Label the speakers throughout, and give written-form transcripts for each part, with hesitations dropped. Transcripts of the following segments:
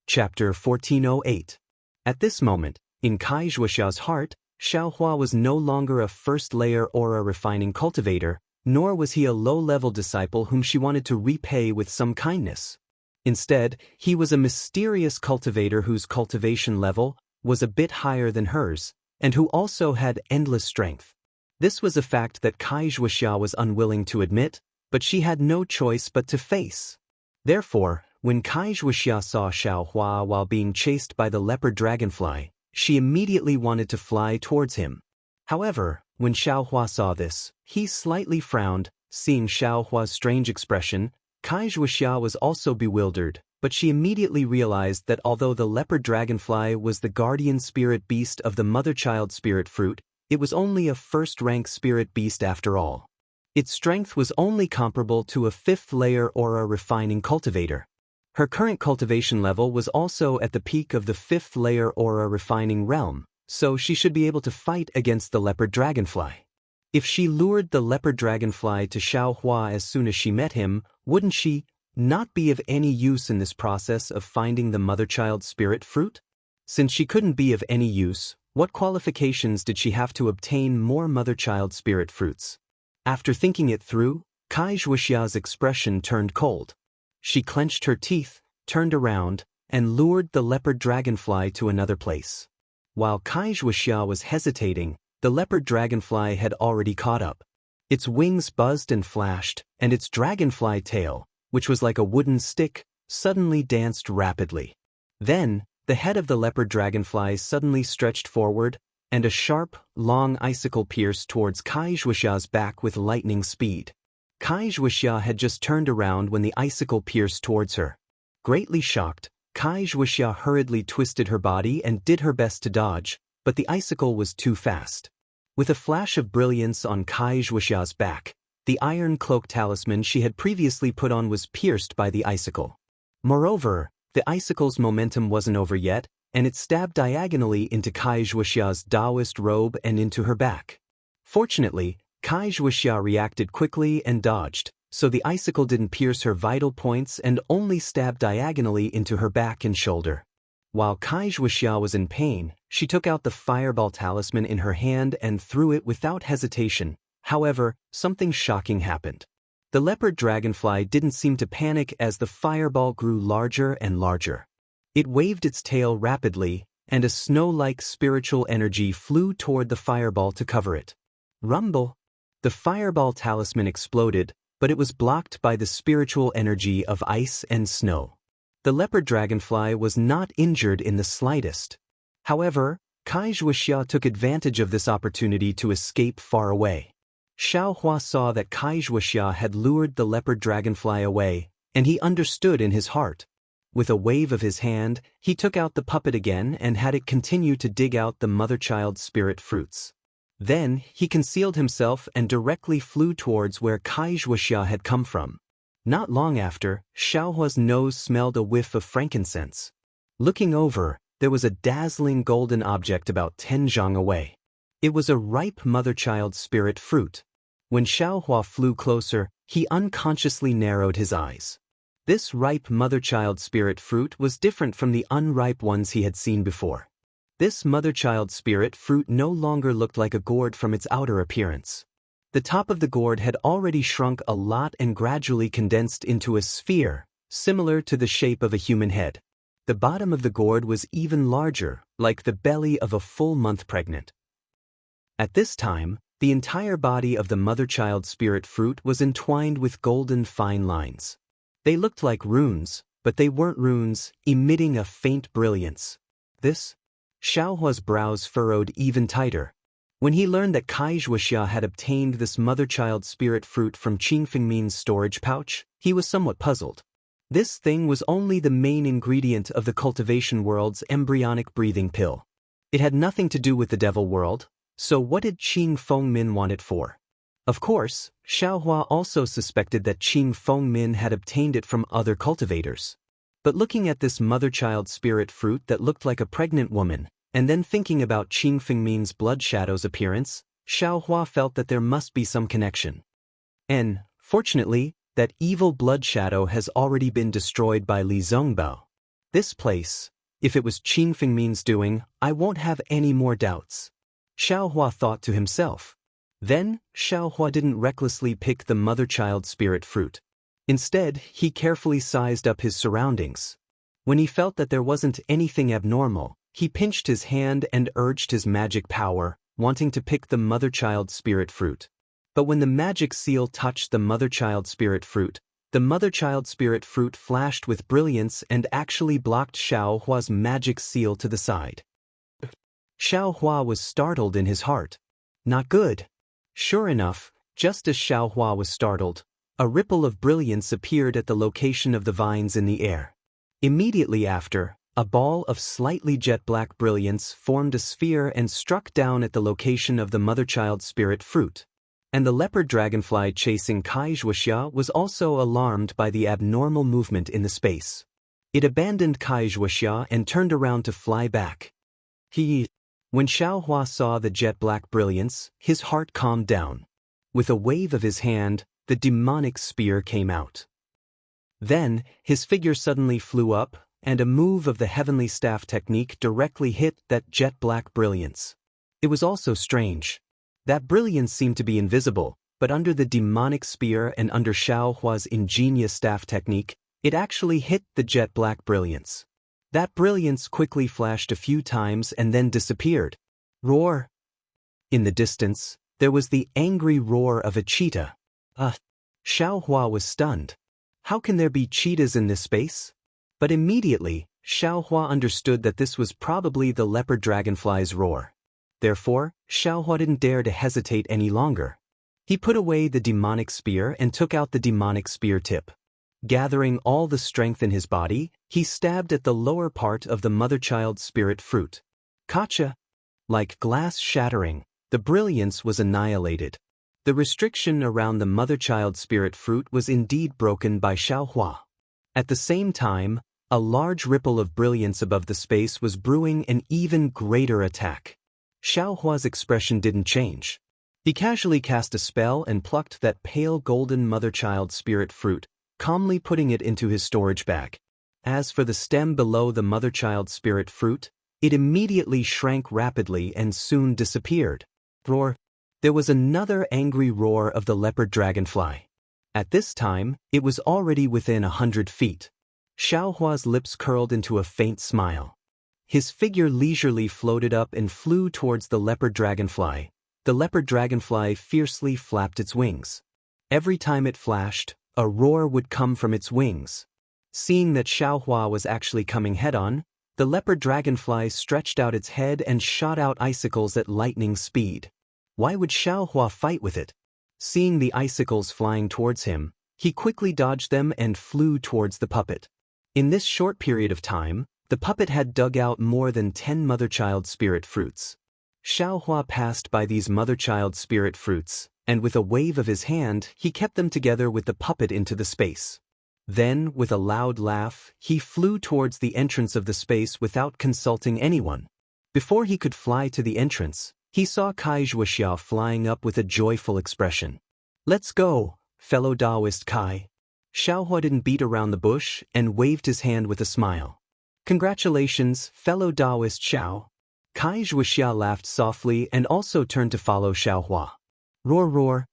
Speaker 1: Chapter 1408. At this moment, in Kai Zhuoxiao's heart, Xiaohua was no longer a first-layer aura refining cultivator, nor was he a low-level disciple whom she wanted to repay with some kindness. Instead, he was a mysterious cultivator whose cultivation level was a bit higher than hers, and who also had endless strength. This was a fact that Kai Zhuoxia was unwilling to admit, but she had no choice but to face. Therefore, when Kai Zhuoxia saw Xiaohua while being chased by the leopard dragonfly, she immediately wanted to fly towards him. However, when Xiaohua saw this, he slightly frowned. Seeing Xiaohua's strange expression, Kai Zhuoxia was also bewildered, but she immediately realized that although the leopard dragonfly was the guardian spirit beast of the mother-child spirit fruit, it was only a first-rank spirit beast after all. Its strength was only comparable to a fifth-layer aura refining cultivator. Her current cultivation level was also at the peak of the fifth-layer aura refining realm, so she should be able to fight against the leopard dragonfly. If she lured the leopard dragonfly to Xiaohua as soon as she met him, wouldn't she not be of any use in this process of finding the mother-child spirit fruit? Since she couldn't be of any use, what qualifications did she have to obtain more mother-child spirit fruits? After thinking it through, Kai Zhuoxia's expression turned cold. She clenched her teeth, turned around, and lured the leopard dragonfly to another place. While Kai Zhuoxia was hesitating, the leopard dragonfly had already caught up. Its wings buzzed and flashed, and its dragonfly tail, which was like a wooden stick, suddenly danced rapidly. Then, the head of the leopard dragonfly suddenly stretched forward, and a sharp, long icicle pierced towards Kai Zhuoxia's back with lightning speed. Kai Zhuoxia had just turned around when the icicle pierced towards her. Greatly shocked, Kai Zhuoxia hurriedly twisted her body and did her best to dodge, but the icicle was too fast. With a flash of brilliance on Kai Zhuoxia's back, the iron cloak talisman she had previously put on was pierced by the icicle. Moreover, the icicle's momentum wasn't over yet, and it stabbed diagonally into Kai Zhuoxia's Taoist robe and into her back. Fortunately, Kai Zhuoxia reacted quickly and dodged, so the icicle didn't pierce her vital points and only stabbed diagonally into her back and shoulder. While Kai Zhuoxia was in pain, she took out the fireball talisman in her hand and threw it without hesitation. However, something shocking happened. The leopard dragonfly didn't seem to panic as the fireball grew larger and larger. It waved its tail rapidly, and a snow-like spiritual energy flew toward the fireball to cover it. Rumble! The fireball talisman exploded, but it was blocked by the spiritual energy of ice and snow. The leopard dragonfly was not injured in the slightest. However, Kai Zhuoxia took advantage of this opportunity to escape far away. Xiaohua saw that Kai Zhuoxia had lured the leopard dragonfly away, and he understood in his heart. With a wave of his hand, he took out the puppet again and had it continue to dig out the mother-child spirit fruits. Then, he concealed himself and directly flew towards where Kai Zhuoxia had come from. Not long after, Xiaohua's nose smelled a whiff of frankincense. Looking over, there was a dazzling golden object about 10 zhang away. It was a ripe mother-child spirit fruit. When Xiaohua flew closer, he unconsciously narrowed his eyes. This ripe mother-child spirit fruit was different from the unripe ones he had seen before. This mother-child spirit fruit no longer looked like a gourd from its outer appearance. The top of the gourd had already shrunk a lot and gradually condensed into a sphere, similar to the shape of a human head. The bottom of the gourd was even larger, like the belly of a full month pregnant. At this time, the entire body of the mother-child spirit fruit was entwined with golden fine lines. They looked like runes, but they weren't runes, emitting a faint brilliance. Xiaohua's brows furrowed even tighter. When he learned that Kai Zhuoxia had obtained this mother-child spirit fruit from Qing Fengmin's storage pouch, he was somewhat puzzled. This thing was only the main ingredient of the cultivation world's embryonic breathing pill. It had nothing to do with the devil world, so what did Qing Fengmin want it for? Of course, Xiaohua also suspected that Qing Fengmin had obtained it from other cultivators. But looking at this mother-child spirit fruit that looked like a pregnant woman, and then thinking about Qing Fengmin's blood shadow's appearance, Xiaohua felt that there must be some connection. And, fortunately, that evil blood shadow has already been destroyed by Li Zongbao. This place, if it was Qing Fengmin's doing, I won't have any more doubts. Xiaohua thought to himself. Then, Xiaohua didn't recklessly pick the mother-child spirit fruit. Instead, he carefully sized up his surroundings. When he felt that there wasn't anything abnormal, he pinched his hand and urged his magic power, wanting to pick the mother-child spirit fruit. But when the magic seal touched the mother-child spirit fruit, the mother-child spirit fruit flashed with brilliance and actually blocked Xiaohua's magic seal to the side. Xiaohua was startled in his heart. Not good. Sure enough, just as Xiaohua was startled, a ripple of brilliance appeared at the location of the vines in the air. Immediately after, a ball of slightly jet-black brilliance formed a sphere and struck down at the location of the mother-child spirit fruit. And the leopard dragonfly chasing Kai Zhuoxia was also alarmed by the abnormal movement in the space. It abandoned Kai Zhuoxia and turned around to fly back. When Xiaohua saw the jet-black brilliance, his heart calmed down. With a wave of his hand, the demonic spear came out. Then, his figure suddenly flew up, and a move of the heavenly staff technique directly hit that jet-black brilliance. It was also strange. That brilliance seemed to be invisible, but under the demonic spear and under Xiaohua's ingenious staff technique, it actually hit the jet-black brilliance. That brilliance quickly flashed a few times and then disappeared. Roar! In the distance, there was the angry roar of a cheetah. Xiaohua was stunned. How can there be cheetahs in this space? But immediately, Xiaohua understood that this was probably the leopard dragonfly's roar. Therefore, Xiaohua didn't dare to hesitate any longer. He put away the demonic spear and took out the demonic spear tip. Gathering all the strength in his body, he stabbed at the lower part of the mother-child spirit fruit. Kacha! Like glass shattering, the brilliance was annihilated. The restriction around the mother-child spirit fruit was indeed broken by Xiaohua. At the same time, a large ripple of brilliance above the space was brewing an even greater attack. Xiaohua's expression didn't change. He casually cast a spell and plucked that pale golden mother-child spirit fruit, calmly putting it into his storage bag. As for the stem below the mother-child spirit fruit, it immediately shrank rapidly and soon disappeared. Roar! There was another angry roar of the leopard dragonfly. At this time, it was already within 100 feet. Xiaohua's lips curled into a faint smile. His figure leisurely floated up and flew towards the leopard dragonfly. The leopard dragonfly fiercely flapped its wings. Every time it flashed, a roar would come from its wings. Seeing that Xiaohua was actually coming head-on, the leopard dragonfly stretched out its head and shot out icicles at lightning speed. Why would Xiaohua fight with it? Seeing the icicles flying towards him, he quickly dodged them and flew towards the puppet. In this short period of time, the puppet had dug out more than 10 mother-child spirit fruits. Xiaohua passed by these mother-child spirit fruits, and with a wave of his hand, he kept them together with the puppet into the space. Then, with a loud laugh, he flew towards the entrance of the space without consulting anyone. Before he could fly to the entrance, he saw Kai Zhuoxia flying up with a joyful expression. "Let's go, fellow Taoist Kai." Xiaohua didn't beat around the bush and waved his hand with a smile. "Congratulations, fellow Taoist Xiao." Kai Zhuoxia laughed softly and also turned to follow Xiaohua. Roar, roar.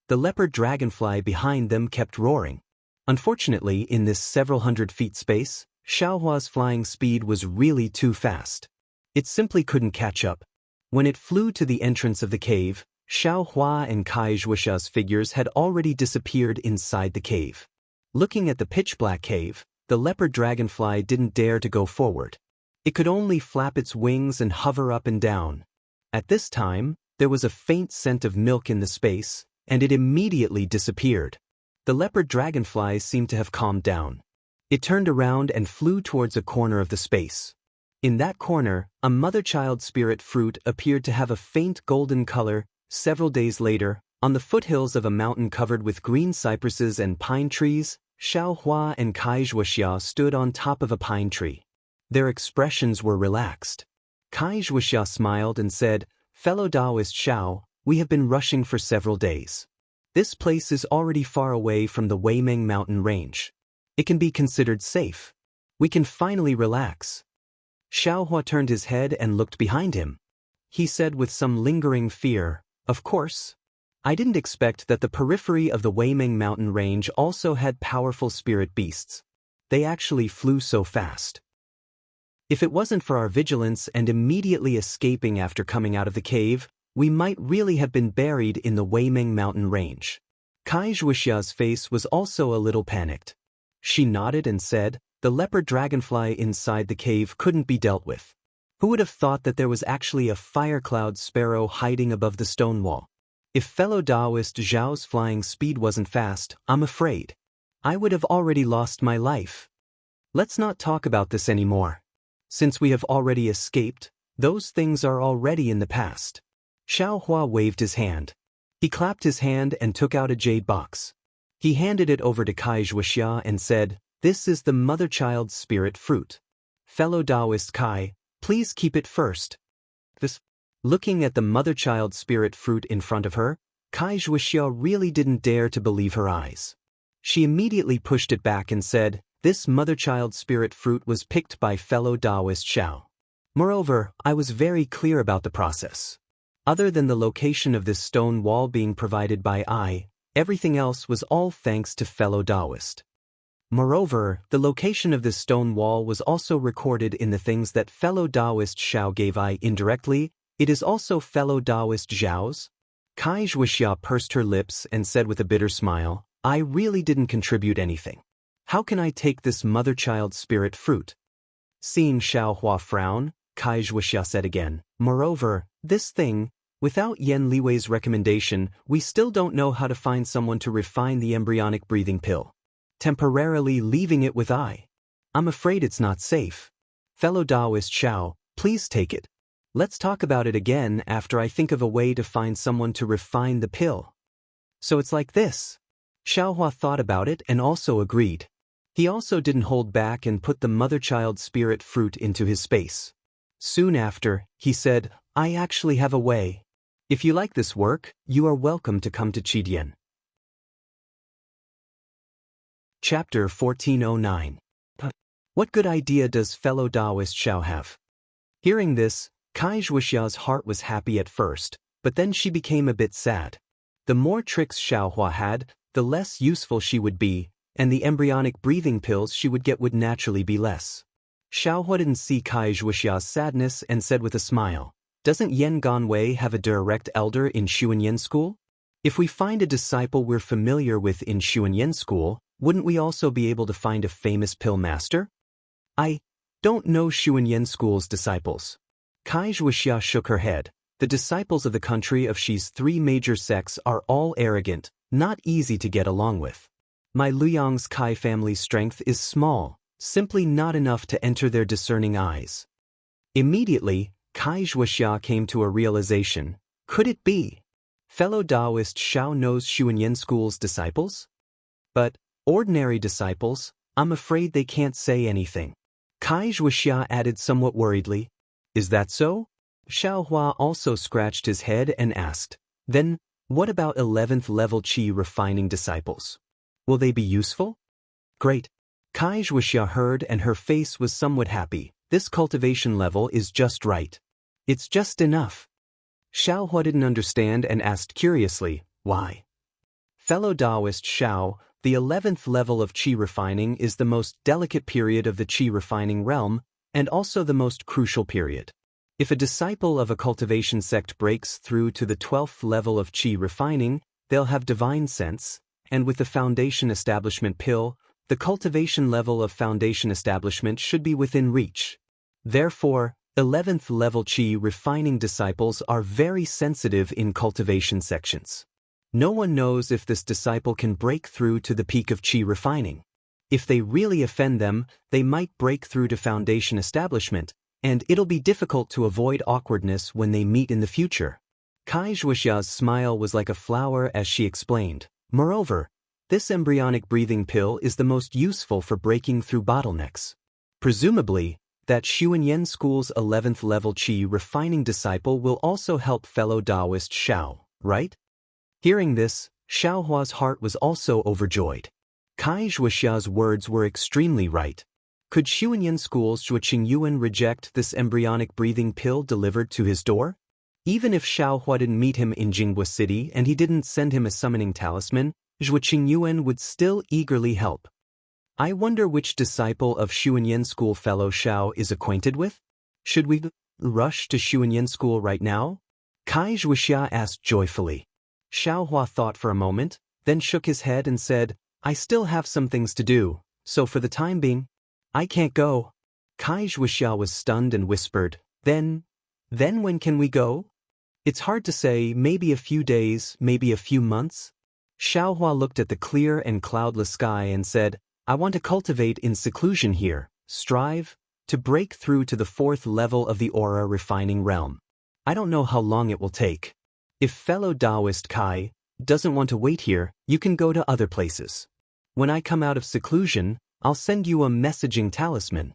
Speaker 1: The leopard dragonfly behind them kept roaring. Unfortunately, in this several hundred feet space, Xiaohua's flying speed was really too fast. It simply couldn't catch up. When it flew to the entrance of the cave, Xiaohua and Kai Zhuoxia's figures had already disappeared inside the cave. Looking at the pitch-black cave, the leopard dragonfly didn't dare to go forward. It could only flap its wings and hover up and down. At this time, there was a faint scent of milk in the space, and it immediately disappeared. The leopard dragonfly seemed to have calmed down. It turned around and flew towards a corner of the space. In that corner, a mother-child spirit fruit appeared to have a faint golden color. Several days later, on the foothills of a mountain covered with green cypresses and pine trees, Xiaohua and Kai Zhuoxia stood on top of a pine tree. Their expressions were relaxed. Kai Zhuoxia smiled and said, "Fellow Taoist Xiao, we have been rushing for several days. This place is already far away from the Weimeng mountain range. It can be considered safe. We can finally relax. Xiaohua turned his head and looked behind him. He said with some lingering fear, "Of course. I didn't expect that the periphery of the Weiming mountain range also had powerful spirit beasts. They actually flew so fast. If it wasn't for our vigilance and immediately escaping after coming out of the cave, we might really have been buried in the Weiming mountain range." Kai Zhuoxia's face was also a little panicked. She nodded and said, "The leopard dragonfly inside the cave couldn't be dealt with. Who would have thought that there was actually a fire cloud sparrow hiding above the stone wall? If fellow Taoist Zhao's flying speed wasn't fast, I'm afraid I would have already lost my life. Let's not talk about this anymore. Since we have already escaped, those things are already in the past." Xiaohua waved his hand. He clapped his hand and took out a jade box. He handed it over to Kai Zhuoxia and said, "This is the mother-child spirit fruit. Fellow Taoist Kai, please keep it first." Looking at the mother-child spirit fruit in front of her, Kai Zhuoxia really didn't dare to believe her eyes. She immediately pushed it back and said, "This mother-child spirit fruit was picked by fellow Taoist Xiao. Moreover, I was very clear about the process. Other than the location of this stone wall being provided by I, everything else was all thanks to fellow Taoist. Moreover, the location of this stone wall was also recorded in the things that fellow Taoist Xiao gave I indirectly. It is also fellow Taoist Zhao's." Kai Zhuoxia pursed her lips and said with a bitter smile, "I really didn't contribute anything. How can I take this mother-child spirit fruit?" Seeing Xiaohua frown, Kai Zhuoxia said again, "Moreover, this thing, without Yan Liwei's recommendation, we still don't know how to find someone to refine the embryonic breathing pill. Temporarily leaving it with I. I'm afraid it's not safe. Fellow Taoist Xiao, please take it. Let's talk about it again after I think of a way to find someone to refine the pill." "So it's like this." Xiaohua thought about it and also agreed. He also didn't hold back and put the mother-child spirit fruit into his space. Soon after, he said, "I actually have a way. If you like this work, you are welcome to come to Qidian." Chapter 1409. What good idea does fellow Taoist Xiao have? Hearing this, Kai Zhuoxia's heart was happy at first, but then she became a bit sad. The more tricks Xiaohua had, the less useful she would be, and the embryonic breathing pills she would get would naturally be less. Xiaohua didn't see Kai Zhuoxia's sadness and said with a smile, "Doesn't Yan Ganwei have a direct elder in Xuanyan School? If we find a disciple we're familiar with in Xuanyan School, wouldn't we also be able to find a famous pill master?" "I don't know Xuanyan School's disciples." Kai Zhuoxia shook her head. "The disciples of the country of Xi's three major sects are all arrogant, not easy to get along with. My Luyang's Kai family's strength is small, simply not enough to enter their discerning eyes." Immediately, Kai Zhuoxia came to a realization. Could it be? Fellow Taoist Xiao knows Xuanyan School's disciples? But ordinary disciples, I'm afraid they can't say anything. Kai Zhuoxia added somewhat worriedly. "Is that so?" Xiaohua also scratched his head and asked, "Then, what about 11th level qi refining disciples? Will they be useful?" "Great." Kai Zhuoxia heard and her face was somewhat happy. "This cultivation level is just right. It's just enough." Xiaohua didn't understand and asked curiously, "Why?" "Fellow Taoist Xiao, the 11th level of qi refining is the most delicate period of the qi refining realm, and also the most crucial period. If a disciple of a cultivation sect breaks through to the 12th level of qi refining, they'll have divine sense, and with the foundation establishment pill, the cultivation level of foundation establishment should be within reach. Therefore, 11th level qi refining disciples are very sensitive in cultivation sections. No one knows if this disciple can break through to the peak of qi refining. If they really offend them, they might break through to foundation establishment, and it'll be difficult to avoid awkwardness when they meet in the future." Kai Zhuoxia's smile was like a flower as she explained. "Moreover, this embryonic breathing pill is the most useful for breaking through bottlenecks. Presumably, that Xuanyan School's 11th level qi refining disciple will also help fellow Taoist Xiao, right?" Hearing this, Xiaohua's heart was also overjoyed. Kai Zhuoxia's words were extremely right. Could Xuanyan School's Zhuo Qingyuan reject this embryonic breathing pill delivered to his door? Even if Xiaohua didn't meet him in Jinghua City and he didn't send him a summoning talisman, Zhuo Qingyuan would still eagerly help. I wonder which disciple of Xuanyan School fellow Xiao is acquainted with? Should we rush to Xuanyan School right now? Kai Zhuoxia asked joyfully. Xiaohua thought for a moment, then shook his head and said, I still have some things to do, so for the time being, I can't go. Kai Zhuoxia was stunned and whispered, Then when can we go? It's hard to say, maybe a few days, maybe a few months. Xiaohua looked at the clear and cloudless sky and said, I want to cultivate in seclusion here, strive to break through to the 4th level of the aura refining realm. I don't know how long it will take. If fellow Taoist Kai doesn't want to wait here, you can go to other places. When I come out of seclusion, I'll send you a messaging talisman.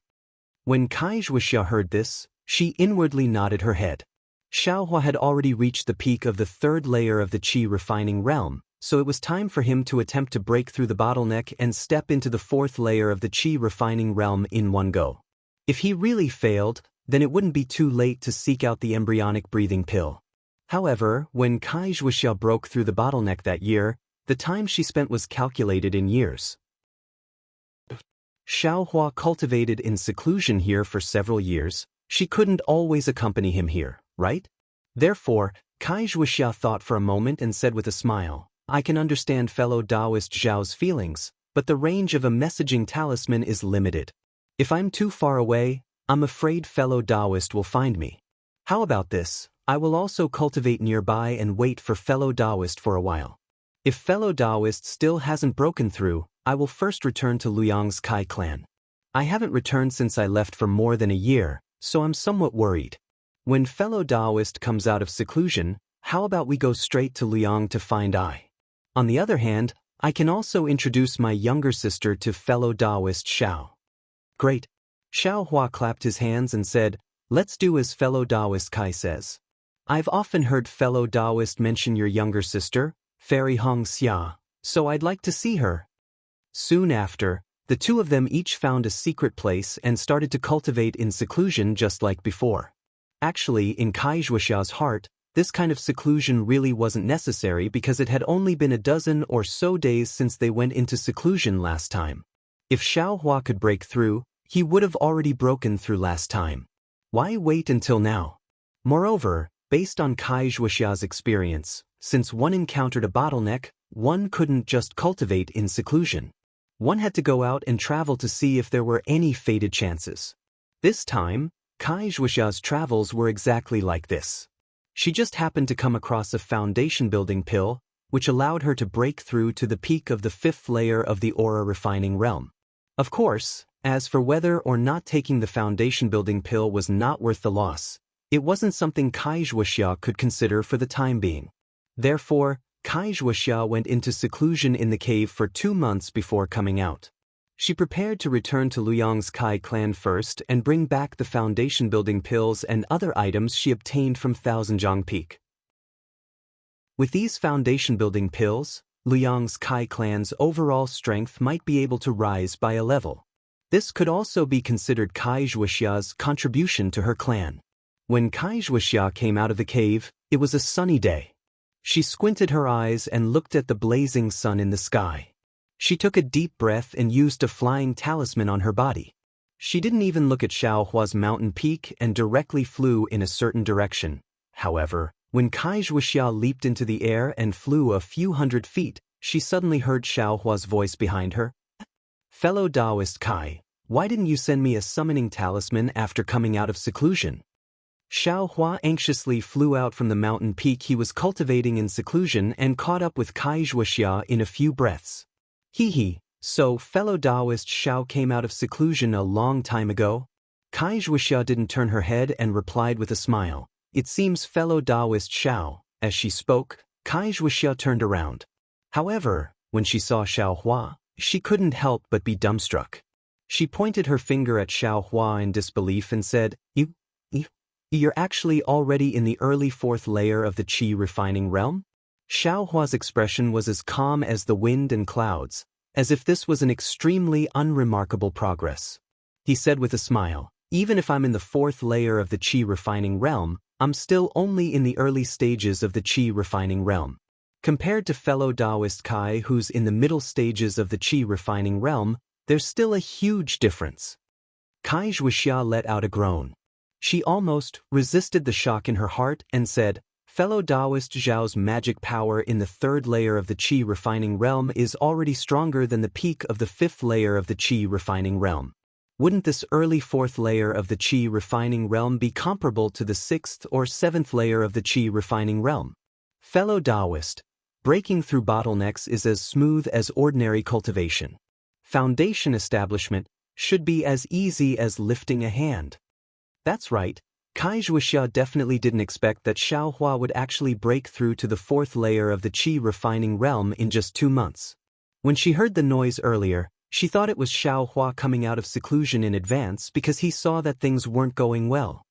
Speaker 1: When Kai Zhuoxia heard this, she inwardly nodded her head. Xiaohua had already reached the peak of the 3rd layer of the qi refining realm, so it was time for him to attempt to break through the bottleneck and step into the 4th layer of the qi refining realm in one go. If he really failed, then it wouldn't be too late to seek out the embryonic breathing pill. However, when Kai Zhuoxia broke through the bottleneck that year, the time she spent was calculated in years. Xiaohua cultivated in seclusion here for several years. She couldn't always accompany him here, right? Therefore, Kai Zhuoxia thought for a moment and said with a smile, I can understand fellow Taoist Zhao's feelings, but the range of a messaging talisman is limited. If I'm too far away, I'm afraid fellow Taoist will find me. How about this? I will also cultivate nearby and wait for fellow Taoist for a while. If fellow Taoist still hasn't broken through, I will first return to Luyang's Kai clan. I haven't returned since I left for more than a year, so I'm somewhat worried. When fellow Taoist comes out of seclusion, how about we go straight to Luyang to find I? On the other hand, I can also introduce my younger sister to fellow Taoist Xiao. Great. Xiaohua clapped his hands and said, Let's do as fellow Taoist Kai says. I've often heard fellow Taoist mention your younger sister, Fairy Hong Xia, so I'd like to see her. Soon after, the two of them each found a secret place and started to cultivate in seclusion just like before. Actually, in Kai Zhuoxia's heart, this kind of seclusion really wasn't necessary because it had only been a dozen or so days since they went into seclusion last time. If Xiaohua could break through, he would have already broken through last time. Why wait until now? Moreover, based on Kai Zhuoxia's experience, since one encountered a bottleneck, one couldn't just cultivate in seclusion. One had to go out and travel to see if there were any fated chances. This time, Kai Zhuoxia's travels were exactly like this. She just happened to come across a foundation-building pill, which allowed her to break through to the peak of the 5th layer of the aura refining realm. Of course, as for whether or not taking the foundation-building pill was not worth the loss, it wasn't something Kai Zhuoxia could consider for the time being. Therefore, Kai Zhuoxia went into seclusion in the cave for 2 months before coming out. She prepared to return to Luyang's Kai clan first and bring back the foundation-building pills and other items she obtained from Thousandjiang Peak. With these foundation-building pills, Luyang's Kai clan's overall strength might be able to rise by a level. This could also be considered Kai Zhuoxia's contribution to her clan. When Kai Zhuoxia came out of the cave, it was a sunny day. She squinted her eyes and looked at the blazing sun in the sky. She took a deep breath and used a flying talisman on her body. She didn't even look at Xiaohua's mountain peak and directly flew in a certain direction. However, when Kai Zhuoxia leaped into the air and flew a few hundred feet, she suddenly heard Xiaohua's voice behind her. Fellow Taoist Kai, why didn't you send me a summoning talisman after coming out of seclusion? Xiaohua anxiously flew out from the mountain peak he was cultivating in seclusion and caught up with Kai Zhuoxia in a few breaths. So fellow Taoist Xiao came out of seclusion a long time ago? Kai Zhuoxia didn't turn her head and replied with a smile. It seems fellow Taoist Xiao. As she spoke, Kai Zhuoxia turned around. However, when she saw Xiaohua, she couldn't help but be dumbstruck. She pointed her finger at Xiaohua in disbelief and said, You're actually already in the early 4th layer of the qi refining realm? Xiaohua's expression was as calm as the wind and clouds, as if this was an extremely unremarkable progress. he said with a smile. Even if I'm in the fourth layer of the qi refining realm, I'm still only in the early stages of the qi refining realm. Compared to fellow Taoist Kai who's in the middle stages of the qi refining realm, there's still a huge difference. Kai Zhuoxia let out a groan. She almost resisted the shock in her heart and said, fellow Taoist Zhao's magic power in the third layer of the qi refining realm is already stronger than the peak of the fifth layer of the qi refining realm. Wouldn't this early fourth layer of the qi refining realm be comparable to the sixth or seventh layer of the qi refining realm? Fellow Taoist, breaking through bottlenecks is as smooth as ordinary cultivation. Foundation establishment should be as easy as lifting a hand. That's right, Kai Zhuoxia definitely didn't expect that Xiaohua would actually break through to the fourth layer of the qi refining realm in just 2 months. When she heard the noise earlier, she thought it was Xiaohua coming out of seclusion in advance because he saw that things weren't going well.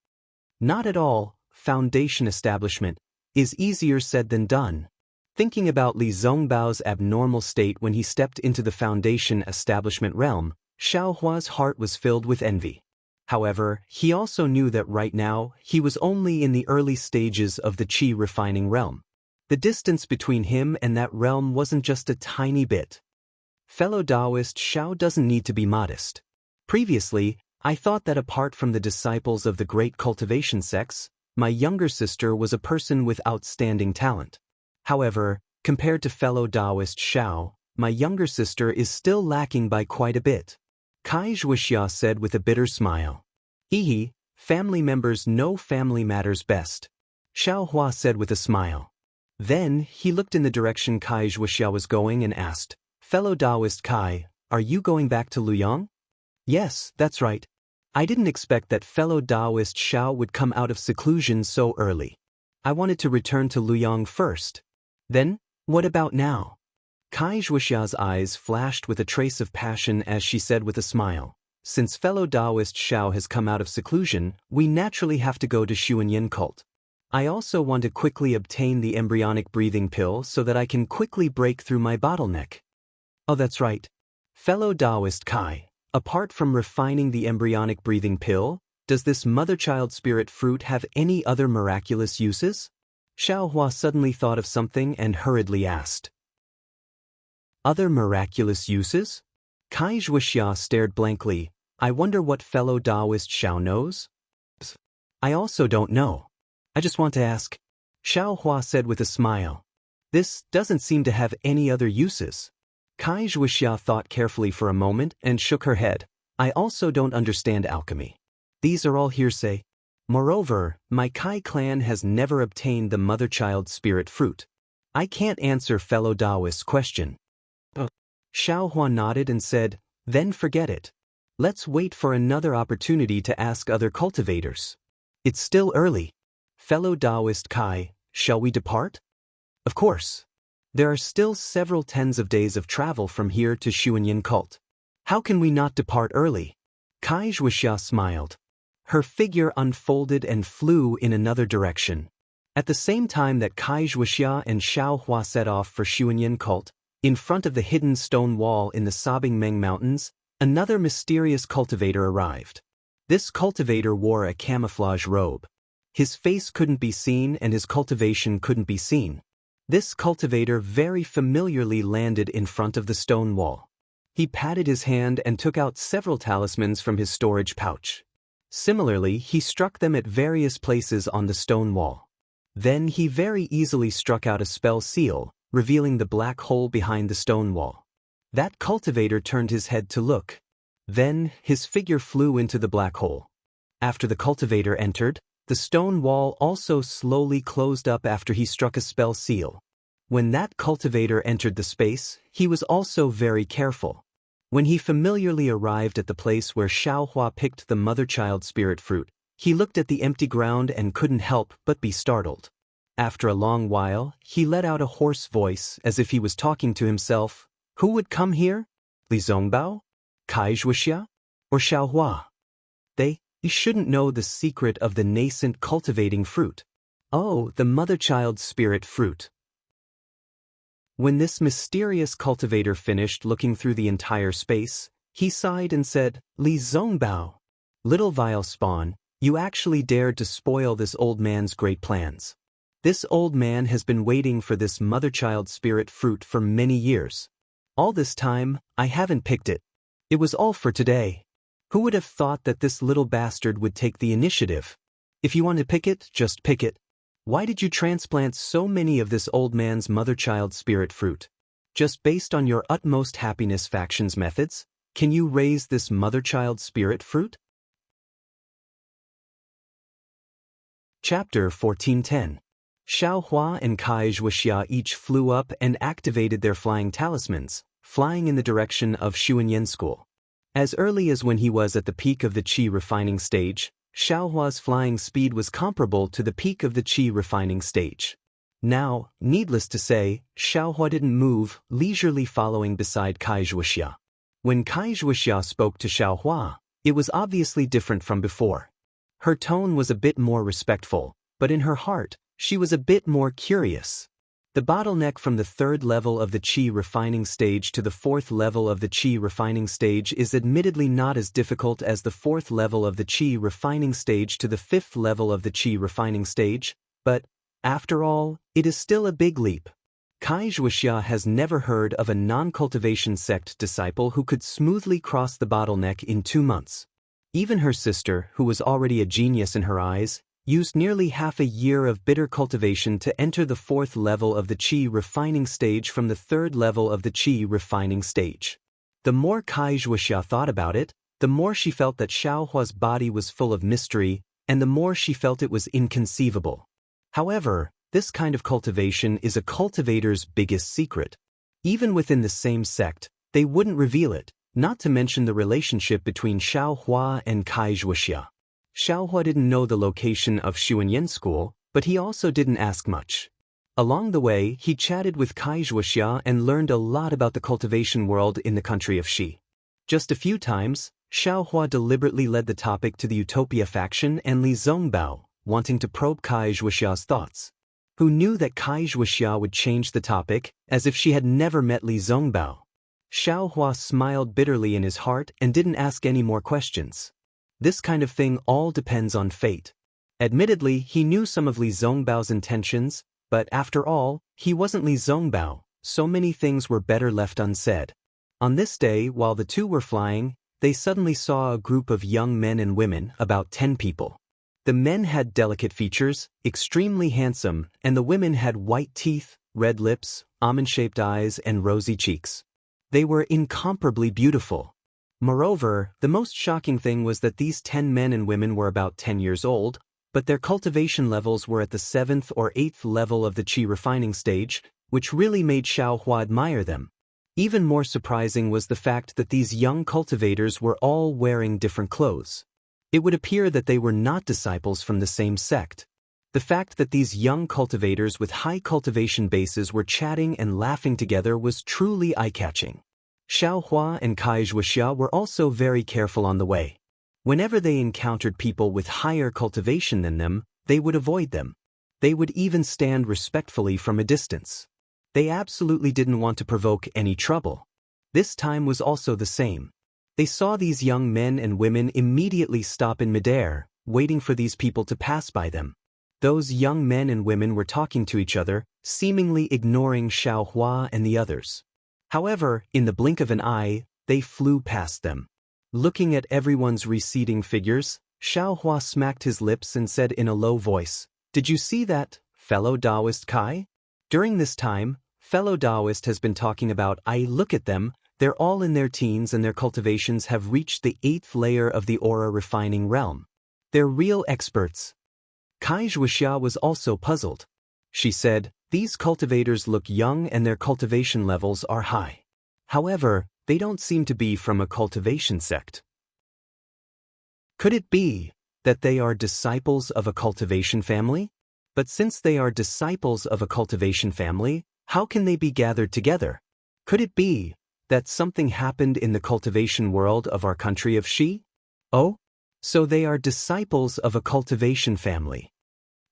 Speaker 1: Not at all, foundation establishment is easier said than done. Thinking about Li Zongbao's abnormal state when he stepped into the foundation establishment realm, Xiaohua's heart was filled with envy. However, he also knew that right now, he was only in the early stages of the qi refining realm. The distance between him and that realm wasn't just a tiny bit. Fellow Taoist Xiao doesn't need to be modest. Previously, I thought that apart from the disciples of the great cultivation sects, my younger sister was a person with outstanding talent. However, compared to fellow Taoist Xiao, my younger sister is still lacking by quite a bit. Kai Zhuoxia said with a bitter smile. Hehe, family members know family matters best. Xiaohua said with a smile. Then, he looked in the direction Kai Zhuoxia was going and asked, fellow Taoist Kai, are you going back to Luoyang? Yes, that's right. I didn't expect that fellow Taoist Xiao would come out of seclusion so early. I wanted to return to Luoyang first. Then, what about now? Kai Zhuoxia's eyes flashed with a trace of passion as she said with a smile. Since fellow Taoist Xiao has come out of seclusion, we naturally have to go to Xuanyin cult. I also want to quickly obtain the embryonic breathing pill so that I can quickly break through my bottleneck. Oh, that's right. Fellow Taoist Kai, apart from refining the embryonic breathing pill, does this mother-child spirit fruit have any other miraculous uses? Xiaohua suddenly thought of something and hurriedly asked. Other miraculous uses? Kai Zhuoxia stared blankly. I wonder what fellow Taoist Xiao knows? I also don't know. I just want to ask. Xiaohua said with a smile. This doesn't seem to have any other uses. Kai Zhuoxia thought carefully for a moment and shook her head. I also don't understand alchemy. These are all hearsay. Moreover, my Kai clan has never obtained the mother-child spirit fruit. I can't answer fellow Taoist's question. Xiaohua nodded and said, then forget it. Let's wait for another opportunity to ask other cultivators. It's still early. Fellow Taoist Kai, shall we depart? Of course. There are still several tens of days of travel from here to Xuanyin cult. How can we not depart early? Kai Zhuoxia smiled. Her figure unfolded and flew in another direction. At the same time that Kai Zhuoxia and Xiaohua set off for Xuanyin cult, in front of the hidden stone wall in the sobbing Meng Mountains, another mysterious cultivator arrived. This cultivator wore a camouflage robe. His face couldn't be seen and his cultivation couldn't be seen. This cultivator very familiarly landed in front of the stone wall. He patted his hand and took out several talismans from his storage pouch. Similarly, he struck them at various places on the stone wall. Then he very easily struck out a spell seal, revealing the black hole behind the stone wall. That cultivator turned his head to look. Then, his figure flew into the black hole. After the cultivator entered, the stone wall also slowly closed up after he struck a spell seal. When that cultivator entered the space, he was also very careful. When he familiarly arrived at the place where Xiaohua picked the mother-child spirit fruit, he looked at the empty ground and couldn't help but be startled. After a long while, he let out a hoarse voice as if he was talking to himself. Who would come here? Li Zongbao? Kai Zhuoxia? Or Xiaohua? They shouldn't know the secret of the nascent cultivating fruit. Oh, the mother-child spirit fruit. When this mysterious cultivator finished looking through the entire space, He sighed and said, Li Zongbao. Little vile spawn, you actually dared to spoil this old man's great plans. This old man has been waiting for this mother-child spirit fruit for many years. All this time, I haven't picked it. It was all for today. Who would have thought that this little bastard would take the initiative? If you want to pick it, just pick it. Why did you transplant so many of this old man's mother-child spirit fruit? Just based on your utmost happiness factions methods, can you raise this mother-child spirit fruit? Chapter 1410. Xiao Hua and Kai Zhuoxia each flew up and activated their flying talismans, flying in the direction of Xuanyan School. As early as when he was at the peak of the qi refining stage, Xiao Hua's flying speed was comparable to the peak of the qi refining stage. Now, needless to say, Xiao Hua didn't move, leisurely following beside Kai Zhuoxia. When Kai Zhuoxia spoke to Xiao Hua, it was obviously different from before. Her tone was a bit more respectful, but in her heart, she was a bit more curious. The bottleneck from the third level of the qi refining stage to the fourth level of the qi refining stage is admittedly not as difficult as the fourth level of the qi refining stage to the fifth level of the qi refining stage, but, after all, it is still a big leap. Kai Zhuoxia has never heard of a non-cultivation sect disciple who could smoothly cross the bottleneck in 2 months. Even her sister, who was already a genius in her eyes, used nearly half a year of bitter cultivation to enter the fourth level of the qi refining stage from the third level of the qi refining stage. The more Kai Zhuoxia thought about it, the more she felt that Xiao Hua's body was full of mystery, and the more she felt it was inconceivable. However, this kind of cultivation is a cultivator's biggest secret. Even within the same sect, they wouldn't reveal it, not to mention the relationship between Xiao Hua and Kai Zhuoxia. Xiao Hua didn't know the location of Xuanyan School, but he also didn't ask much. Along the way, he chatted with Kai Zhuoxia and learned a lot about the cultivation world in the country of Xi. Just a few times, Xiao Hua deliberately led the topic to the Utopia faction and Li Zongbao, wanting to probe Kai Zhuoxia's thoughts. Who knew that Kai Zhuoxia would change the topic, as if she had never met Li Zongbao? Xiao Hua smiled bitterly in his heart and didn't ask any more questions. This kind of thing all depends on fate. Admittedly, he knew some of Li Zongbao's intentions, but after all, he wasn't Li Zongbao, so many things were better left unsaid. On this day, while the two were flying, they suddenly saw a group of young men and women, about 10 people. The men had delicate features, extremely handsome, and the women had white teeth, red lips, almond-shaped eyes, and rosy cheeks. They were incomparably beautiful. Moreover, the most shocking thing was that these 10 men and women were about 10 years old, but their cultivation levels were at the 7th or 8th level of the qi refining stage, which really made Xiao Hua admire them. Even more surprising was the fact that these young cultivators were all wearing different clothes. It would appear that they were not disciples from the same sect. The fact that these young cultivators with high cultivation bases were chatting and laughing together was truly eye-catching. Xiao Hua and Kai Zhuoxia were also very careful on the way. Whenever they encountered people with higher cultivation than them, they would avoid them. They would even stand respectfully from a distance. They absolutely didn't want to provoke any trouble. This time was also the same. They saw these young men and women immediately stop in midair, waiting for these people to pass by them. Those young men and women were talking to each other, seemingly ignoring Xiao Hua and the others. However, in the blink of an eye, they flew past them. Looking at everyone's receding figures, Xiao Hua smacked his lips and said in a low voice, "Did you see that, fellow Taoist Kai?" During this time, fellow Taoist has been talking about, "I look at them, they're all in their teens and their cultivations have reached the 8th layer of the aura refining realm. They're real experts." Kai Zhuoxia was also puzzled. She said, "These cultivators look young and their cultivation levels are high. However, they don't seem to be from a cultivation sect. Could it be that they are disciples of a cultivation family? But since they are disciples of a cultivation family, how can they be gathered together? Could it be that something happened in the cultivation world of our country of Xi? Oh, so they are disciples of a cultivation family."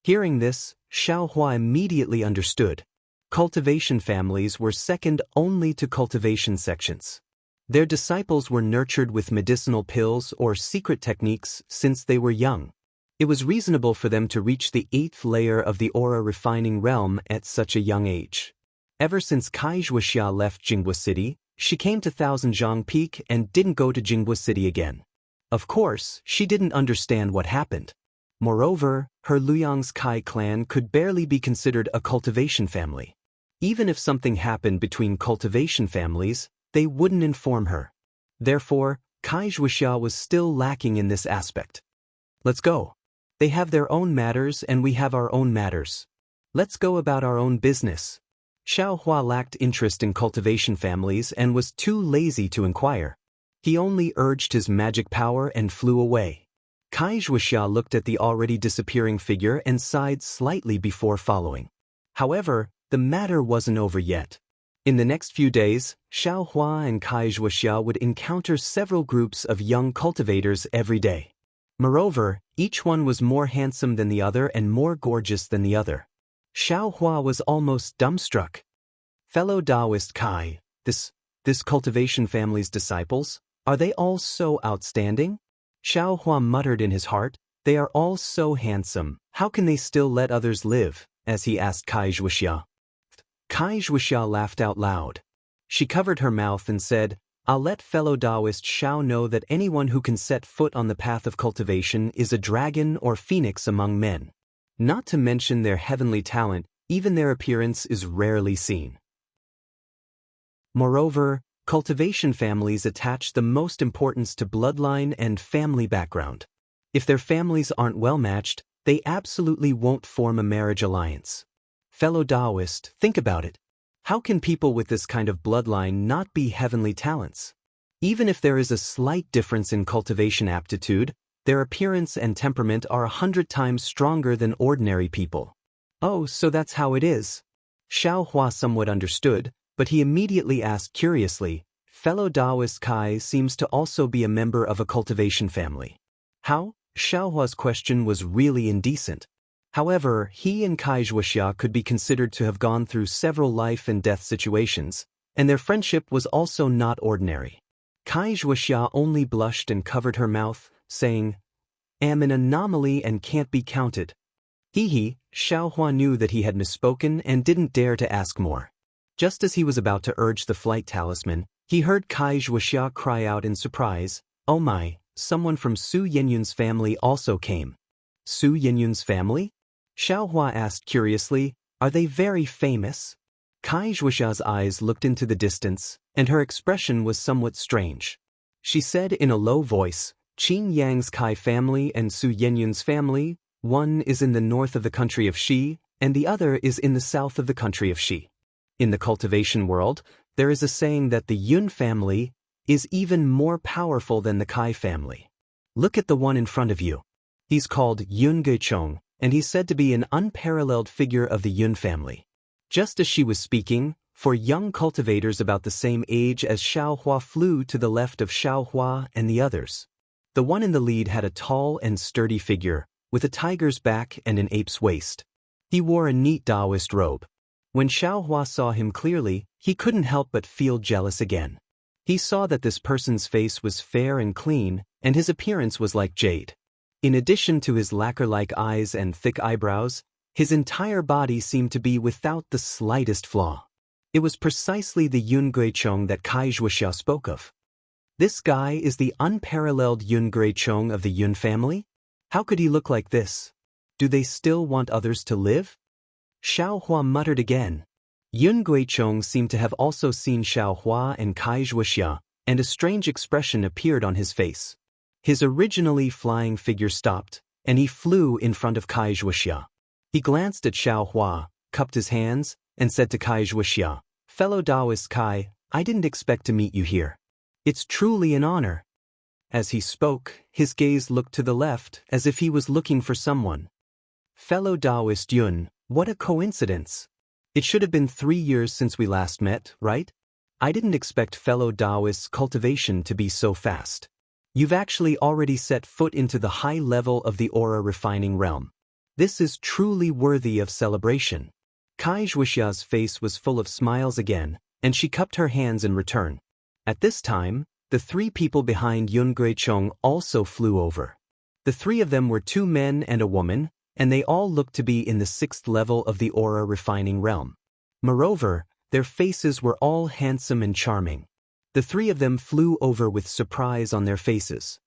Speaker 1: Hearing this, Xiao Hua immediately understood. Cultivation families were second only to cultivation sections. Their disciples were nurtured with medicinal pills or secret techniques since they were young. It was reasonable for them to reach the 8th layer of the aura refining realm at such a young age. Ever since Cai Zhuoxia left Jinghua City, she came to Thousandjiang Peak and didn't go to Jinghua City again. Of course, she didn't understand what happened. Moreover, her Luyang's Kai clan could barely be considered a cultivation family. Even if something happened between cultivation families, they wouldn't inform her. Therefore, Cai Zhuoxia was still lacking in this aspect. Let's go. They have their own matters and we have our own matters. Let's go about our own business. Xiao Hua lacked interest in cultivation families and was too lazy to inquire. He only urged his magic power and flew away. Cai Zhuoxia looked at the already disappearing figure and sighed slightly before following. However, the matter wasn't over yet. In the next few days, Xiao Hua and Cai Zhuoxia would encounter several groups of young cultivators every day. Moreover, each one was more handsome than the other and more gorgeous than the other. Xiao Hua was almost dumbstruck. Fellow Taoist Cai, this cultivation family's disciples, are they all so outstanding? Xiao Hua muttered in his heart, they are all so handsome, how can they still let others live, as he asked Cai Zhuoxia. Cai Zhuoxia laughed out loud. She covered her mouth and said, I'll let fellow Taoist Xiao know that anyone who can set foot on the path of cultivation is a dragon or phoenix among men. Not to mention their heavenly talent, even their appearance is rarely seen. Moreover, cultivation families attach the most importance to bloodline and family background. If their families aren't well matched, they absolutely won't form a marriage alliance. Fellow Taoist, think about it. How can people with this kind of bloodline not be heavenly talents? Even if there is a slight difference in cultivation aptitude, their appearance and temperament are 100 times stronger than ordinary people. Oh, so that's how it is. Xiao Hua somewhat understood, but he immediately asked curiously, fellow Taoist Cai seems to also be a member of a cultivation family. How? Xiao Hua's question was really indecent. However, he and Cai Zhuoxia could be considered to have gone through several life and death situations, and their friendship was also not ordinary. Cai Zhuoxia only blushed and covered her mouth, saying, am an anomaly and can't be counted. Xiao Hua knew that he had misspoken and didn't dare to ask more. Just as he was about to urge the flight talisman, he heard Cai Zhuoxia cry out in surprise, oh my, someone from Su Yenyun's family also came. Su Yenyun's family? Xiao Hua asked curiously, are they very famous? Cai Zhuoxia's eyes looked into the distance, and her expression was somewhat strange. She said in a low voice, Qin Yang's Cai family and Su Yenyun's family, one is in the north of the country of Xi, and the other is in the south of the country of Xi. In the cultivation world, there is a saying that the Yun family is even more powerful than the Cai family. Look at the one in front of you. He's called Yun Geichong, and he's said to be an unparalleled figure of the Yun family. Just as she was speaking, four young cultivators about the same age as Xiao Hua flew to the left of Xiao Hua and the others. The one in the lead had a tall and sturdy figure, with a tiger's back and an ape's waist. He wore a neat Taoist robe. When Xiao Hua saw him clearly, he couldn't help but feel jealous again. He saw that this person's face was fair and clean, and his appearance was like jade. In addition to his lacquer-like eyes and thick eyebrows, his entire body seemed to be without the slightest flaw. It was precisely the Yun Guichong that Cai Zhuoxia spoke of. This guy is the unparalleled Yun Guichong of the Yun family? How could he look like this? Do they still want others to live? Xiao Hua muttered again. Yun Guichong seemed to have also seen Xiao Hua and Cai Zhuoxia, and a strange expression appeared on his face. His originally flying figure stopped, and he flew in front of Cai Zhuoxia. He glanced at Xiao Hua, cupped his hands, and said to Cai Zhuoxia, fellow Taoist Cai, I didn't expect to meet you here. It's truly an honor. As he spoke, his gaze looked to the left as if he was looking for someone. Fellow Taoist Yun, what a coincidence. It should have been 3 years since we last met, right? I didn't expect fellow Taoist's cultivation to be so fast. You've actually already set foot into the high level of the aura refining realm. This is truly worthy of celebration. Cai Zhuoxia's face was full of smiles again, and she cupped her hands in return. At this time, the three people behind Yun Guichong also flew over. The three of them were two men and a woman, and they all looked to be in the 6th level of the aura refining realm. Moreover, their faces were all handsome and charming. The three of them flew over with surprise on their faces.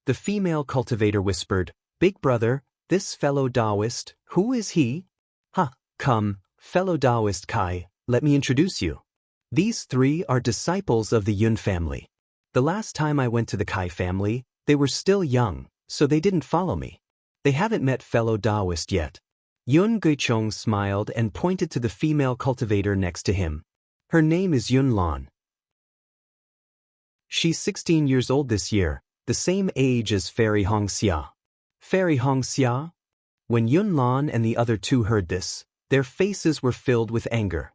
Speaker 1: The female cultivator whispered, "Big brother, this fellow Taoist, who is he?" Come, fellow Taoist Kai, let me introduce you. These three are disciples of the Yun family. The last time I went to the Kai family, they were still young, so they didn't follow me. They haven't met fellow Taoist yet. Yun Guichong smiled and pointed to the female cultivator next to him. Her name is Yun Lan. She's 16 years old this year, the same age as Fairy Hongxia. Fairy Hongxia? When Yun Lan and the other two heard this, their faces were filled with anger.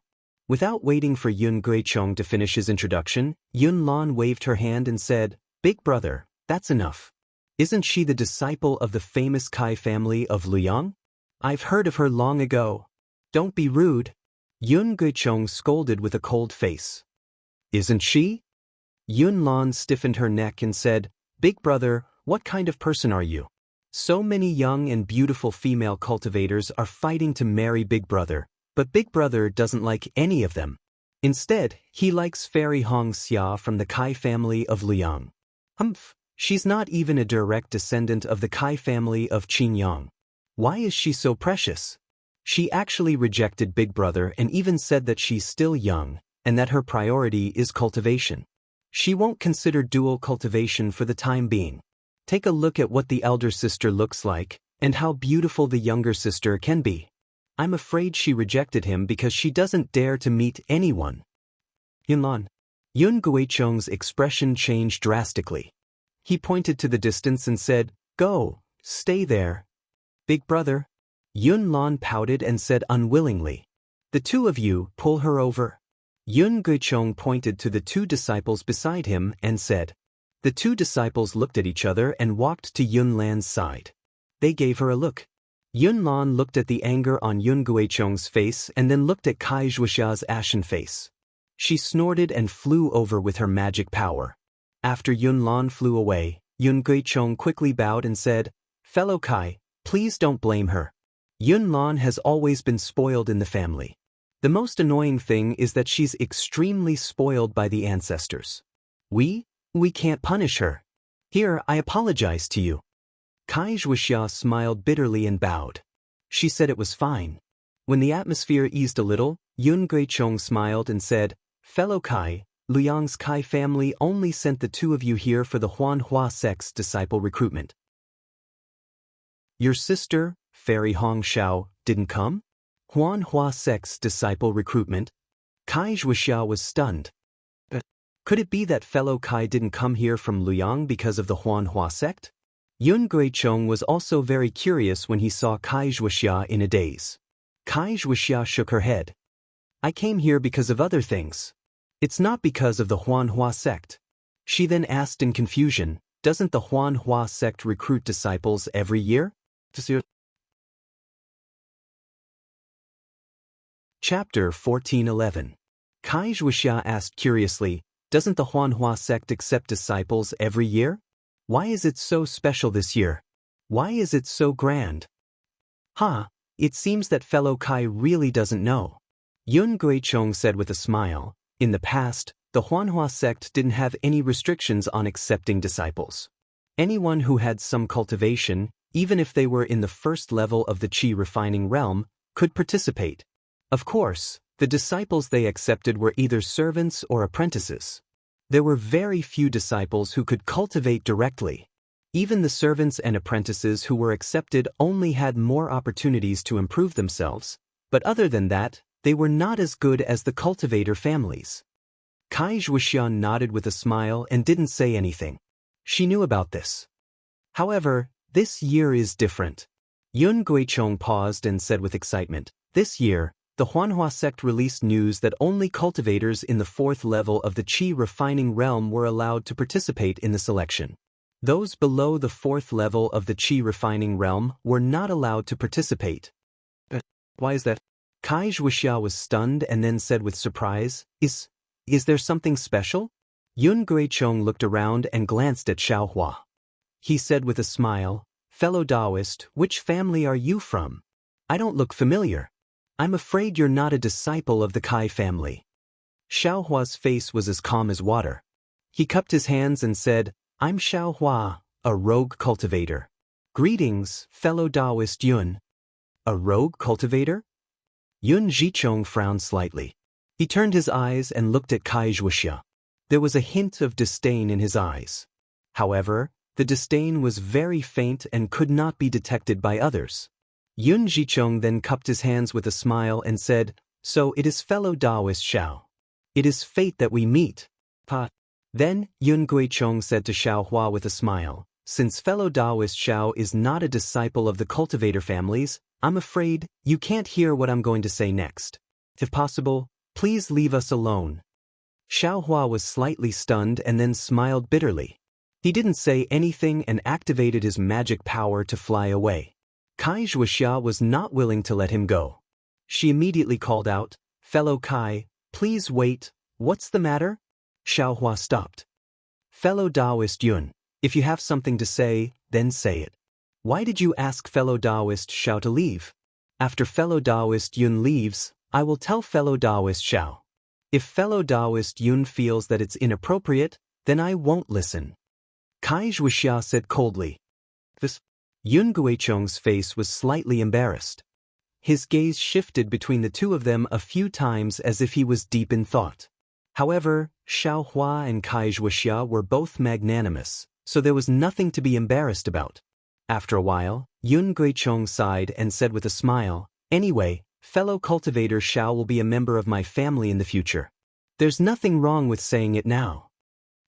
Speaker 1: Without waiting for Yun Guichong to finish his introduction, Yun Lan waved her hand and said, "Big brother, that's enough. Isn't she the disciple of the famous Kai family of Luyang? I've heard of her long ago." "Don't be rude." Yun Guichong scolded with a cold face. "Isn't she?" Yun Lan stiffened her neck and said, "Big brother, what kind of person are you? So many young and beautiful female cultivators are fighting to marry Big brother, but Big brother doesn't like any of them. Instead, he likes Fairy Hongxia from the Kai family of Luyang. She's not even a direct descendant of the Kai family of Qingyang. Why is she so precious? She actually rejected Big brother and even said that she's still young, and that her priority is cultivation. She won't consider dual cultivation for the time being. Take a look at what the elder sister looks like, and how beautiful the younger sister can be. I'm afraid she rejected him because she doesn't dare to meet anyone." Yun Guichong's expression changed drastically. He pointed to the distance and said, "Go, stay there." "Big brother." Yun Lan pouted and said unwillingly, "The two of you, pull her over." Yun Guichong pointed to the two disciples beside him and said. The two disciples looked at each other and walked to Yun Lan's side. They gave her a look. Yun Lan looked at the anger on Yun Guichong's face and then looked at Kai Zhuoxia's ashen face. She snorted and flew over with her magic power. After Yun Lan flew away, Yun Guichong quickly bowed and said, "Fellow Kai, please don't blame her. Yun Lan has always been spoiled in the family. The most annoying thing is that she's extremely spoiled by the ancestors. We can't punish her. Here, I apologize to you." Kai Zhuoxia smiled bitterly and bowed. She said it was fine. When the atmosphere eased a little, Yun Guichong smiled and said, "Fellow Kai, Luyang's Kai family only sent the two of you here for the Huanhua sect's disciple recruitment. Your sister, Fairy Hongxiao, didn't come? Huanhua sect's disciple recruitment?" Kai Zhuoxia was stunned. Could it be that fellow Kai didn't come here from Luyang because of the Huanhua sect? Yun Guichong was also very curious when he saw Kai Zhuoxia in a daze. Kai Zhuoxia shook her head. "I came here because of other things. It's not because of the Huanhua sect." She then asked in confusion, "Doesn't the Huanhua sect recruit disciples every year?" Chapter 14:11. Kai Zhuoxia asked curiously, "Doesn't the Huanhua sect accept disciples every year? Why is it so special this year? Why is it so grand?" It seems that fellow Kai really doesn't know. Yun Guichong said with a smile, "In the past, the Huanhua sect didn't have any restrictions on accepting disciples. Anyone who had some cultivation, even if they were in the 1st level of the Qi refining realm, could participate. Of course, the disciples they accepted were either servants or apprentices. There were very few disciples who could cultivate directly. Even the servants and apprentices who were accepted only had more opportunities to improve themselves, but other than that, they were not as good as the cultivator families." Kai Zhuoxian nodded with a smile and didn't say anything. She knew about this. However, this year is different. Yun Guichong paused and said with excitement, "This year, the Huanhua sect released news that only cultivators in the 4th level of the Qi refining realm were allowed to participate in the selection. Those below the 4th level of the Qi refining realm were not allowed to participate." Why is that? Kai Zhuoxia was stunned and then said with surprise, Is there something special?" Yun Guichong looked around and glanced at Xiaohua. He said with a smile, "Fellow Taoist, which family are you from? I don't look familiar. I'm afraid you're not a disciple of the Kai family." Xiaohua's face was as calm as water. He cupped his hands and said, "I'm Xiaohua, a rogue cultivator. Greetings, fellow Taoist Yun." "A rogue cultivator?" Yun Jichong frowned slightly. He turned his eyes and looked at Kai Zhuoxia. There was a hint of disdain in his eyes. However, the disdain was very faint and could not be detected by others. Yun Jichong then cupped his hands with a smile and said, "So it is fellow Taoist Xiao. It is fate that we meet." Then, Yun Guichong said to Xiaohua with a smile, "Since fellow Taoist Xiao is not a disciple of the cultivator families, I'm afraid you can't hear what I'm going to say next. If possible, please leave us alone." Xiaohua was slightly stunned and then smiled bitterly. He didn't say anything and activated his magic power to fly away. Kai Zhuoxia was not willing to let him go. She immediately called out, "Fellow Kai, please wait, what's the matter?" Xiaohua stopped. "Fellow Taoist Yun, if you have something to say, then say it. Why did you ask fellow Taoist Xiao to leave? After fellow Taoist Yun leaves, I will tell fellow Taoist Xiao. If fellow Taoist Yun feels that it's inappropriate, then I won't listen." Kai Zhuoxia said coldly. Yun Guichong's face was slightly embarrassed. His gaze shifted between the two of them a few times as if he was deep in thought. However, Xiaohua and Kai Zhuoxia were both magnanimous, so there was nothing to be embarrassed about. After a while, Yun Guichong sighed and said with a smile, "Anyway, fellow cultivator Xiao will be a member of my family in the future. There's nothing wrong with saying it now."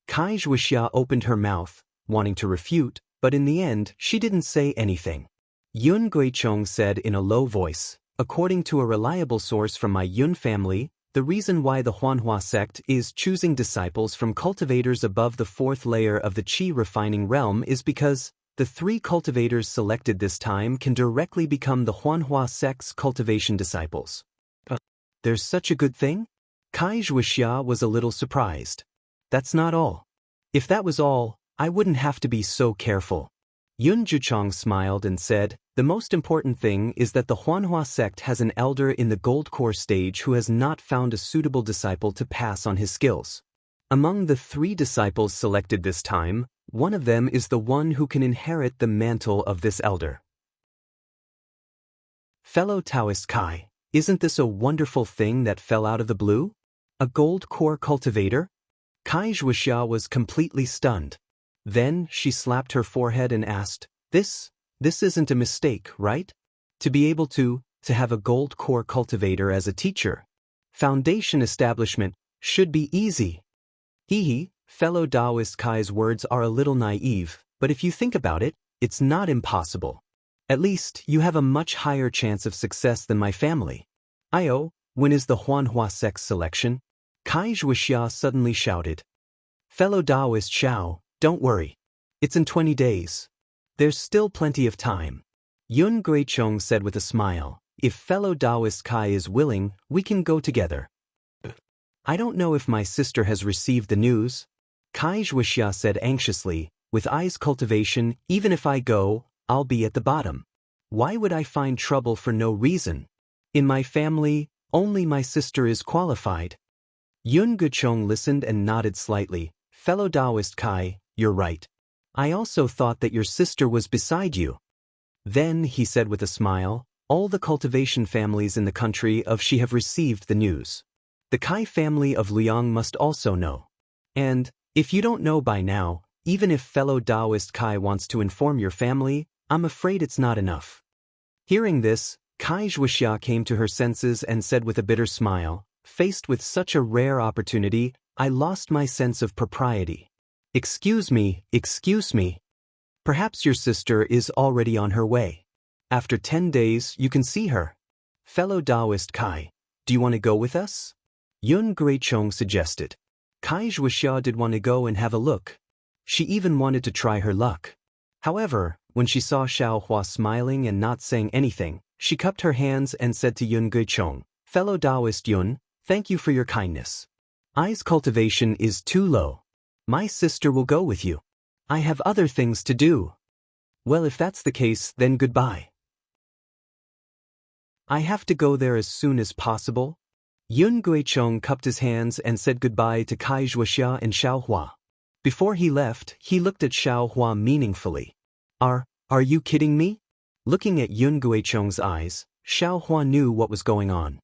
Speaker 1: Kai Zhuoxia opened her mouth, wanting to refute, but in the end, she didn't say anything. Yun Guichong said in a low voice, "According to a reliable source from my Yun family, the reason why the Huanhua sect is choosing disciples from cultivators above the fourth layer of the qi refining realm is because the 3 cultivators selected this time can directly become the Huanhua sect's cultivation disciples." There's such a good thing? Kai Zhuoxia was a little surprised. "That's not all. If that was all, I wouldn't have to be so careful." Yun Jichong smiled and said, "The most important thing is that the Huanhua sect has an elder in the gold core stage who has not found a suitable disciple to pass on his skills. Among the 3 disciples selected this time, one of them is the one who can inherit the mantle of this elder." Fellow Taoist Kai, isn't this a wonderful thing that fell out of the blue? A gold core cultivator? Kai Zhuoxia was completely stunned. Then she slapped her forehead and asked, This isn't a mistake, right? To be able to have a gold core cultivator as a teacher. Foundation establishment should be easy." Fellow Taoist Kai's words are a little naive, but if you think about it, it's not impossible. At least, you have a much higher chance of success than my family. When is the Huanhua sect's selection? Kai Zhuoxia suddenly shouted. "Fellow Taoist Xiao, don't worry. It's in 20 days. There's still plenty of time." Yun Guichong said with a smile, "If fellow Taoist Kai is willing, we can go together." "I don't know if my sister has received the news," Kai Zhuoxia said anxiously, "with eyes cultivation, even if I go, I'll be at the bottom. Why would I find trouble for no reason? In my family, only my sister is qualified." Yun Guichong listened and nodded slightly. "Fellow Taoist Kai, you're right. I also thought that your sister was beside you." Then, he said with a smile, "All the cultivation families in the country of Shi have received the news. The Kai family of Liang must also know. And, if you don't know by now, even if fellow Taoist Kai wants to inform your family, I'm afraid it's not enough." Hearing this, Kai Zhuoxia came to her senses and said with a bitter smile, "Faced with such a rare opportunity, I lost my sense of propriety. Excuse me. Perhaps your sister is already on her way. After 10 days, you can see her. Fellow Taoist Kai, do you want to go with us?" Yun Guichong suggested. Kai Zhuoxia did want to go and have a look. She even wanted to try her luck. However, when she saw Xiaohua smiling and not saying anything, she cupped her hands and said to Yun Guichong, "Fellow Taoist Yun, thank you for your kindness. Eyes cultivation is too low. My sister will go with you. I have other things to do. Well, if that's the case, then goodbye. I have to go there as soon as possible. Yun Guichong cupped his hands and said goodbye to Kai Zhuoxia and Xiao Hua. Before he left, he looked at Xiao Hua meaningfully. Are you kidding me? Looking at Yun Guichong's eyes, Xiao Hua knew what was going on.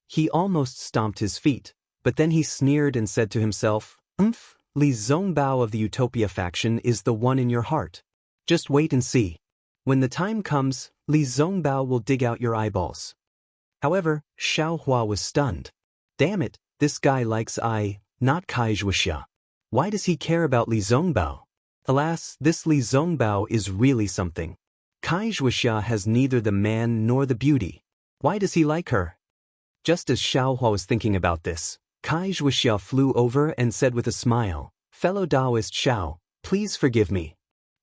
Speaker 1: He almost stomped his feet, but then he sneered and said to himself, Li Zongbao of the Utopia faction is the one in your heart. Just wait and see. When the time comes, Li Zongbao will dig out your eyeballs. However, Xiao Hua was stunned. Damn it, this guy likes not Kai Zhuoxia. Why does he care about Li Zongbao? Alas, this Li Zongbao is really something. Kai Zhuoxia has neither the man nor the beauty. Why does he like her? Just as Xiao Hua was thinking about this, Kai Zhuoxia flew over and said with a smile, Fellow Taoist Xiao, please forgive me.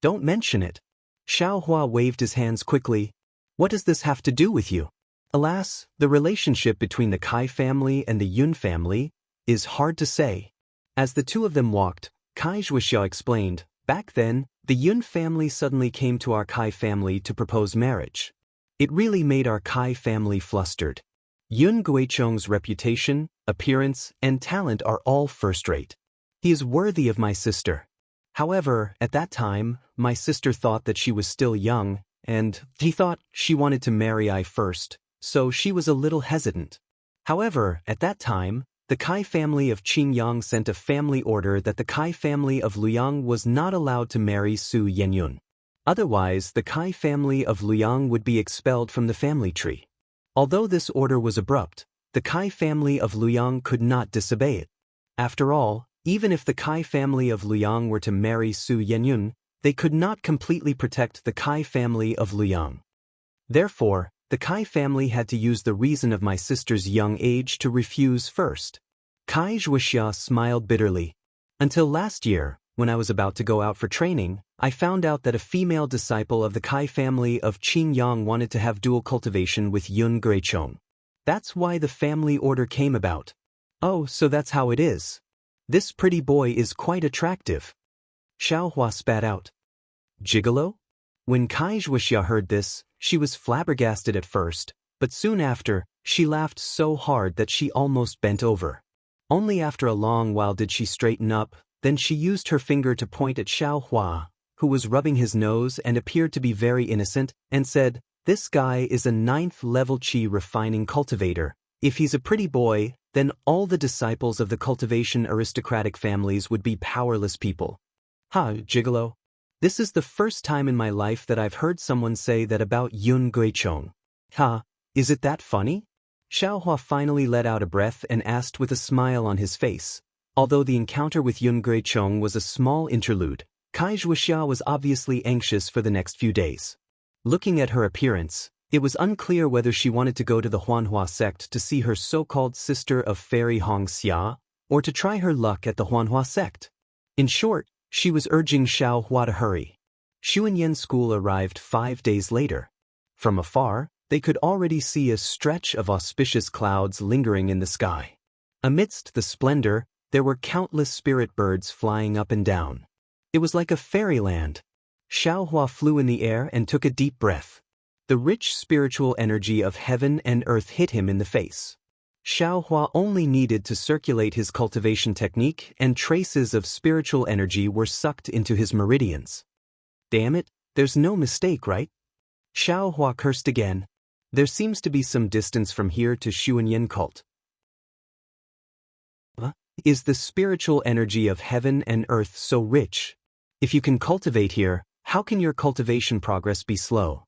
Speaker 1: Don't mention it. Xiao Hua waved his hands quickly. What does this have to do with you? Alas, the relationship between the Kai family and the Yun family is hard to say. As the two of them walked, Kai Zhuoxia explained, back then, the Yun family suddenly came to our Kai family to propose marriage. It really made our Kai family flustered. Yun Guichong's reputation, appearance, and talent are all first-rate. He is worthy of my sister. However, at that time, my sister thought that she was still young, and he thought she wanted to marry I first, so she was a little hesitant. However, at that time, the Kai family of Qingyang sent a family order that the Kai family of Luyang was not allowed to marry Su Yenyun. Otherwise, the Kai family of Luyang would be expelled from the family tree. Although this order was abrupt, the Kai family of Luyang could not disobey it. After all, even if the Kai family of Luyang were to marry Su Yenyun, they could not completely protect the Kai family of Luyang. Therefore, the Kai family had to use the reason of my sister's young age to refuse first. Kai Zhuoxia smiled bitterly. Until last year, when I was about to go out for training, I found out that a female disciple of the Kai family of Qingyang wanted to have dual cultivation with Yun Guichong. That's why the family order came about. Oh, so that's how it is. This pretty boy is quite attractive. Xiao Hua spat out. Gigolo? When Kai Zhuoxia heard this, she was flabbergasted at first, but soon after, she laughed so hard that she almost bent over. Only after a long while did she straighten up, then she used her finger to point at Xiao Hua, who was rubbing his nose and appeared to be very innocent, and said, This guy is a 9th-level Qi refining cultivator. If he's a pretty boy, then all the disciples of the cultivation aristocratic families would be powerless people. Ha, gigolo. This is the first time in my life that I've heard someone say that about Yun Guichong. Ha, is it that funny? Xiao Hua finally let out a breath and asked with a smile on his face. Although the encounter with Yun Guichong was a small interlude, Kai Zhuoxia was obviously anxious for the next few days. Looking at her appearance, it was unclear whether she wanted to go to the Huanhua sect to see her so-called sister of Fairy Hong Xia, or to try her luck at the Huanhua sect. In short, she was urging Xiao Hua to hurry. Xuanyan school arrived 5 days later. From afar, they could already see a stretch of auspicious clouds lingering in the sky. Amidst the splendor, there were countless spirit birds flying up and down. It was like a fairyland. Xiao Hua flew in the air and took a deep breath. The rich spiritual energy of heaven and earth hit him in the face. Xiao Hua only needed to circulate his cultivation technique and traces of spiritual energy were sucked into his meridians. Damn it, there's no mistake, right? Xiao Hua cursed again. There seems to be some distance from here to Xuanyan cult. Is the spiritual energy of heaven and earth so rich? If you can cultivate here, how can your cultivation progress be slow?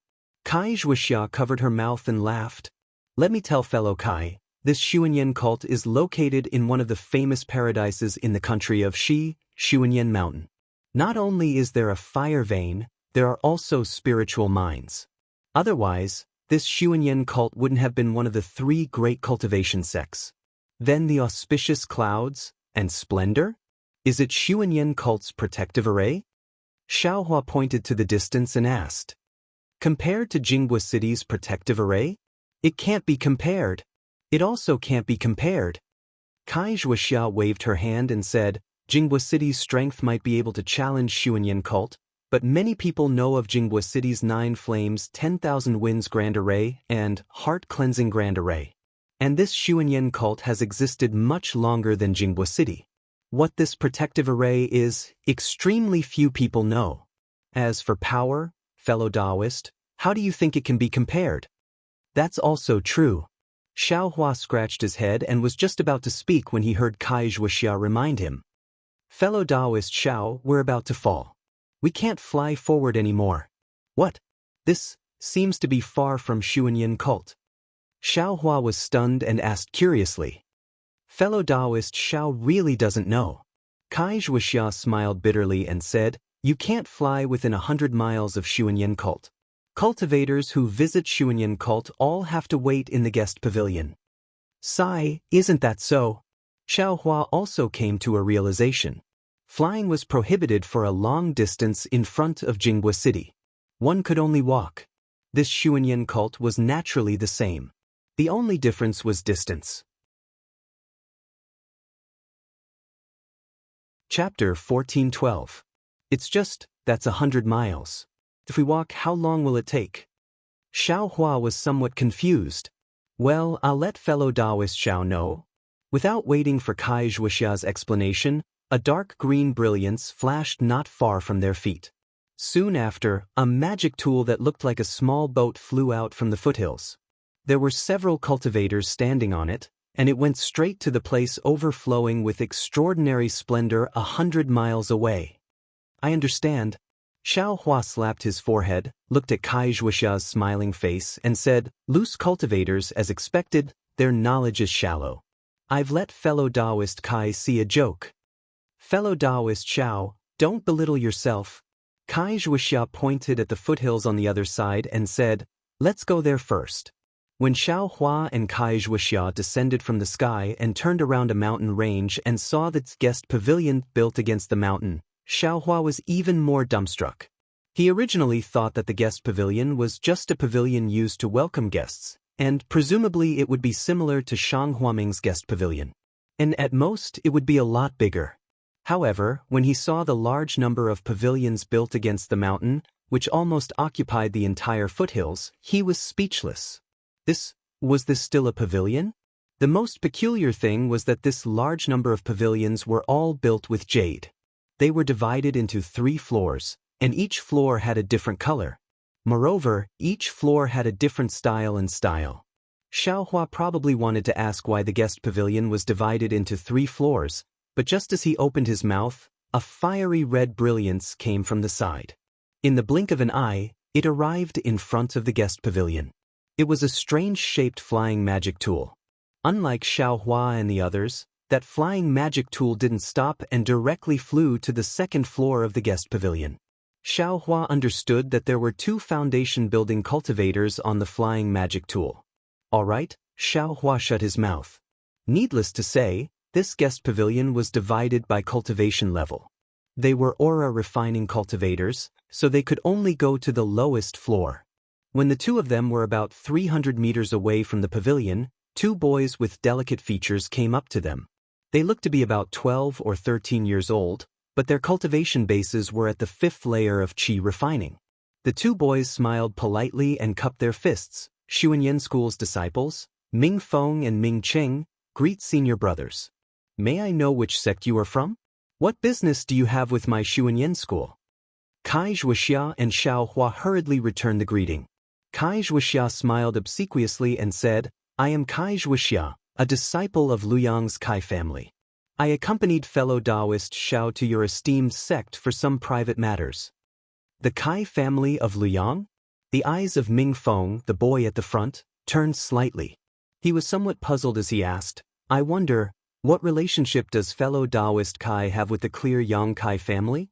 Speaker 1: Kai Zhuoxia covered her mouth and laughed. Let me tell fellow Kai, this Xuanyan cult is located in one of the famous paradises in the country of Xuanyan Mountain. Not only is there a fire vein, there are also spiritual mines. Otherwise, this Xuanyan cult wouldn't have been one of the 3 great cultivation sects. Then the auspicious clouds and splendor? Is it Xuanyan cult's protective array? Xiao Hua pointed to the distance and asked. Compared to Jinghua City's protective array? It can't be compared. It also can't be compared. Kai Zhuoxia waved her hand and said, Jinghua City's strength might be able to challenge Xuanyan cult, but many people know of Jinghua City's 9 Flames 10,000 Winds Grand Array and Heart-Cleansing Grand Array. And this Xuanyan cult has existed much longer than Jinghua City. What this protective array is, extremely few people know. As for power, fellow Taoist, how do you think it can be compared? That's also true. Xiaohua scratched his head and was just about to speak when he heard Kai Zhuoxia remind him. Fellow Taoist Xiao, we're about to fall. We can't fly forward anymore. What? This seems to be far from Xuanyan cult. Xiaohua was stunned and asked curiously. Fellow Taoist Xiao really doesn't know. Kai Zhuoxia smiled bitterly and said, you can't fly within 100 miles of Xuanyan cult. Cultivators who visit Xuanyan cult all have to wait in the guest pavilion. Sigh, isn't that so? Xiaohua also came to a realization. Flying was prohibited for a long distance in front of Jinghua City. One could only walk. This Xuanyan cult was naturally the same. The only difference was distance. Chapter 1412. It's just, that's 100 miles. If we walk, how long will it take? Xiaohua was somewhat confused. Well, I'll let fellow Taoist Xiao know. Without waiting for Kai Zhuoxia's explanation, a dark green brilliance flashed not far from their feet. Soon after, a magic tool that looked like a small boat flew out from the foothills. There were several cultivators standing on it, and it went straight to the place overflowing with extraordinary splendor 100 miles away. I understand. Xiaohua slapped his forehead, looked at Kai Zhuoxia's smiling face, and said, loose cultivators, as expected, their knowledge is shallow. I've let fellow Taoist Kai see a joke. Fellow Taoist Xiao, don't belittle yourself. Kai Zhuoxia pointed at the foothills on the other side and said, let's go there first. When Xiaohua and Kai Zhuoxia descended from the sky and turned around a mountain range and saw the guest pavilion built against the mountain, Xiaohua was even more dumbstruck. He originally thought that the guest pavilion was just a pavilion used to welcome guests, and presumably it would be similar to Shang Huaming's guest pavilion. And at most, it would be a lot bigger. However, when he saw the large number of pavilions built against the mountain, which almost occupied the entire foothills, he was speechless. Was this still a pavilion? The most peculiar thing was that this large number of pavilions were all built with jade. They were divided into 3 floors, and each floor had a different color. Moreover, each floor had a different style and style. Xiaohua probably wanted to ask why the guest pavilion was divided into 3 floors, but just as he opened his mouth, a fiery red brilliance came from the side. In the blink of an eye, it arrived in front of the guest pavilion. It was a strange-shaped flying magic tool. Unlike Xiaohua and the others, that flying magic tool didn't stop and directly flew to the 2nd floor of the guest pavilion. Xiaohua understood that there were 2 foundation-building cultivators on the flying magic tool. All right, Xiaohua shut his mouth. Needless to say, this guest pavilion was divided by cultivation level. They were aura-refining cultivators, so they could only go to the lowest floor. When the 2 of them were about 300 meters away from the pavilion, 2 boys with delicate features came up to them. They looked to be about 12 or 13 years old, but their cultivation bases were at the 5th layer of qi refining. The 2 boys smiled politely and cupped their fists. Xuanyan School's disciples, Ming Feng and Ming Cheng, greet senior brothers. May I know which sect you are from? What business do you have with my Xuanyan School? Kai Zhuoxia and Xiaohua hurriedly returned the greeting. Kai Zhuoxia smiled obsequiously and said, I am Kai Zhuoxia, a disciple of Luyang's Kai family. I accompanied fellow Taoist Xiao to your esteemed sect for some private matters. The Kai family of Luyang? The eyes of Ming Feng, the boy at the front, turned slightly. He was somewhat puzzled as he asked, I wonder, what relationship does fellow Taoist Kai have with the Clear Yang Kai family?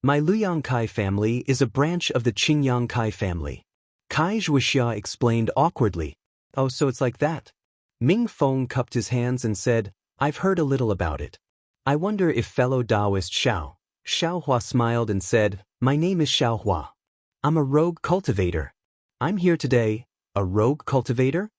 Speaker 1: My Luyang Kai family is a branch of the Qingyang Kai family. Kai Zhuoxia explained awkwardly. Oh, so it's like that. Ming Feng cupped his hands and said, I've heard a little about it. I wonder if fellow Taoist Xiaohua smiled and said, my name is Xiaohua. I'm a rogue cultivator. I'm here today. A rogue cultivator?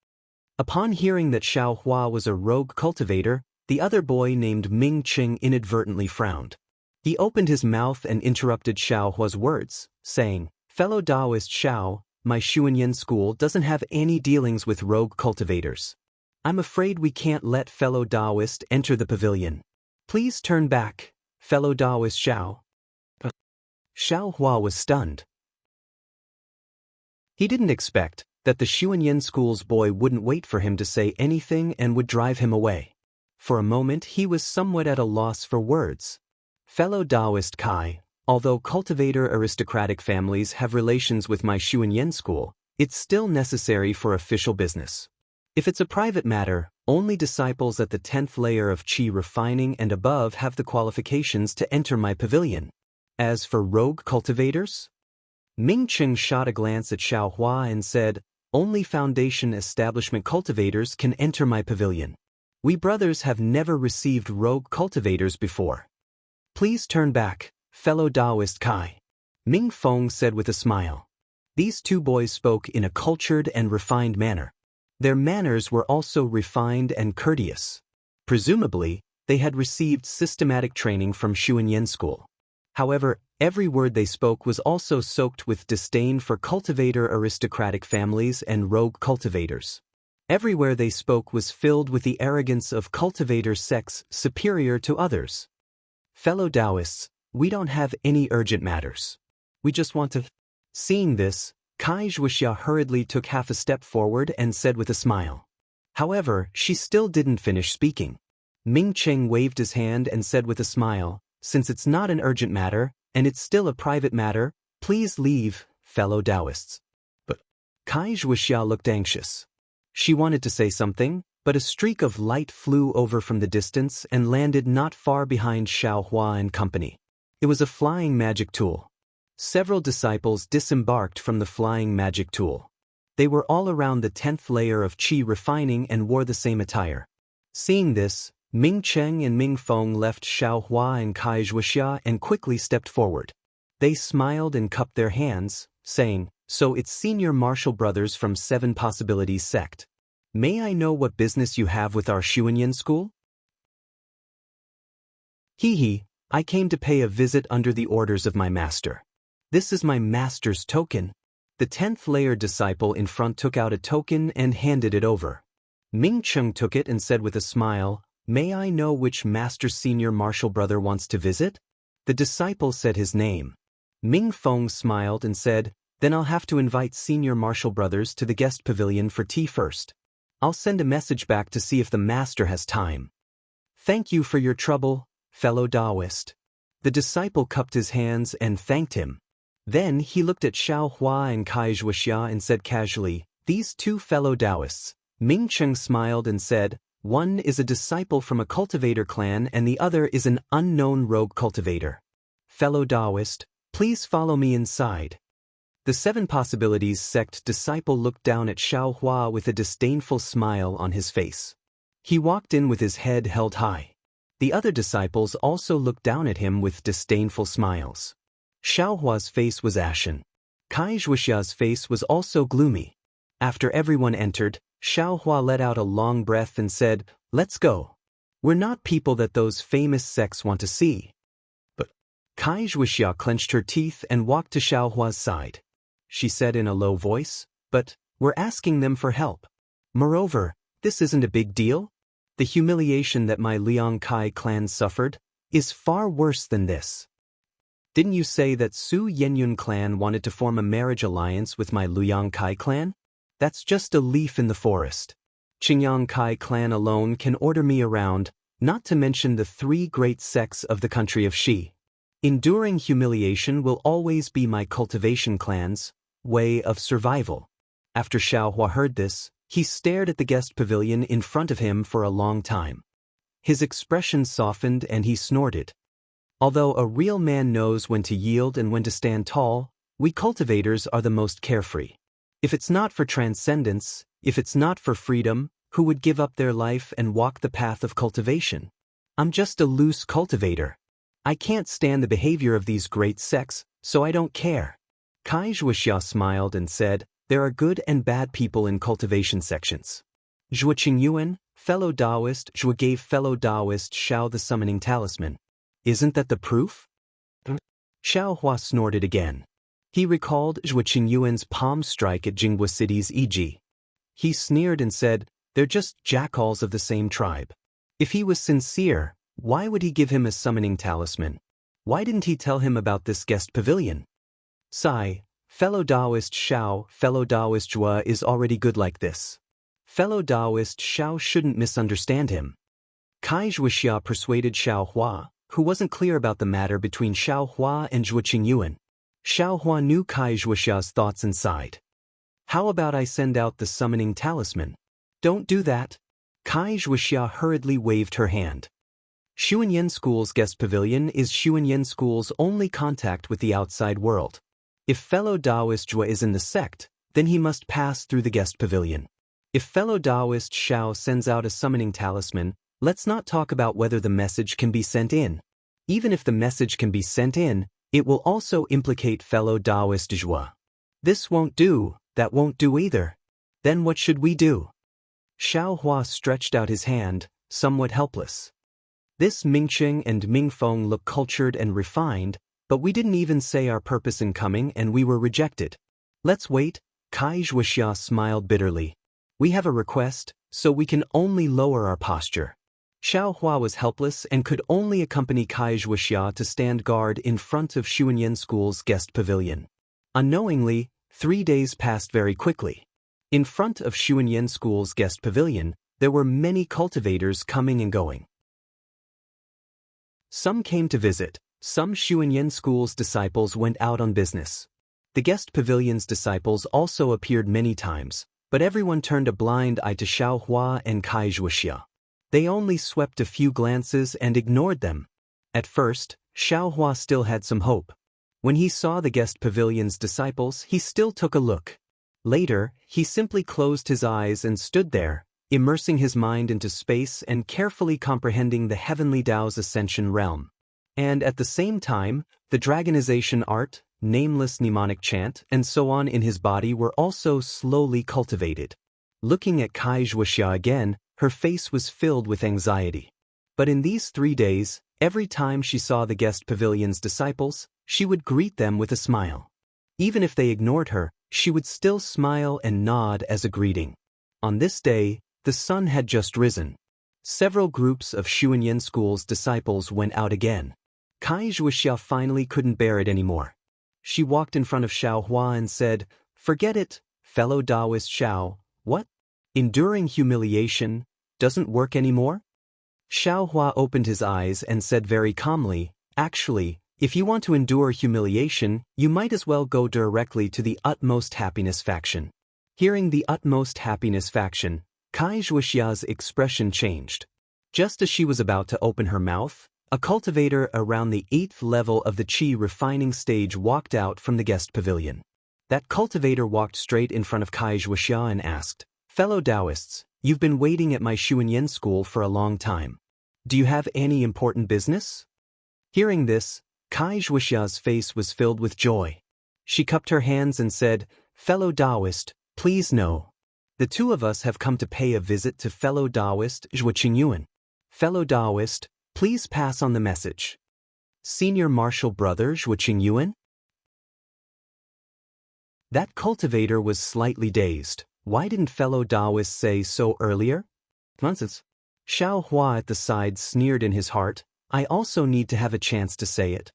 Speaker 1: Upon hearing that Xiaohua was a rogue cultivator, The other boy named Ming Qing inadvertently frowned. He opened his mouth and interrupted Xiao Hua's words, saying, "Fellow Taoist Xiao, my Xuanyan school doesn't have any dealings with rogue cultivators. I'm afraid we can't let fellow Taoist enter the pavilion. Please turn back, fellow Taoist Xiao." Xiao Hua was stunned. He didn't expect that the Xuanyan school's boy wouldn't wait for him to say anything and would drive him away. For a moment he was somewhat at a loss for words. Fellow Taoist Kai, although cultivator aristocratic families have relations with my Xuanyan school, it's still necessary for official business. If it's a private matter, only disciples at the 10th layer of Qi refining and above have the qualifications to enter my pavilion. As for rogue cultivators? Ming Qing shot a glance at Xiao Hua and said, "Only foundation establishment cultivators can enter my pavilion. We brothers have never received rogue cultivators before. Please turn back, fellow Taoist Kai," Ming Feng said with a smile. These two boys spoke in a cultured and refined manner. Their manners were also refined and courteous. Presumably, they had received systematic training from Xuanyan school. However, every word they spoke was also soaked with disdain for cultivator aristocratic families and rogue cultivators. Everywhere they spoke was filled with the arrogance of cultivator sects superior to others. "Fellow Taoists, we don't have any urgent matters. We just want to..." Seeing this, Kai Zhuoxia hurriedly took half a step forward and said with a smile. However, she still didn't finish speaking. Ming Qing waved his hand and said with a smile, "Since it's not an urgent matter, and it's still a private matter, please leave, fellow Taoists." But Kai Zhuoxia looked anxious. She wanted to say something, but a streak of light flew over from the distance and landed not far behind Xiao Hua and company. It was a flying magic tool. Several disciples disembarked from the flying magic tool. They were all around the 10th layer of Qi refining and wore the same attire. Seeing this, Ming Cheng and Ming Feng left Xiao Hua and Kai Zhuoxia and quickly stepped forward. They smiled and cupped their hands, saying, "So it's Senior Martial Brothers from 7 Possibilities sect. May I know what business you have with our Xuanyan school?" "Hee, I came to pay a visit under the orders of my master. This is my master's token." The 10th layer disciple in front took out a token and handed it over. Ming Cheng took it and said with a smile, "May I know which master senior martial brother wants to visit?" The disciple said his name. Ming Feng smiled and said, "Then I'll have to invite senior martial brothers to the guest pavilion for tea first. I'll send a message back to see if the master has time." "Thank you for your trouble, fellow Taoist." The disciple cupped his hands and thanked him. Then he looked at Xiao Hua and Kai Zhuoxia and said casually, "These two fellow Taoists." Ming Cheng smiled and said, "One is a disciple from a cultivator clan and the other is an unknown rogue cultivator. Fellow Taoist, please follow me inside." The 7 Possibilities sect disciple looked down at Xiao Hua with a disdainful smile on his face. He walked in with his head held high. The other disciples also looked down at him with disdainful smiles. Xiao Hua's face was ashen. Kai Zhuoxia's face was also gloomy. After everyone entered, Xiao Hua let out a long breath and said, "Let's go. We're not people that those famous sects want to see." But Kai Zhuoxia clenched her teeth and walked to Xiao Hua's side. She said in a low voice, "But we're asking them for help. Moreover, this isn't a big deal. The humiliation that my Liang Kai clan suffered is far worse than this. Didn't you say that Su Yenyun clan wanted to form a marriage alliance with my Liang Kai clan? That's just a leaf in the forest. Qingyang Kai clan alone can order me around, not to mention the 3 great sects of the country of Xi. Enduring humiliation will always be my cultivation clan's way of survival." After Xiao Hua heard this, he stared at the guest pavilion in front of him for a long time. His expression softened and he snorted. "Although a real man knows when to yield and when to stand tall, we cultivators are the most carefree. If it's not for transcendence, if it's not for freedom, who would give up their life and walk the path of cultivation? I'm just a loose cultivator. I can't stand the behavior of these great sects, so I don't care." Kai Zhuoxia smiled and said, "There are good and bad people in cultivation sections. Zhuo Qingyuan, Fellow Taoist Zhua gave fellow Taoist Xiao the summoning talisman. Isn't that the proof? Xiao Hua snorted again. He recalled Zhua Qingyuan's palm strike at Jinghua City's E.G. He sneered and said, "They're just jackals of the same tribe." If he was sincere, why would he give him a summoning talisman? Why didn't he tell him about this guest pavilion? Sigh, fellow Taoist Xiao, fellow Taoist Zhua is already good like this. Fellow Taoist Xiao shouldn't misunderstand him. Kai Zhuoxia persuaded Xiao Hua, who wasn't clear about the matter between Xiao Hua and Zhua Qingyuan. Xiao Hua knew Kai Zhuoxia's thoughts and sighed. How about I send out the summoning talisman? Don't do that. Kai Zhuoxia hurriedly waved her hand. Xuanyan School's guest pavilion is Xuanyan School's only contact with the outside world. If fellow Taoist Zhua is in the sect, then he must pass through the guest pavilion. If fellow Taoist Xiao sends out a summoning talisman, let's not talk about whether the message can be sent in. Even if the message can be sent in, it will also implicate fellow Taoist Zhua. This won't do, that won't do either. Then what should we do? Xiao Hua stretched out his hand, somewhat helpless. This Mingqing and Mingfeng look cultured and refined, but we didn't even say our purpose in coming and we were rejected. Let's wait, Kai Zhuoxia smiled bitterly. We have a request, so we can only lower our posture. Xiao Hua was helpless and could only accompany Kai Zhuoxia to stand guard in front of Xuanyan School's guest pavilion. Unknowingly, 3 days passed very quickly. In front of Xuanyan School's guest pavilion, there were many cultivators coming and going. Some came to visit, some Xuanyan School's disciples went out on business. The guest pavilion's disciples also appeared many times, but everyone turned a blind eye to Xiao Hua and Kai Zhuoxia. They only swept a few glances and ignored them. At first, Xiao Hua still had some hope. When he saw the guest pavilion's disciples, he still took a look. Later, he simply closed his eyes and stood there, immersing his mind into space and carefully comprehending the heavenly Tao's ascension realm. And at the same time, the dragonization art, nameless mnemonic chant, and so on in his body were also slowly cultivated. Looking at Kai Zhuoxia again, her face was filled with anxiety. But in these 3 days, every time she saw the guest pavilion's disciples, she would greet them with a smile. Even if they ignored her, she would still smile and nod as a greeting. On this day, the sun had just risen. Several groups of Xuanyan School's disciples went out again. Kai Zhuoxia finally couldn't bear it anymore. She walked in front of Xiao Hua and said, "Forget it, fellow Taoist Xiao, what? Enduring humiliation doesn't work anymore?" Xiao Hua opened his eyes and said very calmly, "Actually, if you want to endure humiliation, you might as well go directly to the Utmost Happiness faction." Hearing the Utmost Happiness faction, Kai Zhuoxia's expression changed. Just as she was about to open her mouth, a cultivator around the 8th level of the Qi refining stage walked out from the guest pavilion. That cultivator walked straight in front of Kai Zhuoxia and asked, "Fellow Taoists, you've been waiting at my Xuanyan School for a long time. Do you have any important business?" Hearing this, Kai Zhuoxia's face was filled with joy. She cupped her hands and said, "Fellow Taoist, please know. The two of us have come to pay a visit to fellow Taoist Zhua Qingyuan. Fellow Taoist, please pass on the message. Senior Martial Brother Zhua Qingyuan?" That cultivator was slightly dazed. Why didn't fellow Taoist say so earlier? Nonsense. Xiao Hua at the side sneered in his heart, "I also need to have a chance to say it.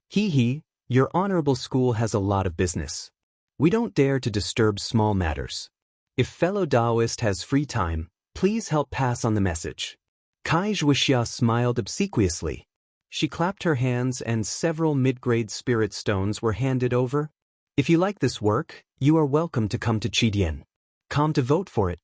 Speaker 1: He, your honorable school has a lot of business. We don't dare to disturb small matters. If fellow Taoist has free time, please help pass on the message." Kai Zhuoxia smiled obsequiously. She clapped her hands and several mid-grade spirit stones were handed over. "If you like this work, you are welcome to come to Qidian. Come to vote for it."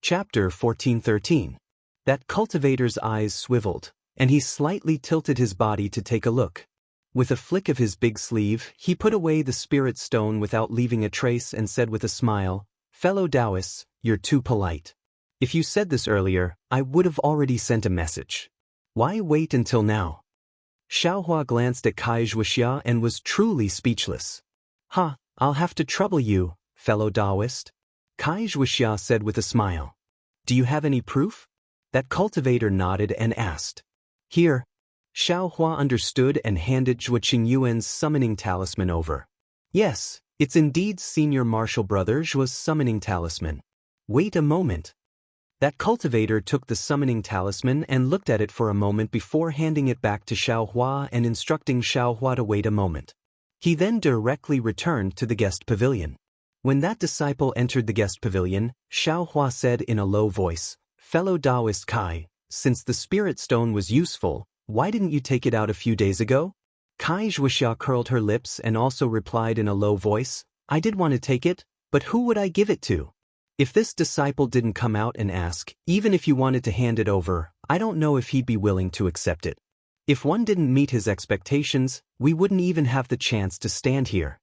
Speaker 1: Chapter 1413. That cultivator's eyes swiveled, and he slightly tilted his body to take a look. With a flick of his big sleeve, he put away the spirit stone without leaving a trace and said with a smile, "Fellow Taoists, you're too polite. If you said this earlier, I would have already sent a message. Why wait until now?" Xiao Hua glanced at Kai Zhuoxia and was truly speechless. "I'll have to trouble you, fellow Taoist? Kai Zhuoxia said with a smile. Do you have any proof? That cultivator nodded and asked. Here. Xiao Hua understood and handed Zhuo Qingyuan's summoning talisman over. Yes, it's indeed Senior Martial Brother Zhuo's summoning talisman. Wait a moment. That cultivator took the summoning talisman and looked at it for a moment before handing it back to Xiao Hua and instructing Xiao Hua to wait a moment. He then directly returned to the guest pavilion. When that disciple entered the guest pavilion, Xiao Hua said in a low voice, Fellow Taoist Kai, since the spirit stone was useful, why didn't you take it out a few days ago? Kai Zhuoxia curled her lips and also replied in a low voice, I did want to take it, but who would I give it to? If this disciple didn't come out and ask, even if you wanted to hand it over, I don't know if he'd be willing to accept it. If one didn't meet his expectations, we wouldn't even have the chance to stand here.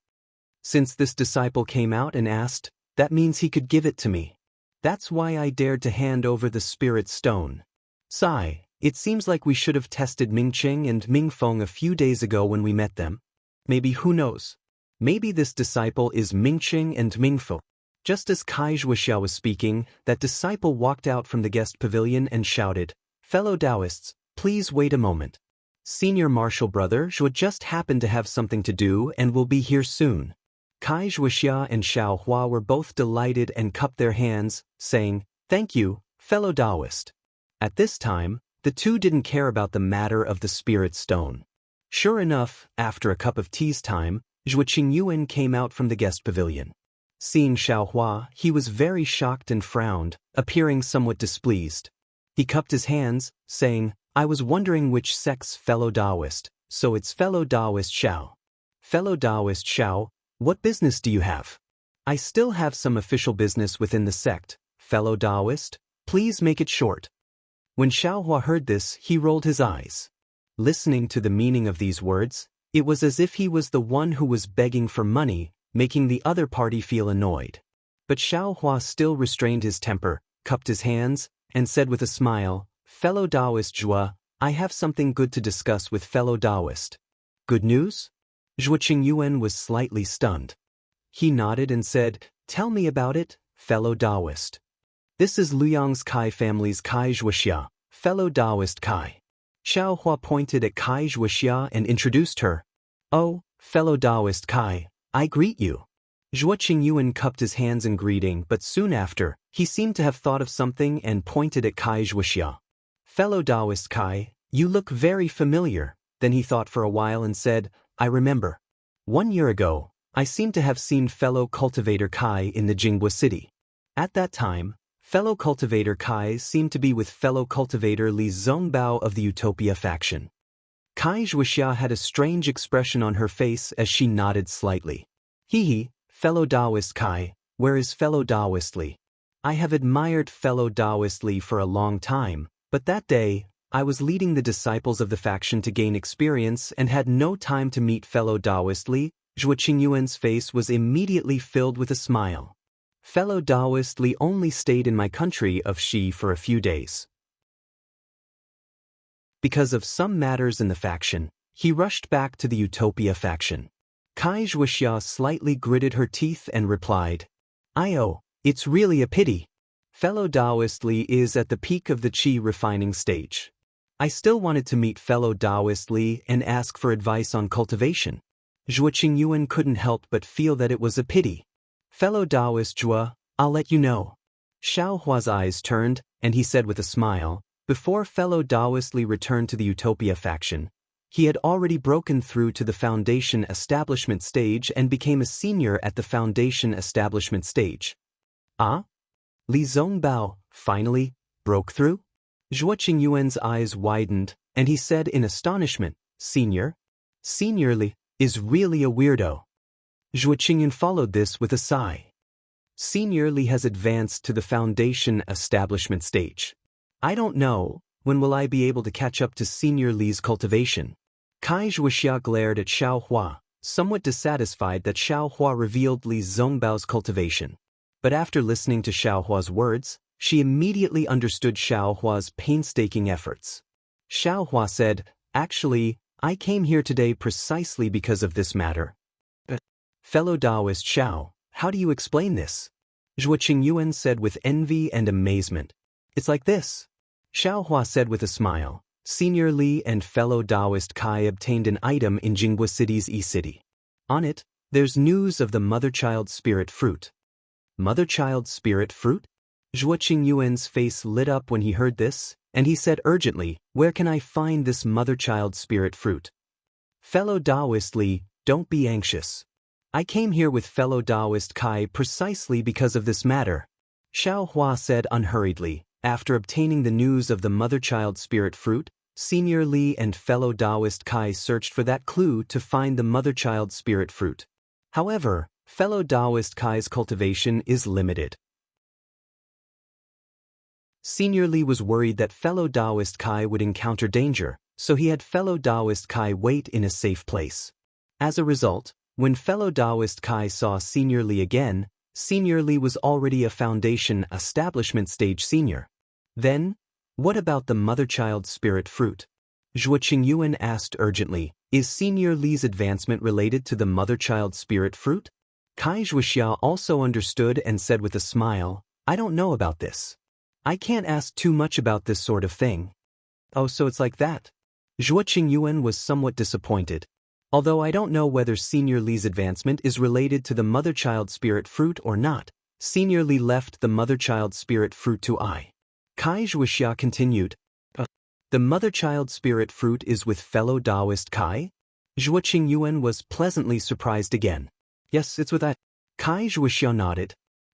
Speaker 1: Since this disciple came out and asked, that means he could give it to me. That's why I dared to hand over the spirit stone. Sigh, it seems like we should have tested Mingqing and Mingfeng a few days ago when we met them. Maybe, who knows? Maybe this disciple is Mingqing and Mingfeng. Just as Kai Zhuoxia was speaking, that disciple walked out from the guest pavilion and shouted, Fellow Taoists, please wait a moment. Senior Martial Brother Zhuo just happened to have something to do and will be here soon. Kai Zhuoxia and Xiao Hua were both delighted and cupped their hands, saying, Thank you, fellow Taoist. At this time, the two didn't care about the matter of the spirit stone. Sure enough, after a cup of tea's time, Zhuo Qingyuan came out from the guest pavilion. Seeing Xiao Hua, he was very shocked and frowned, appearing somewhat displeased. He cupped his hands, saying, I was wondering which sect's fellow Taoist, so it's fellow Taoist Xiao. Fellow Taoist Xiao, what business do you have? I still have some official business within the sect, fellow Taoist, please make it short. When Xiao Hua heard this, he rolled his eyes. Listening to the meaning of these words, it was as if he was the one who was begging for money, making the other party feel annoyed. But Xiao Hua still restrained his temper, cupped his hands, and said with a smile, Fellow Taoist Zhuo, I have something good to discuss with fellow Taoist. Good news? Zhuo Qingyuan was slightly stunned. He nodded and said, Tell me about it, fellow Taoist. This is Liang's Kai family's Kai Zhuoxia, fellow Taoist Kai. Xiao Hua pointed at Kai Zhuoxia and introduced her. Oh, fellow Taoist Kai, I greet you. Zhuo Qingyuan cupped his hands in greeting, but soon after, he seemed to have thought of something and pointed at Kai Zhuoxia. Fellow Taoist Kai, you look very familiar. Then he thought for a while and said, I remember. 1 year ago, I seem to have seen fellow cultivator Kai in the Jingbo city. At that time, fellow cultivator Kai seemed to be with fellow cultivator Li Zongbao of the Utopia faction. Kai Zhuoxia had a strange expression on her face as she nodded slightly. Hee, fellow Taoist Kai, where is fellow Taoist Li? I have admired fellow Taoist Li for a long time, but that day, I was leading the disciples of the faction to gain experience and had no time to meet fellow Taoist Li. Zhuo Qingyuan's face was immediately filled with a smile. Fellow Taoist Li only stayed in my country of Xi for a few days. Because of some matters in the faction, he rushed back to the Utopia faction. Kai Zhuoxia slightly gritted her teeth and replied, it's really a pity. Fellow Taoist Li is at the peak of the Qi refining stage. I still wanted to meet fellow Taoist Li and ask for advice on cultivation. Zhuo Qingyuan couldn't help but feel that it was a pity. Fellow Taoist Zhuo, I'll let you know. Xiao Hua's eyes turned, and he said with a smile, before fellow Taoist Li returned to the Utopia faction, he had already broken through to the Foundation Establishment stage and became a senior at the Foundation Establishment stage. Ah? Li Zongbao, finally, broke through? Zhuo Qingyuan's eyes widened, and he said in astonishment, Senior? Senior Li is really a weirdo. Zhuo Qingyuan followed this with a sigh. Senior Li has advanced to the Foundation Establishment stage. I don't know, when will I be able to catch up to Senior Li's cultivation? Kai Zhuoxia glared at Xiao Hua, somewhat dissatisfied that Xiao Hua revealed Li Zongbao's cultivation. But after listening to Xiao Hua's words, she immediately understood Xiao Hua's painstaking efforts. Xiao Hua said, Actually, I came here today precisely because of this matter. Fellow Taoist Xiao, how do you explain this? Zhuo Qingyuan said with envy and amazement. It's like this. Xiaohua said with a smile. Senior Li and fellow Taoist Kai obtained an item in Jinghua City's E-City. On it, there's news of the mother-child spirit fruit. Mother-child spirit fruit? Zhuo Qingyuan's face lit up when he heard this, and he said urgently, where can I find this mother-child spirit fruit? Fellow Taoist Li, don't be anxious. I came here with fellow Taoist Kai precisely because of this matter. Xiaohua said unhurriedly. After obtaining the news of the mother-child spirit fruit, Senior Li and fellow Taoist Kai searched for that clue to find the mother-child spirit fruit. However, fellow Taoist Kai's cultivation is limited. Senior Li was worried that fellow Taoist Kai would encounter danger, so he had fellow Taoist Kai wait in a safe place. As a result, when fellow Taoist Kai saw Senior Li again, Senior Li was already a foundation establishment stage senior. Then, what about the mother-child spirit fruit? Zhuo Qingyuan asked urgently, is Senior Li's advancement related to the mother-child spirit fruit? Kai Zhuoxia also understood and said with a smile, I don't know about this. I can't ask too much about this sort of thing. Oh, so it's like that? Zhuo Qingyuan was somewhat disappointed. Although I don't know whether Senior Li's advancement is related to the mother-child spirit fruit or not, Senior Li left the mother-child spirit fruit to I. Kai Zhuoxia continued. The mother-child spirit fruit is with fellow Taoist Kai? Zhuo Qingyuan was pleasantly surprised again. Yes, it's with I. Kai Zhuoxia nodded.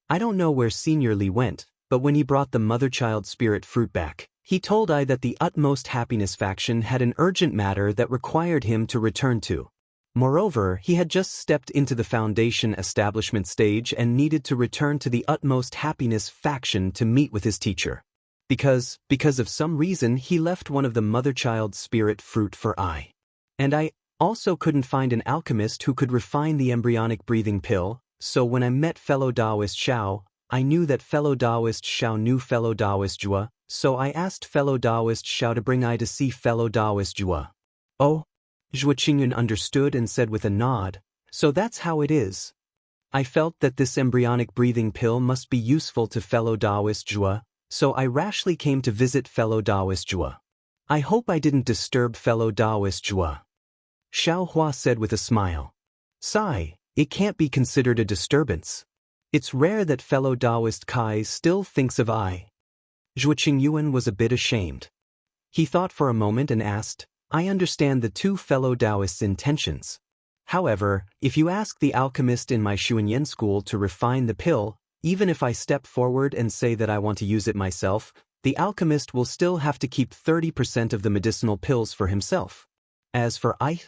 Speaker 1: I don't know where Senior Li went, but when he brought the mother-child spirit fruit back, he told I that the Utmost Happiness faction had an urgent matter that required him to return to. Moreover, he had just stepped into the Foundation establishment stage and needed to return to the Utmost Happiness faction to meet with his teacher. Because of some reason he left one of the mother-child spirit fruit for I. And I also couldn't find an alchemist who could refine the embryonic breathing pill, so when I met fellow Taoist Xiao, I knew that fellow Taoist Xiao knew fellow Taoist Zhuo, so I asked fellow Taoist Xiao to bring I to see fellow Taoist Zhuo. Oh? Zhuo Qingyuan understood and said with a nod, so that's how it is. I felt that this embryonic breathing pill must be useful to fellow Taoist Zhuo, so I rashly came to visit fellow Taoist Zhuo. I hope I didn't disturb fellow Taoist Zhuo. Xiaohua said with a smile. Sigh, it can't be considered a disturbance. It's rare that fellow Taoist Kai still thinks of I. Zhuo Qingyuan was a bit ashamed. He thought for a moment and asked, I understand the two fellow Taoists' intentions. However, if you ask the alchemist in my Xuanyan school to refine the pill, even if I step forward and say that I want to use it myself, the alchemist will still have to keep 30% of the medicinal pills for himself. As for I,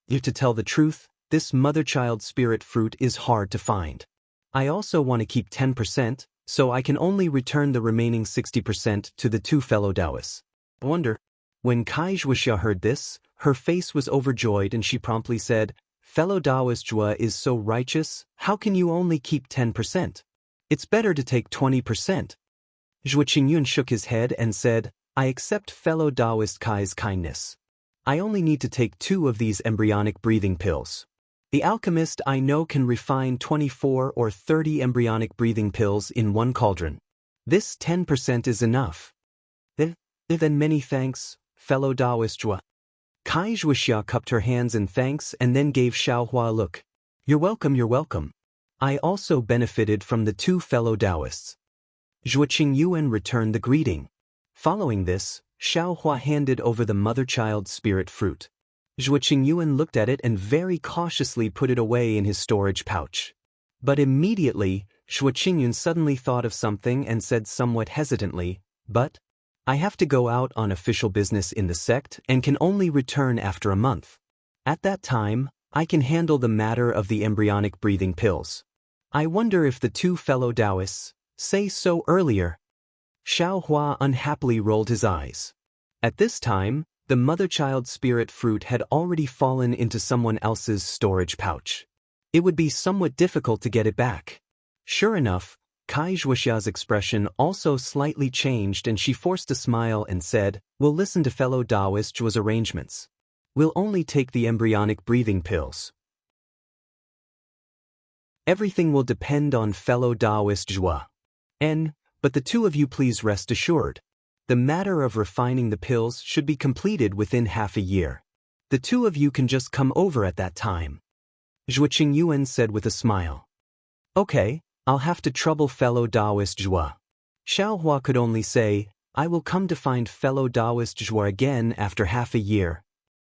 Speaker 1: to tell the truth, this mother-child spirit fruit is hard to find. I also want to keep 10%, so I can only return the remaining 60% to the two fellow Taoists. I wonder. When Kai Zhuoxia heard this, her face was overjoyed and she promptly said, Fellow Taoist Zhuo is so righteous, how can you only keep 10%? It's better to take 20%. Zhuo Qingyuan shook his head and said, I accept fellow Taoist Kai's kindness. I only need to take 2 of these embryonic breathing pills. The alchemist I know can refine 24 or 30 embryonic breathing pills in one cauldron. This 10% is enough. Then many thanks, fellow Taoist Zhuo. Kai Zhuoxia cupped her hands in thanks and then gave Xiaohua a look. You're welcome, you're welcome. I also benefited from the 2 fellow Taoists. Zhuo Qingyuan returned the greeting. Following this, Xiaohua handed over the mother-child spirit fruit. Zhuo Qingyuan looked at it and very cautiously put it away in his storage pouch. But immediately, Zhuo Qingyuan suddenly thought of something and said somewhat hesitantly, but I have to go out on official business in the sect and can only return after a month. At that time, I can handle the matter of the embryonic breathing pills. I wonder if the 2 fellow Taoists say so earlier. Xiaohua unhappily rolled his eyes. At this time, the mother-child spirit fruit had already fallen into someone else's storage pouch. It would be somewhat difficult to get it back. Sure enough, Kai Zhuoxia's expression also slightly changed and she forced a smile and said, We'll listen to fellow Taoist Zhuo's arrangements. We'll only take the embryonic breathing pills. Everything will depend on fellow Taoist Zhua. But the two of you please rest assured. The matter of refining the pills should be completed within half a year. The two of you can just come over at that time. Zhuo Qingyuan said with a smile. Okay, I'll have to trouble fellow Taoist Zhua. Xiao Hua could only say, I will come to find fellow Taoist Zhua again after half a year.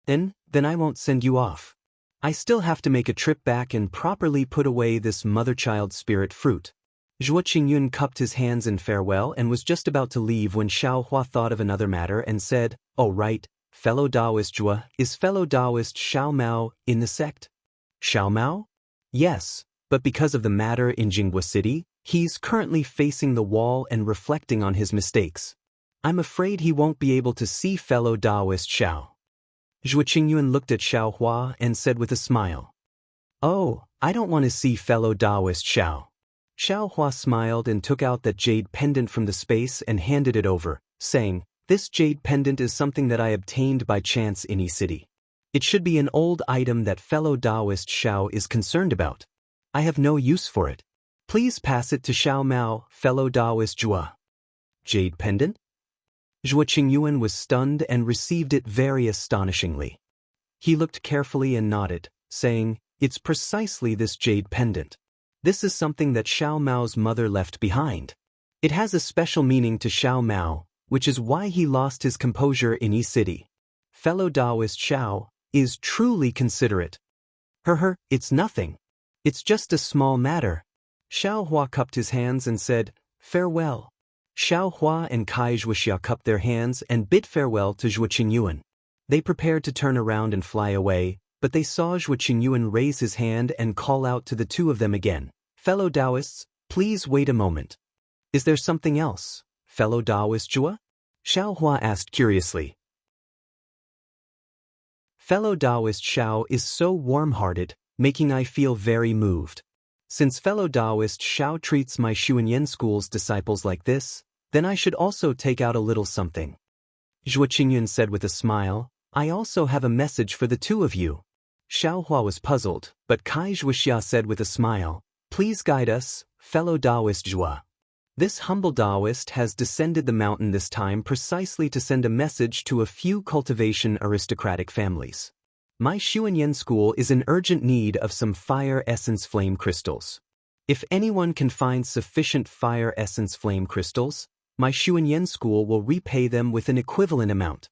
Speaker 1: Then I won't send you off. I still have to make a trip back and properly put away this mother-child spirit fruit. Zhuo Qingyun cupped his hands in farewell and was just about to leave when Xiao Hua thought of another matter and said, Oh right, fellow Taoist Zhua, is fellow Taoist Xiao Mao in the sect? Xiao Mao? Yes, but because of the matter in Jinghua City, he's currently facing the wall and reflecting on his mistakes. I'm afraid he won't be able to see fellow Taoist Xiao. Zhuo Qingyuan looked at Xiao Hua and said with a smile. Oh, I don't want to see fellow Taoist Xiao. Xiao Hua smiled and took out that jade pendant from the space and handed it over, saying, This jade pendant is something that I obtained by chance in E-City. It should be an old item that fellow Taoist Xiao is concerned about. I have no use for it. Please pass it to Xiao Mao, fellow Taoist Zhua. Jade pendant? Zhuo Qingyuan was stunned and received it very astonishingly. He looked carefully and nodded, saying, It's precisely this jade pendant. This is something that Xiao Mao's mother left behind. It has a special meaning to Xiao Mao, which is why he lost his composure in E-City. Fellow Taoist Xiao is truly considerate. It's nothing. It's just a small matter. Xiao Hua cupped his hands and said, Farewell. Xiao Hua and Kai Zhuoxia cupped their hands and bid farewell to Zhuo Qingyuan. They prepared to turn around and fly away, but they saw Zhuo Qingyuan raise his hand and call out to the two of them again. Fellow Taoists, please wait a moment. Is there something else, fellow Taoist Zhua? Xiao Hua asked curiously. Fellow Taoist Xiao is so warm-hearted, making I feel very moved. Since fellow Taoist Xiao treats my Xuanyan school's disciples like this, then I should also take out a little something. Zhuo Qingyuan said with a smile, I also have a message for the two of you. Xiao Hua was puzzled, but Kai Zhuoxia said with a smile, Please guide us, fellow Taoist Zhua. This humble Taoist has descended the mountain this time precisely to send a message to a few cultivation aristocratic families. My Xuanyan school is in urgent need of some fire essence flame crystals. If anyone can find sufficient fire essence flame crystals, my Xuanyan school will repay them with an equivalent amount.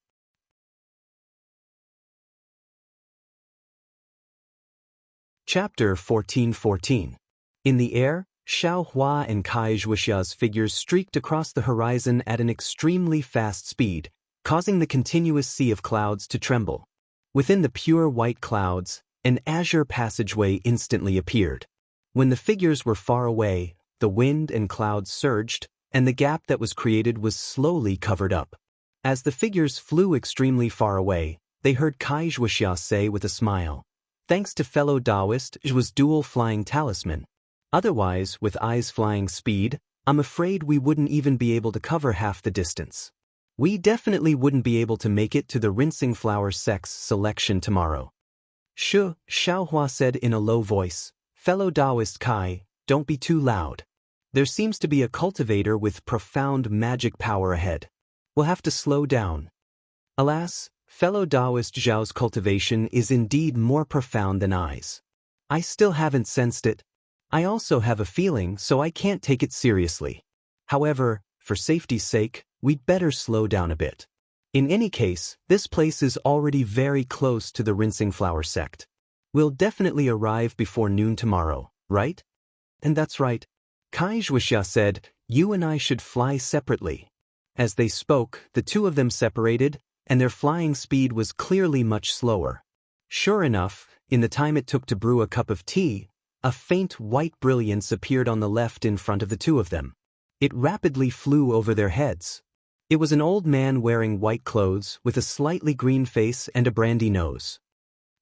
Speaker 1: Chapter 14:14. In the air, Xiao Hua and Kai Zhuoxia's figures streaked across the horizon at an extremely fast speed, causing the continuous sea of clouds to tremble. Within the pure white clouds, an azure passageway instantly appeared. When the figures were far away, the wind and clouds surged, and the gap that was created was slowly covered up. As the figures flew extremely far away, they heard Kai Zhuoxia say with a smile, Thanks to fellow Taoist Zhua's dual flying talisman. Otherwise, with eyes flying speed, I'm afraid we wouldn't even be able to cover half the distance. We definitely wouldn't be able to make it to the rinsing flower sex selection tomorrow. Xiao Hua said in a low voice, Fellow Taoist Kai, don't be too loud. There seems to be a cultivator with profound magic power ahead. We'll have to slow down. Alas, fellow Taoist Zhao's cultivation is indeed more profound than I's. I still haven't sensed it. I also have a feeling, so I can't take it seriously. However, for safety's sake, we'd better slow down a bit. In any case, this place is already very close to the rinsing flower sect. We'll definitely arrive before noon tomorrow, right? And that's right. Kai Zhuoxia said, You and I should fly separately. As they spoke, the two of them separated, and their flying speed was clearly much slower. Sure enough, in the time it took to brew a cup of tea, a faint white brilliance appeared on the left in front of the two of them. It rapidly flew over their heads. It was an old man wearing white clothes with a slightly green face and a brandy nose.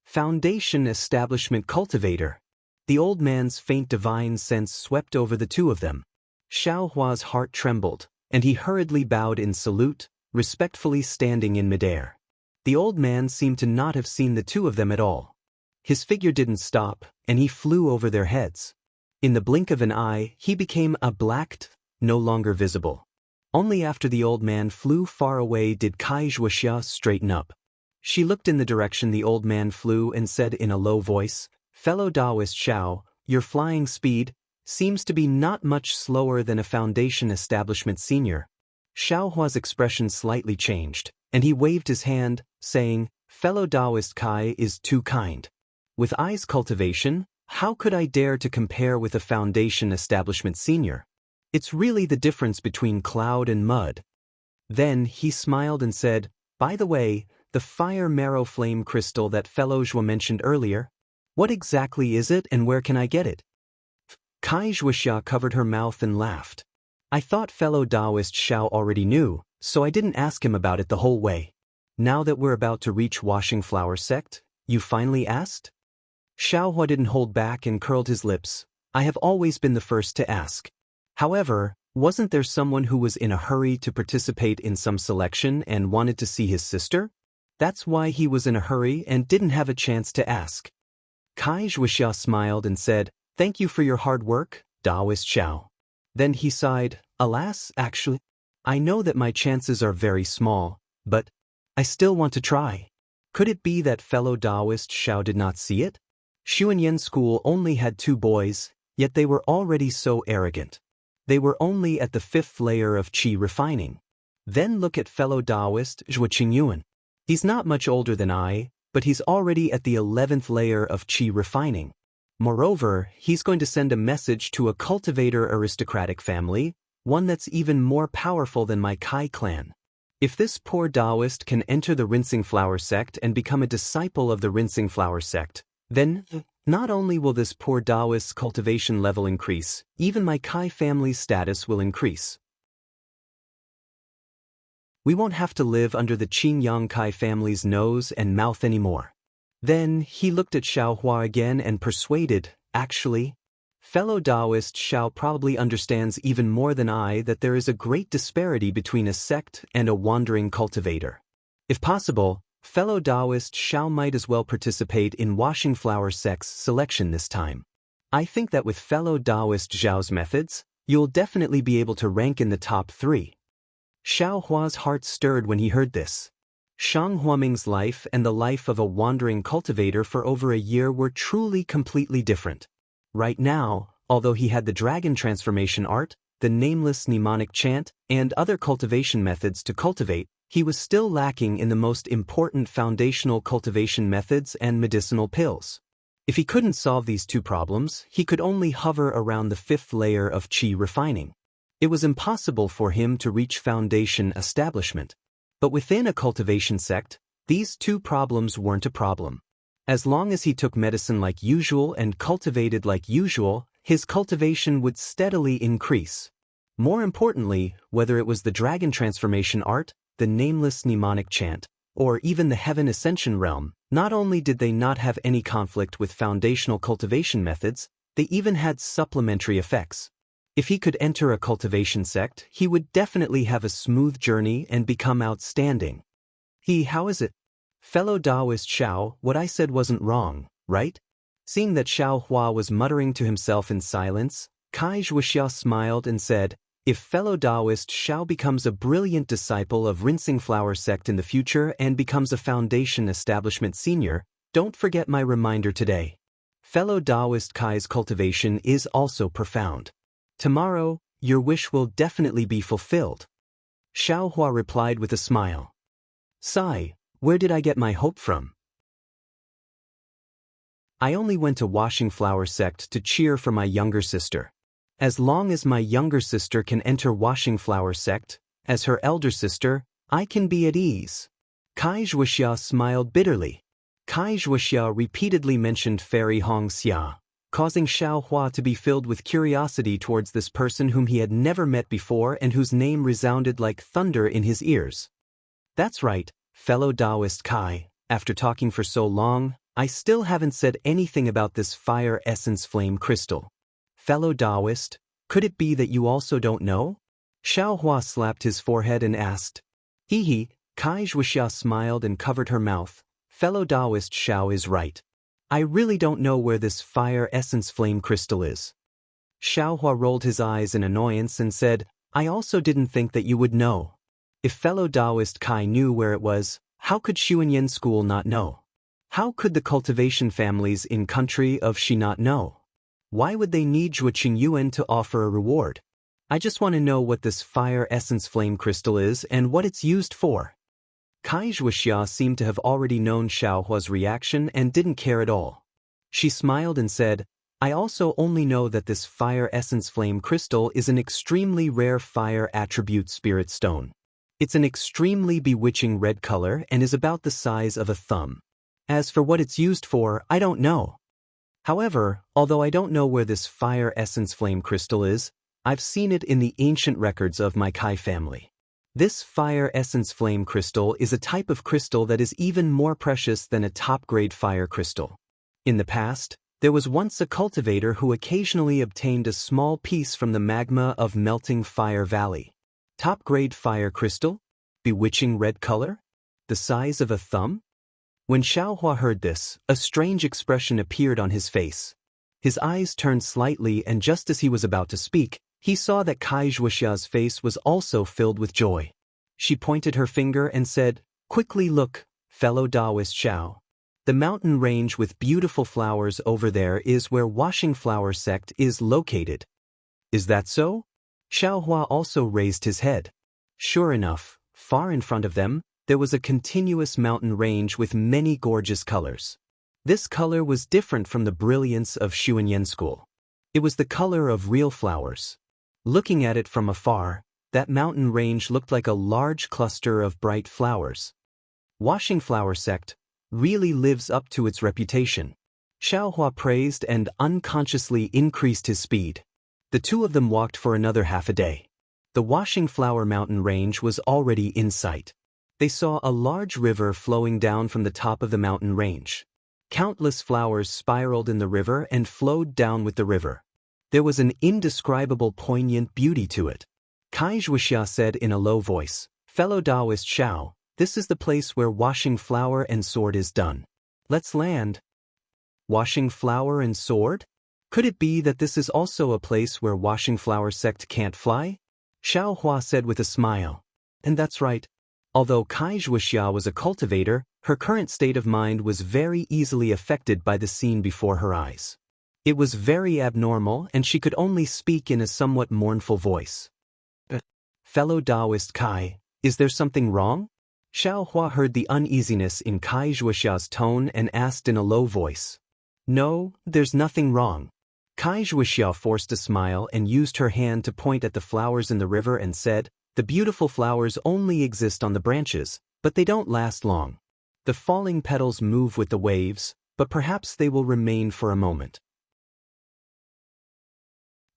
Speaker 1: Foundation Establishment Cultivator. The old man's faint divine sense swept over the two of them. Xiao Hua's heart trembled, and he hurriedly bowed in salute, respectfully standing in midair. The old man seemed to not have seen the two of them at all. His figure didn't stop, and he flew over their heads. In the blink of an eye, he became a black, no longer visible. Only after the old man flew far away did Kai Zhuoxia straighten up. She looked in the direction the old man flew and said in a low voice, "Fellow Taoist Xiao, your flying speed seems to be not much slower than a foundation establishment senior." Xiao Hua's expression slightly changed, and he waved his hand, saying, "Fellow Taoist Kai is too kind. With I's cultivation, how could I dare to compare with a foundation establishment senior? It's really the difference between cloud and mud." Then he smiled and said, "By the way, the fire marrow flame crystal that fellow Zhuo mentioned earlier, what exactly is it and where can I get it?" Kai Zhuoxia covered her mouth and laughed. "I thought fellow Taoist Xiao already knew, so I didn't ask him about it the whole way. Now that we're about to reach Washing Flower Sect, you finally asked?" Xiao Hua didn't hold back and curled his lips. "I have always been the first to ask. However, wasn't there someone who was in a hurry to participate in some selection and wanted to see his sister? That's why he was in a hurry and didn't have a chance to ask." Kai Zhuoxia smiled and said, "Thank you for your hard work, Taoist Xiao." Then he sighed, "Alas, actually, I know that my chances are very small, but I still want to try." Could it be that fellow Taoist Xiao did not see it? Xuanyan School only had 2 boys, yet they were already so arrogant. They were only at the 5th layer of qi refining. Then look at fellow Taoist Zhuo Qingyuan. He's not much older than I, but he's already at the 11th layer of qi refining. Moreover, he's going to send a message to a cultivator aristocratic family, one that's even more powerful than my Kai clan. If this poor Taoist can enter the Rinsing Flower Sect and become a disciple of the Rinsing Flower Sect, then not only will this poor Taoist's cultivation level increase, even my Kai family's status will increase. We won't have to live under the Qingyang Kai family's nose and mouth anymore. Then he looked at Xiao Hua again and persuaded, "Actually, fellow Taoist Xiao probably understands even more than I that there is a great disparity between a sect and a wandering cultivator. If possible, fellow Taoist Xiao might as well participate in Washing Flower Sect's selection this time. I think that with fellow Taoist Xiao's methods, you'll definitely be able to rank in the top 3. Xiao Hua's heart stirred when he heard this. Shang Huaming's life and the life of a wandering cultivator for over a year were truly completely different. Right now, although he had the dragon transformation art, the nameless mnemonic chant, and other cultivation methods to cultivate, he was still lacking in the most important foundational cultivation methods and medicinal pills. If he couldn't solve these 2 problems, he could only hover around the 5th layer of qi refining. It was impossible for him to reach foundation establishment. But within a cultivation sect, these 2 problems weren't a problem. As long as he took medicine like usual and cultivated like usual, his cultivation would steadily increase. More importantly, whether it was the dragon transformation art, the nameless mnemonic chant, or even the heaven ascension realm, not only did they not have any conflict with foundational cultivation methods, they even had supplementary effects. If he could enter a cultivation sect, he would definitely have a smooth journey and become outstanding. How is it? Fellow Taoist Xiao, what I said wasn't wrong, right? Seeing that Xiao Hua was muttering to himself in silence, Kai Zhuoxia smiled and said, "If fellow Taoist Xiao becomes a brilliant disciple of Rinsing Flower Sect in the future and becomes a foundation establishment senior, don't forget my reminder today. Fellow Taoist Kai's cultivation is also profound. Tomorrow, your wish will definitely be fulfilled." Xiao Hua replied with a smile. "Sigh, where did I get my hope from? I only went to Washing Flower Sect to cheer for my younger sister. As long as my younger sister can enter Washing Flower Sect, as her elder sister, I can be at ease." Kai Zhuoxia smiled bitterly. Kai Zhuoxia repeatedly mentioned Fairy Hong Xia, causing Xiao Hua to be filled with curiosity towards this person whom he had never met before and whose name resounded like thunder in his ears. "That's right, fellow Taoist Kai, after talking for so long, I still haven't said anything about this fire essence flame crystal. Fellow Taoist, could it be that you also don't know?" Xiao Hua slapped his forehead and asked. Kai Zhuoxia smiled and covered her mouth. "Fellow Taoist Xiao is right. I really don't know where this fire essence flame crystal is." Xiaohua rolled his eyes in annoyance and said, I also didn't think that you would know. If fellow Taoist Kai knew where it was, how could Xuanyan school not know? How could the cultivation families in country of Shi not know? Why would they need Zhuo Qingyuan to offer a reward? I just want to know what this fire essence flame crystal is and what it's used for. Kai Zhuoxia seemed to have already known Xiaohua's reaction and didn't care at all. She smiled and said, I also only know that this fire essence flame crystal is an extremely rare fire attribute spirit stone. It's an extremely bewitching red color and is about the size of a thumb. As for what it's used for, I don't know. However, although I don't know where this fire essence flame crystal is, I've seen it in the ancient records of my Kai family. This fire essence flame crystal is a type of crystal that is even more precious than a top-grade fire crystal. In the past, there was once a cultivator who occasionally obtained a small piece from the magma of melting Fire Valley. Top-grade fire crystal? Bewitching red color? The size of a thumb? When Xiaohua heard this, a strange expression appeared on his face. His eyes turned slightly, and just as he was about to speak, he saw that Kai Zhuoxia's face was also filled with joy. She pointed her finger and said, Quickly look, fellow Taoist Xiao. The mountain range with beautiful flowers over there is where Washing Flower sect is located. Is that so? Xiaohua also raised his head. Sure enough, far in front of them, there was a continuous mountain range with many gorgeous colors. This color was different from the brilliance of Xuanyan school. It was the color of real flowers. Looking at it from afar, that mountain range looked like a large cluster of bright flowers. Washing Flower sect really lives up to its reputation. Xiaohua praised and unconsciously increased his speed. The two of them walked for another half a day. The Washing Flower mountain range was already in sight. They saw a large river flowing down from the top of the mountain range. Countless flowers spiraled in the river and flowed down with the river. There was an indescribable poignant beauty to it. Kai Zhuoxia said in a low voice, Fellow Taoist Xiao, this is the place where Washing Flower and Sword is done. Let's land. Washing Flower and Sword? Could it be that this is also a place where Washing Flower sect can't fly? Xiaohua said with a smile. And that's right. Although Kai Zhuoxia was a cultivator, her current state of mind was very easily affected by the scene before her eyes. It was very abnormal, and she could only speak in a somewhat mournful voice. Fellow Taoist Kai, is there something wrong? Xiaohua heard the uneasiness in Kai Zhuoxia's tone and asked in a low voice. No, there's nothing wrong. Kai Zhuoxia forced a smile and used her hand to point at the flowers in the river and said, The beautiful flowers only exist on the branches, but they don't last long. The falling petals move with the waves, but perhaps they will remain for a moment.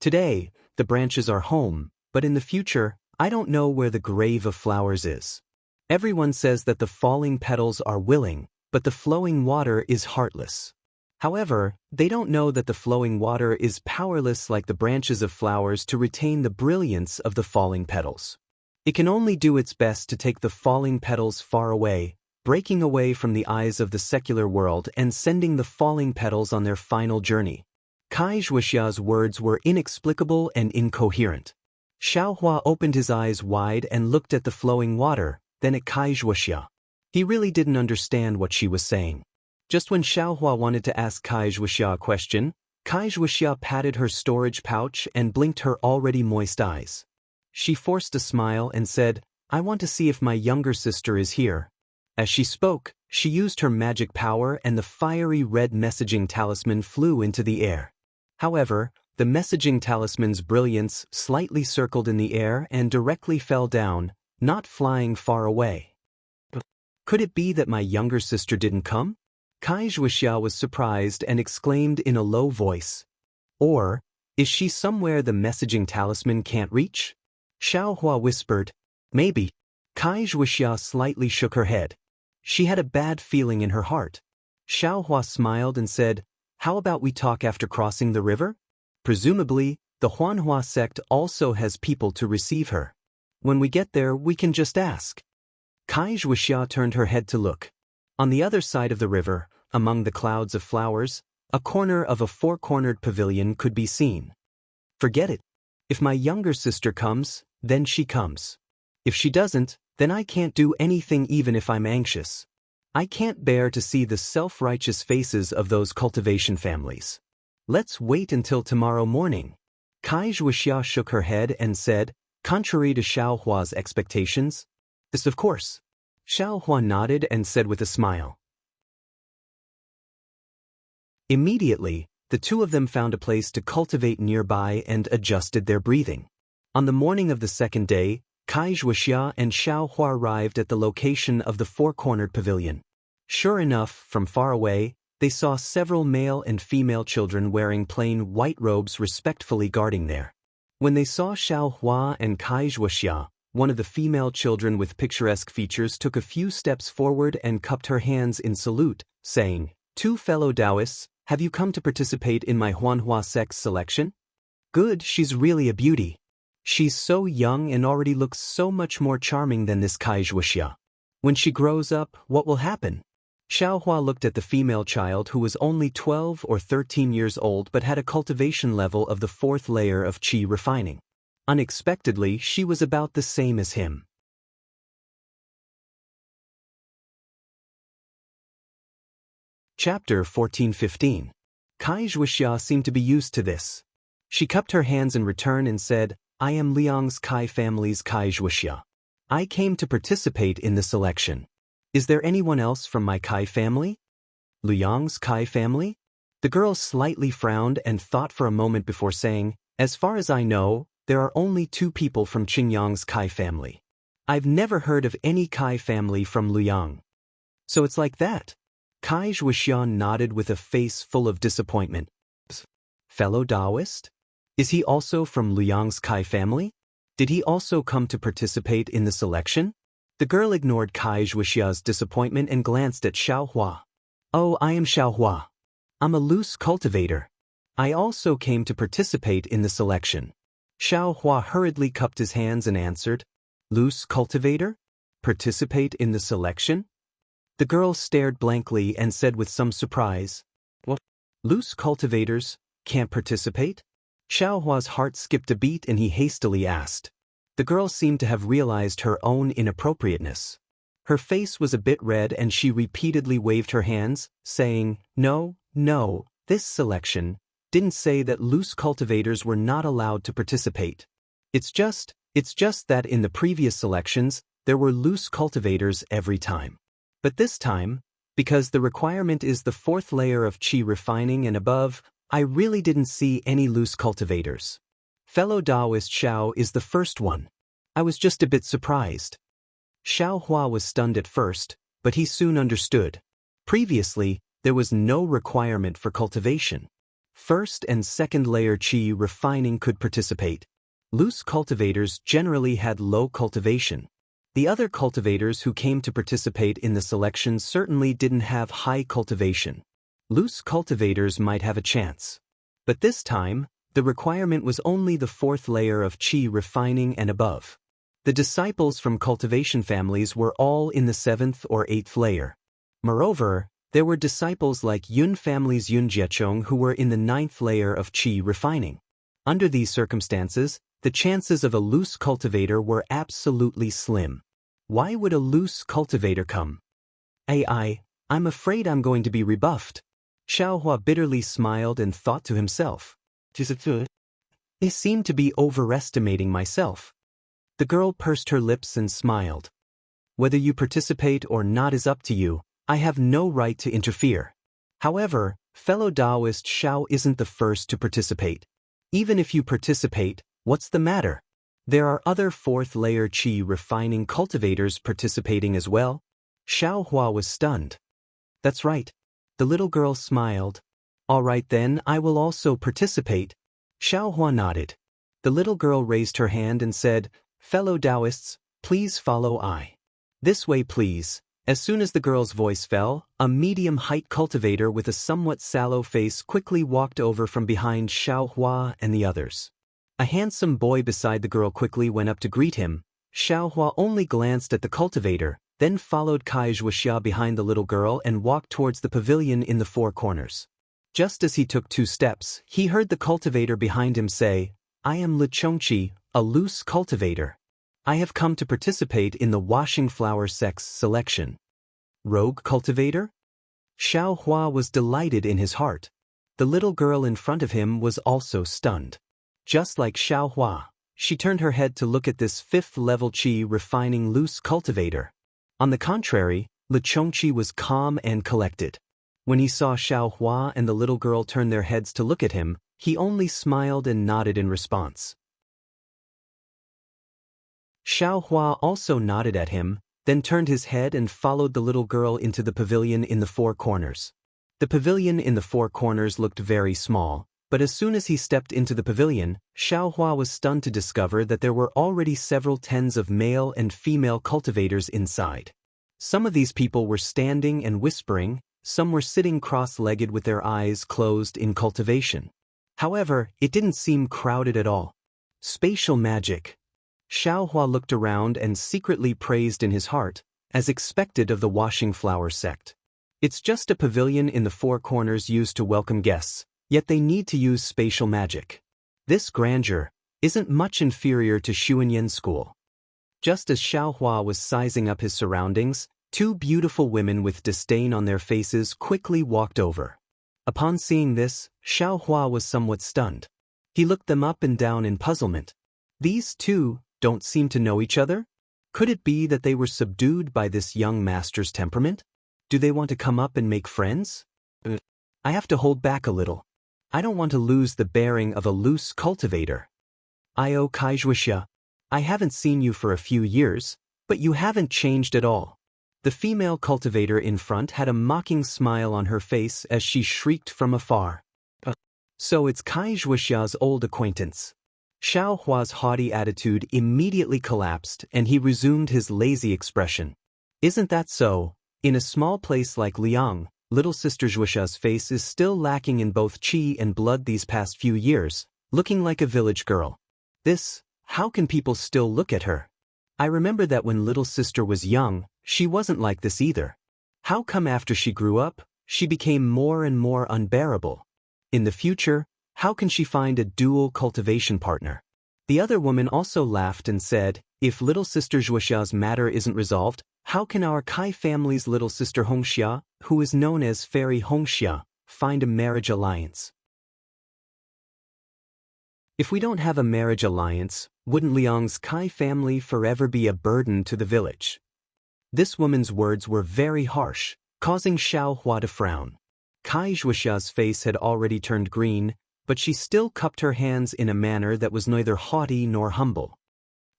Speaker 1: Today, the branches are home, but in the future, I don't know where the grave of flowers is. Everyone says that the falling petals are willing, but the flowing water is heartless. However, they don't know that the flowing water is powerless like the branches of flowers to retain the brilliance of the falling petals. It can only do its best to take the falling petals far away, breaking away from the eyes of the secular world and sending the falling petals on their final journey. Kai Zhuoxia's words were inexplicable and incoherent. Xiaohua opened his eyes wide and looked at the flowing water, then at Kai Zhuoxia. He really didn't understand what she was saying. Just when Xiaohua wanted to ask Kai Zhuoxia a question, Kai Zhuoxia patted her storage pouch and blinked her already moist eyes. She forced a smile and said, I want to see if my younger sister is here. As she spoke, she used her magic power and the fiery red messaging talisman flew into the air. However, the messaging talisman's brilliance slightly circled in the air and directly fell down, not flying far away. Could it be that my younger sister didn't come? Kai Zhuoxia was surprised and exclaimed in a low voice. Or, is she somewhere the messaging talisman can't reach? Xiaohua whispered, Maybe. Kai Zhuoxia slightly shook her head. She had a bad feeling in her heart. Xiaohua smiled and said, How about we talk after crossing the river? Presumably, the Huanhua sect also has people to receive her. When we get there, we can just ask. Kai Zhuoxia turned her head to look. On the other side of the river, among the clouds of flowers, a corner of a four-cornered pavilion could be seen. Forget it. If my younger sister comes, then she comes. If she doesn't, then I can't do anything even if I'm anxious. I can't bear to see the self-righteous faces of those cultivation families. Let's wait until tomorrow morning. Kai Zhuoxia shook her head and said, contrary to Xiao Hua's expectations. This of course. Xiao Hua nodded and said with a smile. Immediately, the two of them found a place to cultivate nearby and adjusted their breathing. On the morning of the second day, Kai Zhuoxia and Xiao Hua arrived at the location of the four-cornered pavilion. Sure enough, from far away, they saw several male and female children wearing plain white robes respectfully guarding there. When they saw Xiao Hua and Kai Zhuoxia, one of the female children with picturesque features took a few steps forward and cupped her hands in salute, saying, "Two fellow Taoists, have you come to participate in my Huanhua sex selection? Good, she's really a beauty. She's so young and already looks so much more charming than this Kai Zhuoxia. When she grows up, what will happen?" Xiao Hua looked at the female child who was only 12 or 13 years old but had a cultivation level of the fourth layer of qi refining. Unexpectedly, she was about the same as him. Chapter 14-15. Kai Zhuoxia seemed to be used to this. She cupped her hands in return and said, "I am Liang's Kai family's Kai Zhuoxia. I came to participate in the selection. Is there anyone else from my Kai family?" Liang's Kai family? The girl slightly frowned and thought for a moment before saying, "As far as I know, there are only two people from Qingyang's Kai family. I've never heard of any Kai family from Luyang." "So it's like that?" Kai Zhuoxia nodded with a face full of disappointment. "Fellow Taoist? Is he also from Luyang's Kai family? Did he also come to participate in the selection?" The girl ignored Kai Zhuoxia's disappointment and glanced at Xiao Hua. "Oh, I am Xiao Hua. I'm a loose cultivator. I also came to participate in the selection." Xiao Hua hurriedly cupped his hands and answered, "Loose cultivator? Participate in the selection?" The girl stared blankly and said with some surprise, "What? Loose cultivators can't participate?" Xiao Hua's heart skipped a beat and he hastily asked. The girl seemed to have realized her own inappropriateness. Her face was a bit red and she repeatedly waved her hands, saying, No, this selection didn't say that loose cultivators were not allowed to participate. It's just that in the previous selections, there were loose cultivators every time. But this time, because the requirement is the fourth layer of qi refining and above, I really didn't see any loose cultivators. Fellow Taoist Xiao is the first one. I was just a bit surprised." Xiao Hua was stunned at first, but he soon understood. Previously, there was no requirement for cultivation. First and second layer qi refining could participate. Loose cultivators generally had low cultivation. The other cultivators who came to participate in the selection certainly didn't have high cultivation. Loose cultivators might have a chance. But this time, the requirement was only the fourth layer of qi refining and above. The disciples from cultivation families were all in the seventh or eighth layer. Moreover, there were disciples like Yun family's Yun Jiechong who were in the ninth layer of qi refining. Under these circumstances, the chances of a loose cultivator were absolutely slim. Why would a loose cultivator come? I'm afraid I'm going to be rebuffed." Xiao Hua bitterly smiled and thought to himself, "They seem to be overestimating myself." The girl pursed her lips and smiled. "Whether you participate or not is up to you. I have no right to interfere. However, fellow Taoist Xiao isn't the first to participate. Even if you participate, what's the matter? There are other fourth layer qi refining cultivators participating as well." Xiao Hua was stunned. "That's right." The little girl smiled. "All right then, I will also participate." Xiao Hua nodded. The little girl raised her hand and said, "Fellow Taoists, please follow I." "This way please." As soon as the girl's voice fell, a medium-height cultivator with a somewhat sallow face quickly walked over from behind Xiao Hua and the others. A handsome boy beside the girl quickly went up to greet him. Xiao Hua only glanced at the cultivator, then followed Kai Zhuoxia behind the little girl and walked towards the pavilion in the four corners. Just as he took 2 steps, he heard the cultivator behind him say, I am Li Chongqi, a loose cultivator. I have come to participate in the washing flower sex selection. Rogue cultivator? Xiao Hua was delighted in his heart. The little girl in front of him was also stunned. Just like Xiao Hua, she turned her head to look at this 5th-level qi refining loose cultivator. On the contrary, Li Chongqi was calm and collected. When he saw Xiao Hua and the little girl turn their heads to look at him, he only smiled and nodded in response. Xiao Hua also nodded at him, then turned his head and followed the little girl into the pavilion in the 4 corners. The pavilion in the 4 corners looked very small, but as soon as he stepped into the pavilion, Xiao Hua was stunned to discover that there were already several tens of male and female cultivators inside. Some of these people were standing and whispering, some were sitting cross-legged with their eyes closed in cultivation. However, it didn't seem crowded at all. Spatial magic. Xiao Hua looked around and secretly praised in his heart, as expected of the washing flower sect. It's just a pavilion in the 4 corners used to welcome guests, yet they need to use spatial magic. This grandeur isn't much inferior to Xuanyan school. Just as Xiao Hua was sizing up his surroundings, 2 beautiful women with disdain on their faces quickly walked over. Upon seeing this, Xiao Hua was somewhat stunned. He looked them up and down in puzzlement. These 2 don't seem to know each other? Could it be that they were subdued by this young master's temperament? Do they want to come up and make friends? I have to hold back a little. I don't want to lose the bearing of a loose cultivator. Io Kaizhuixia, I haven't seen you for a few years, but you haven't changed at all. The female cultivator in front had a mocking smile on her face as she shrieked from afar. So it's Kaizhuixia's old acquaintance. Xiao Hua's haughty attitude immediately collapsed and he resumed his lazy expression. Isn't that so? In a small place like Liang, little sister Zhuxia's face is still lacking in both qi and blood these past few years, looking like a village girl. How can people still look at her? I remember that when little sister was young, she wasn't like this either. How come after she grew up, she became more and more unbearable? In the future, how can she find a dual cultivation partner? The other woman also laughed and said, if little sister Zhuxia's matter isn't resolved, how can our Kai family's little sister Hongxia, who is known as Fairy Hongxia, find a marriage alliance? If we don't have a marriage alliance, wouldn't Liang's Kai family forever be a burden to the village? This woman's words were very harsh, causing Xiao Hua to frown. Kai Zhuxia's face had already turned green, but she still cupped her hands in a manner that was neither haughty nor humble.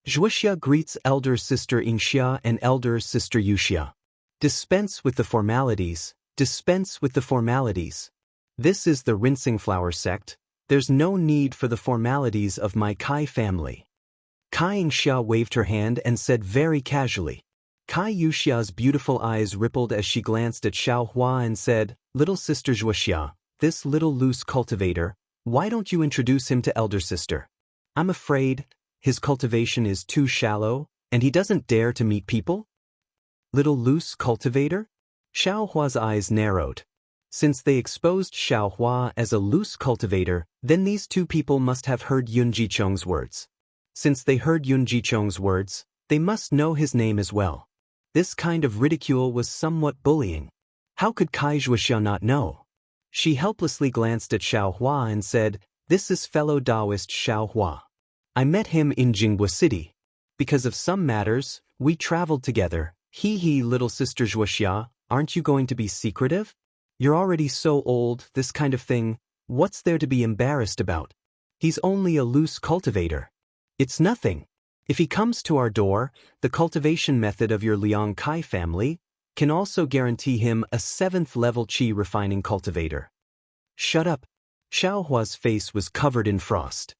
Speaker 1: Zhuxia greets elder sister Yingxia and elder sister Yuxia. Dispense with the formalities, dispense with the formalities. This is the rinsing flower sect, there's no need for the formalities of my Kai family. Kai Yingxia waved her hand and said very casually. Kai Yuxia's beautiful eyes rippled as she glanced at Xiao Hua and said, little sister Zhuxia, this little loose cultivator, why don't you introduce him to elder sister? I'm afraid his cultivation is too shallow, and he doesn't dare to meet people? Little loose cultivator? Xiao Hua's eyes narrowed. Since they exposed Xiao Hua as a loose cultivator, then these 2 people must have heard Yun Jicheng's words. Since they heard Yun Jicheng's words, they must know his name as well. This kind of ridicule was somewhat bullying. How could Kai Zhuixia not know? She helplessly glanced at Xiao Hua and said, this is fellow Taoist Xiao Hua. I met him in Jinghua City. Because of some matters, we traveled together. Hee little sister Zhuixia, aren't you going to be secretive? You're already so old, this kind of thing, what's there to be embarrassed about? He's only a loose cultivator. It's nothing. If he comes to our door, the cultivation method of your Liang Kai family can also guarantee him a 7th-level qi refining cultivator. Shut up. Xiao Hua's face was covered in frost.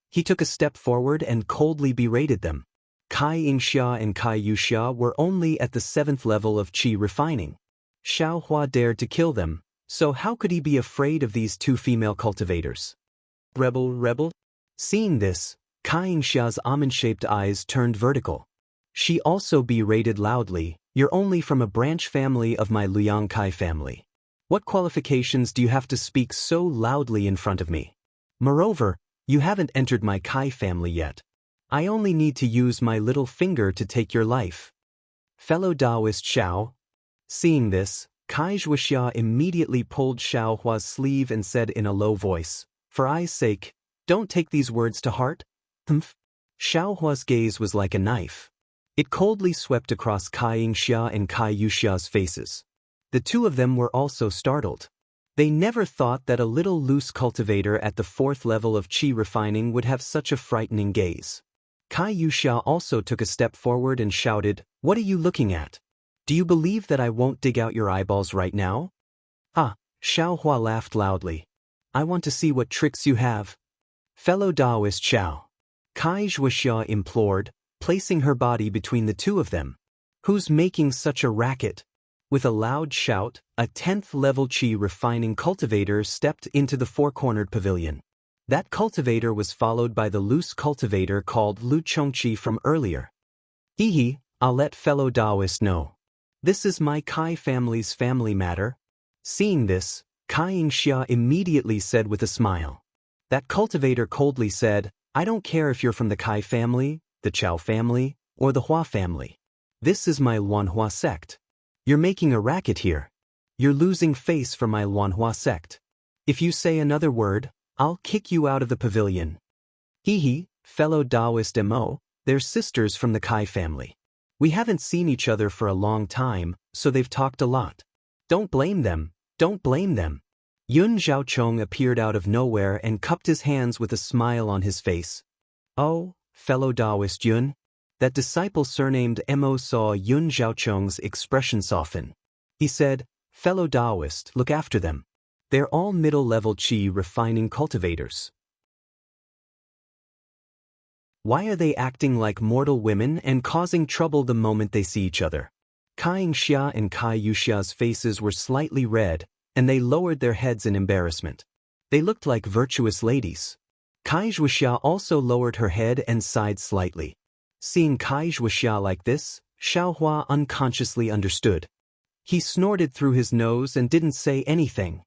Speaker 1: He took a step forward and coldly berated them. Kai Yingxia and Kai Yuxia were only at the 7th level of qi refining. Xiao Hua dared to kill them, so how could he be afraid of these 2 female cultivators? Rebel? Seeing this, Kai Yingxia's almond-shaped eyes turned vertical. She also berated loudly, you're only from a branch family of my Liang Kai family. What qualifications do you have to speak so loudly in front of me? Moreover, You haven't entered my Kai family yet. I only need to use my little finger to take your life. Fellow Taoist Xiao. Seeing this, Kai Zhuoxia immediately pulled Xiao Hua's sleeve and said in a low voice, "For I's sake, don't take these words to heart." Humph. Xiao Hua's gaze was like a knife. It coldly swept across Kai Yingxia and Kai Yuxia's faces. The two of them were also startled. They never thought that a little loose cultivator at the 4th level of qi refining would have such a frightening gaze. Kai Yuxia also took a step forward and shouted, "What are you looking at? Do you believe that I won't dig out your eyeballs right now?" "Ah," Xiao Hua laughed loudly. "I want to see what tricks you have." "Fellow Taoist Xiao," Kai Zhuoxia implored, placing her body between the two of them. "Who's making such a racket?" With a loud shout, a 10th level qi refining cultivator stepped into the 4-cornered pavilion. That cultivator was followed by the loose cultivator called Lu Chongqi from earlier. "Hehe, I'll let fellow Taoist know. This is my Kai family's family matter." Seeing this, Kai Yingxia immediately said with a smile. That cultivator coldly said, "I don't care if you're from the Kai family, the Chao family, or the Hua family. This is my Luanhua sect. You're making a racket here. You're losing face for my Luanhua sect. If you say another word, I'll kick you out of the pavilion." "Hehe, fellow Taoist Mo, they're sisters from the Kai family. We haven't seen each other for a long time, so they've talked a lot. Don't blame them, don't blame them." Yun Zhaochong appeared out of nowhere and cupped his hands with a smile on his face. "Oh, fellow Taoist Yun." That disciple surnamed Mo saw Yun Zhaochong's expression soften. He said, "Fellow Taoist, look after them. They're all middle-level qi refining cultivators. Why are they acting like mortal women and causing trouble the moment they see each other?" Kai Yingxia and Kai Yuxia's faces were slightly red, and they lowered their heads in embarrassment. They looked like virtuous ladies. Kai Zhuoxia also lowered her head and sighed slightly. Seeing Kai Zhuoxia like this, Xiao Hua unconsciously understood. He snorted through his nose and didn't say anything.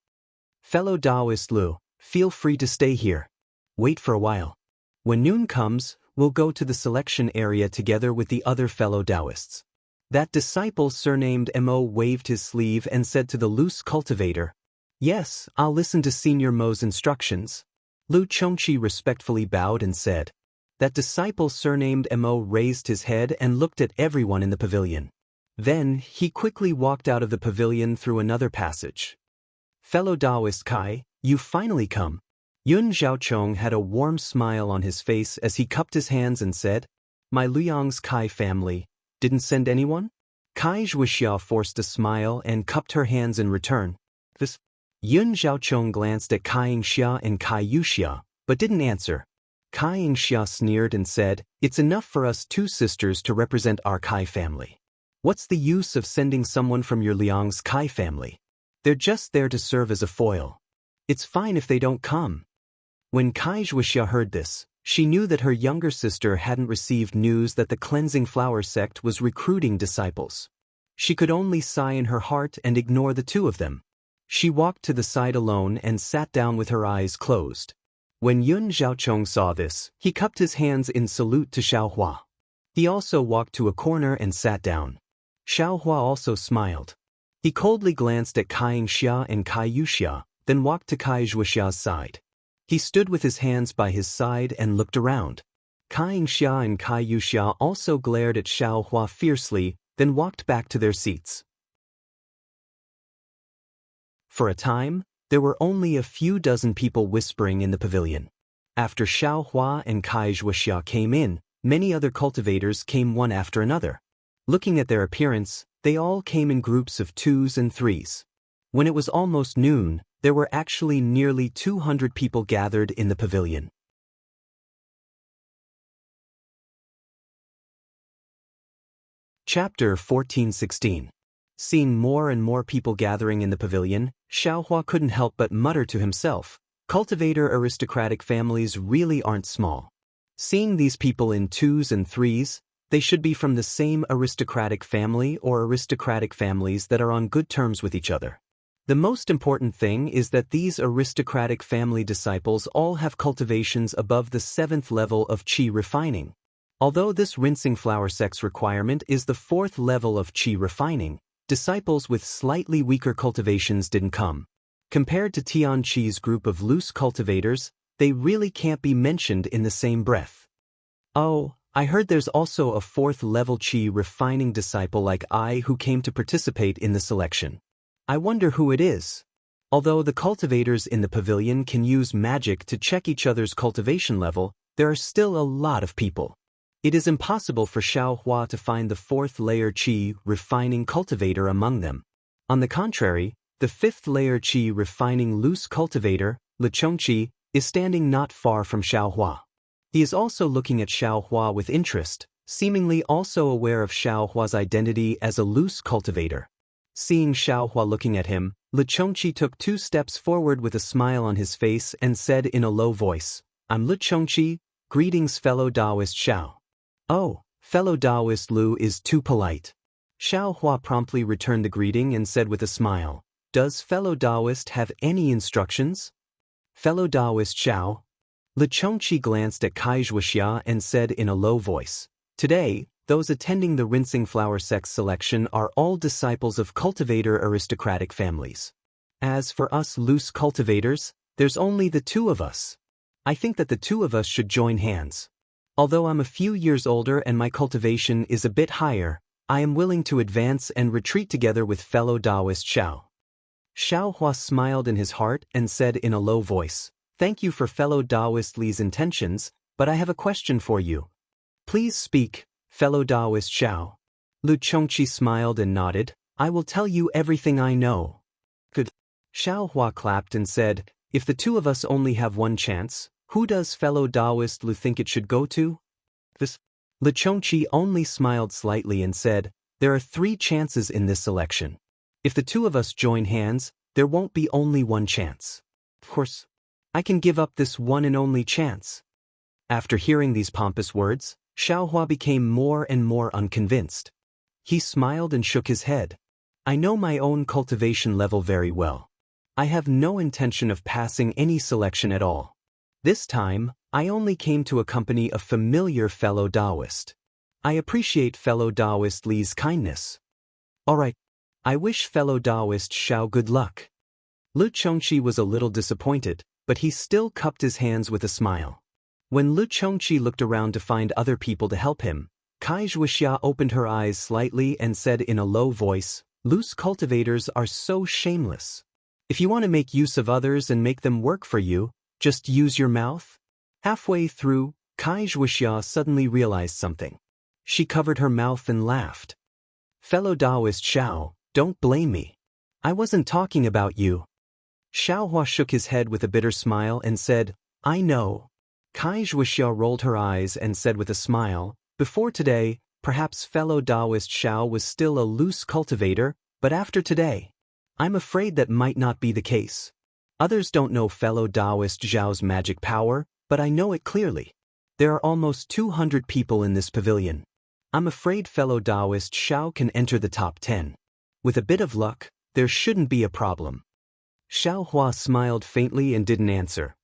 Speaker 1: "Fellow Taoist Lu, feel free to stay here. Wait for a while. When noon comes, we'll go to the selection area together with the other fellow Taoists." That disciple surnamed Mo waved his sleeve and said to the loose cultivator, "Yes, I'll listen to Senior Mo's instructions." Lu Chongqi respectfully bowed and said. That disciple surnamed Mo raised his head and looked at everyone in the pavilion. Then, he quickly walked out of the pavilion through another passage. "Fellow Taoist Kai, you've finally come." Yun Zhaochong had a warm smile on his face as he cupped his hands and said, "My Luyang's Kai family didn't send anyone?" Kai Zhuoxia forced a smile and cupped her hands in return. This Yun Zhaochong glanced at Kai Yingxia and Kai Yuxia, but didn't answer. Kai Yingxia sneered and said, "It's enough for us two sisters to represent our Kai family. What's the use of sending someone from your Liang's Kai family? They're just there to serve as a foil. It's fine if they don't come." When Kai Zhuoxia heard this, she knew that her younger sister hadn't received news that the Cleansing Flower sect was recruiting disciples. She could only sigh in her heart and ignore the two of them. She walked to the side alone and sat down with her eyes closed. When Yun Zhaochong saw this, he cupped his hands in salute to Xiao Hua. He also walked to a corner and sat down. Xiao Hua also smiled. He coldly glanced at Kai Yingxia and Kai Yuxia, then walked to Kai Zhuoxia's side. He stood with his hands by his side and looked around. Kai Yingxia and Kai Yuxia also glared at Xiao Hua fiercely, then walked back to their seats. For a time, there were only a few dozen people whispering in the pavilion. After Xiao Hua and Kai Zhuoxia came in, many other cultivators came one after another. Looking at their appearance, they all came in groups of 2s and 3s. When it was almost noon, there were actually nearly 200 people gathered in the pavilion. Chapter 14:16. Seeing more and more people gathering in the pavilion, Xiao Hua couldn't help but mutter to himself, "Cultivator aristocratic families really aren't small. Seeing these people in 2s and 3s, they should be from the same aristocratic family or aristocratic families that are on good terms with each other. The most important thing is that these aristocratic family disciples all have cultivations above the 7th level of qi refining. Although this rinsing flower sex requirement is the 4th level of qi refining, disciples with slightly weaker cultivations didn't come. Compared to Tian Qi's group of loose cultivators, they really can't be mentioned in the same breath. Oh, I heard there's also a 4th level qi refining disciple like I who came to participate in the selection. I wonder who it is. Although the cultivators in the pavilion can use magic to check each other's cultivation level, there are still a lot of people. It is impossible for Xiao Hua to find the 4th layer qi refining cultivator among them. On the contrary, the 5th layer qi refining loose cultivator, Le Chongqi, is standing not far from Xiao Hua. He is also looking at Xiao Hua with interest, seemingly also aware of Xiao Hua's identity as a loose cultivator. Seeing Xiao Hua looking at him, Le Chongqi took 2 steps forward with a smile on his face and said in a low voice, "I'm Le Chongqi, greetings fellow Taoist Xiao." "Oh, fellow Taoist Lu is too polite." Xiao Hua promptly returned the greeting and said with a smile, "Does fellow Taoist have any instructions?" "Fellow Taoist Xiao." Le Chongqi glanced at Kai Zhuoxia and said in a low voice, "Today, those attending the rinsing flower sex selection are all disciples of cultivator aristocratic families. As for us loose cultivators, there's only the 2 of us. I think that the 2 of us should join hands. Although I'm a few years older and my cultivation is a bit higher, I am willing to advance and retreat together with fellow Taoist Xiao." Xiao Hua smiled in his heart and said in a low voice, "Thank you for fellow Taoist Li's intentions, but I have a question for you." "Please speak, fellow Taoist Xiao." Lu Chongqi smiled and nodded, "I will tell you everything I know." "Good." Xiao Hua clapped and said, "If the 2 of us only have one chance, who does fellow Taoist Lu think it should go to?" Lu Chongqi only smiled slightly and said, "There are 3 chances in this selection. If the 2 of us join hands, there won't be only one chance. Of course, I can give up this one and only chance." After hearing these pompous words, Xiao Hua became more and more unconvinced. He smiled and shook his head. "I know my own cultivation level very well. I have no intention of passing any selection at all. This time, I only came to accompany a familiar fellow Taoist. I appreciate fellow Taoist Li's kindness. All right. I wish fellow Taoist Xiao good luck." Lu Chongqi was a little disappointed, but he still cupped his hands with a smile. When Lu Chongqi looked around to find other people to help him, Kai Zhuoxia opened her eyes slightly and said in a low voice, "Loose cultivators are so shameless. If you want to make use of others and make them work for you, just use your mouth." Halfway through, Kai Zhuoxia suddenly realized something. She covered her mouth and laughed. "Fellow Taoist Xiao, don't blame me. I wasn't talking about you." Xiao Hua shook his head with a bitter smile and said, "I know." Kai Zhuoxia rolled her eyes and said with a smile, "Before today, perhaps fellow Taoist Xiao was still a loose cultivator, but after today, I'm afraid that might not be the case. Others don't know fellow Taoist Xiao's magic power, but I know it clearly. There are almost 200 people in this pavilion. I'm afraid fellow Taoist Xiao can enter the top 10. With a bit of luck, there shouldn't be a problem." Xiao Hua smiled faintly and didn't answer.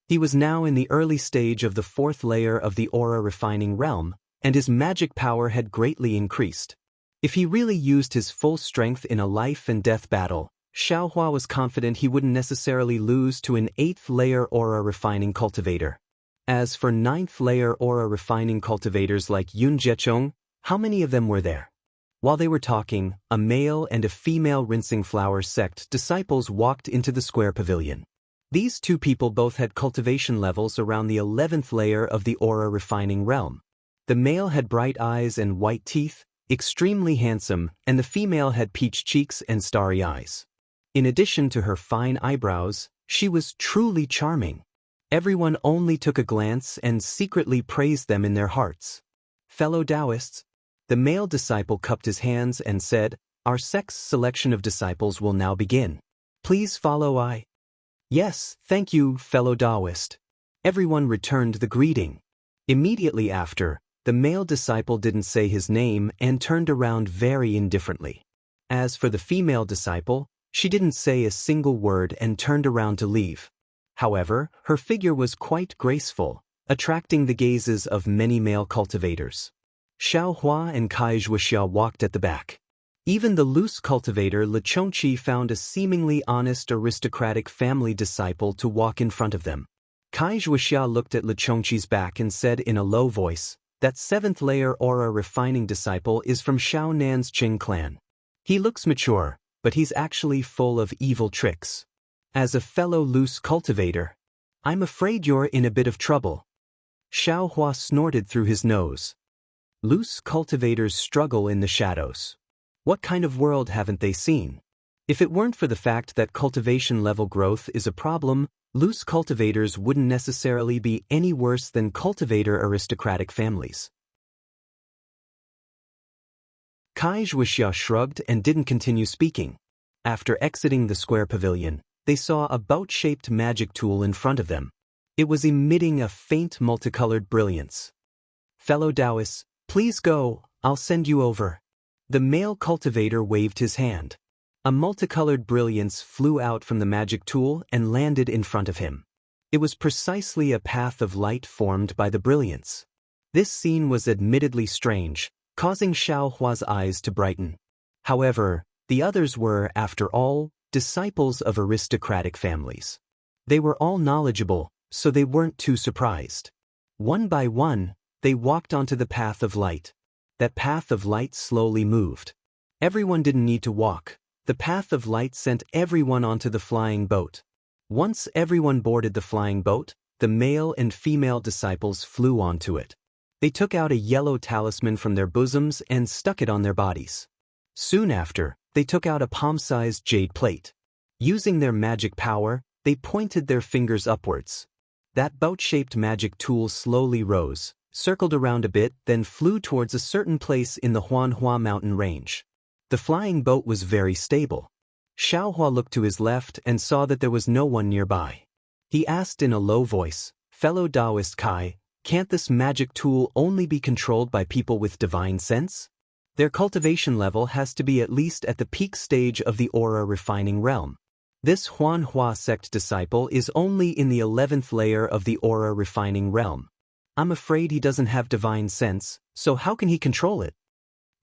Speaker 1: He was now in the early stage of the 4th layer of the aura refining realm, and his magic power had greatly increased. If he really used his full strength in a life and death battle, Xiao Hua was confident he wouldn't necessarily lose to an 8th layer aura refining cultivator. As for 9th layer aura refining cultivators like Yun Jiechong, how many of them were there? While they were talking, a male and a female rinsing flower sect disciples walked into the square pavilion. These 2 people both had cultivation levels around the 11th layer of the aura refining realm. The male had bright eyes and white teeth, extremely handsome, and the female had peach cheeks and starry eyes. In addition to her fine eyebrows, she was truly charming. Everyone only took a glance and secretly praised them in their hearts. "Fellow Taoists," the male disciple cupped his hands and said, "Our sect's selection of disciples will now begin. Please follow I." "Yes, thank you, fellow Taoist." Everyone returned the greeting. Immediately after, the male disciple didn't say his name and turned around very indifferently. As for the female disciple, she didn't say a single word and turned around to leave. However, her figure was quite graceful, attracting the gazes of many male cultivators. Xiao Hua and Kai Zhuoxia walked at the back. Even the loose cultivator Li Chongqi found a seemingly honest aristocratic family disciple to walk in front of them. Kai Zhuoxia looked at Li Chongqi's back and said in a low voice, "That 7th layer aura refining disciple is from Shao Nan's Qing clan. He looks mature, but he's actually full of evil tricks. As a fellow loose cultivator, I'm afraid you're in a bit of trouble." Xiao Hua snorted through his nose. Loose cultivators struggle in the shadows. What kind of world haven't they seen? If it weren't for the fact that cultivation level growth is a problem, loose cultivators wouldn't necessarily be any worse than cultivator aristocratic families. Kai Zhuoxia shrugged and didn't continue speaking. After exiting the square pavilion, they saw a boat-shaped magic tool in front of them. It was emitting a faint multicolored brilliance. "Fellow Taoists, please go, I'll send you over." The male cultivator waved his hand. A multicolored brilliance flew out from the magic tool and landed in front of him. It was precisely a path of light formed by the brilliance. This scene was admittedly strange, causing Xiao Hua's eyes to brighten. However, the others were, after all, disciples of aristocratic families. They were all knowledgeable, so they weren't too surprised. One by one, they walked onto the path of light. That path of light slowly moved. Everyone didn't need to walk. The path of light sent everyone onto the flying boat. Once everyone boarded the flying boat, the male and female disciples flew onto it. They took out a yellow talisman from their bosoms and stuck it on their bodies. Soon after, they took out a palm-sized jade plate. Using their magic power, they pointed their fingers upwards. That boat-shaped magic tool slowly rose, circled around a bit, then flew towards a certain place in the Huanhua mountain range. The flying boat was very stable. Xiao Hua looked to his left and saw that there was no one nearby. He asked in a low voice, "Fellow Taoist Kai, can't this magic tool only be controlled by people with divine sense? Their cultivation level has to be at least at the peak stage of the aura refining realm. This Huanhua sect disciple is only in the 11th layer of the aura refining realm. I'm afraid he doesn't have divine sense, so how can he control it?"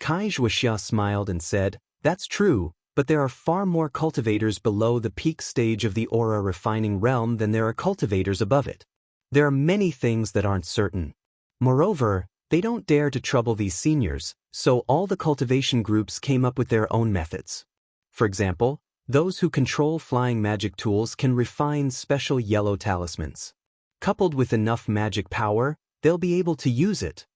Speaker 1: Kai Zhuoxia smiled and said, "That's true, but there are far more cultivators below the peak stage of the aura refining realm than there are cultivators above it. There are many things that aren't certain. Moreover, they don't dare to trouble these seniors, so all the cultivation groups came up with their own methods. For example, those who control flying magic tools can refine special yellow talismans. Coupled with enough magic power, they'll be able to use it."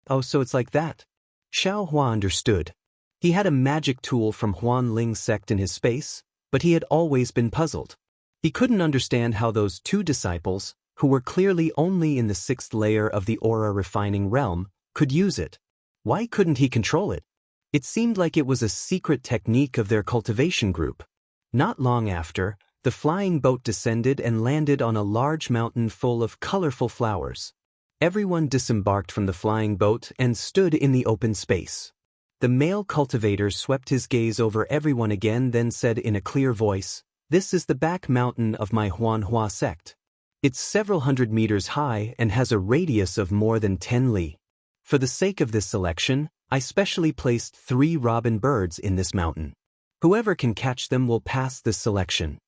Speaker 1: "Oh, so it's like that?" Xiao Hua understood. He had a magic tool from Huan Ling's sect in his space, but he had always been puzzled. He couldn't understand how those two disciples, who were clearly only in the 6th layer of the aura refining realm, could use it. Why couldn't he control it? It seemed like it was a secret technique of their cultivation group. Not long after, the flying boat descended and landed on a large mountain full of colorful flowers. Everyone disembarked from the flying boat and stood in the open space. The male cultivator swept his gaze over everyone again, then said in a clear voice, "This is the back mountain of my Huanhua sect. It's several hundred meters high and has a radius of more than 10 li. For the sake of this selection, I specially placed 3 robin birds in this mountain. Whoever can catch them will pass this selection."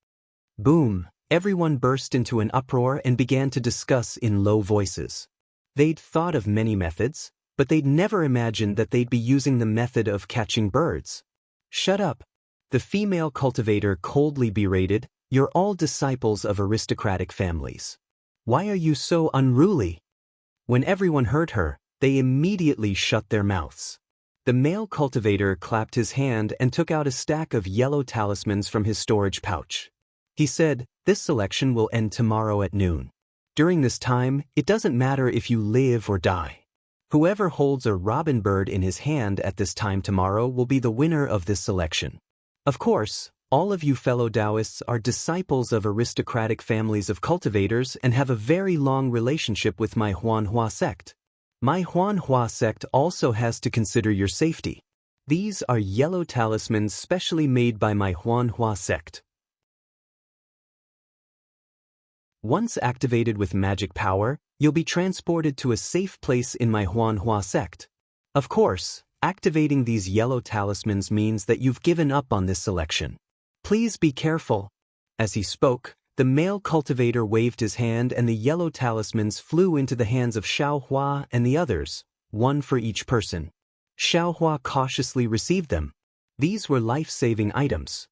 Speaker 1: Boom! Everyone burst into an uproar and began to discuss in low voices. They'd thought of many methods, but they'd never imagined that they'd be using the method of catching birds. "Shut up!" The female cultivator coldly berated, "You're all disciples of aristocratic families. Why are you so unruly?" When everyone heard her, they immediately shut their mouths. The male cultivator clapped his hand and took out a stack of yellow talismans from his storage pouch. He said, "This selection will end tomorrow at noon. During this time, it doesn't matter if you live or die. Whoever holds a robin bird in his hand at this time tomorrow will be the winner of this selection. Of course, all of you fellow Taoists are disciples of aristocratic families of cultivators and have a very long relationship with my Huanhua sect. My Huanhua sect also has to consider your safety. These are yellow talismans specially made by my Huanhua sect. Once activated with magic power, you'll be transported to a safe place in my Huanhua sect. Of course, activating these yellow talismans means that you've given up on this selection. Please be careful. As he spoke, the male cultivator waved his hand and the yellow talismans flew into the hands of Xiaohua and the others, one for each person. Xiaohua cautiously received them. These were life-saving items.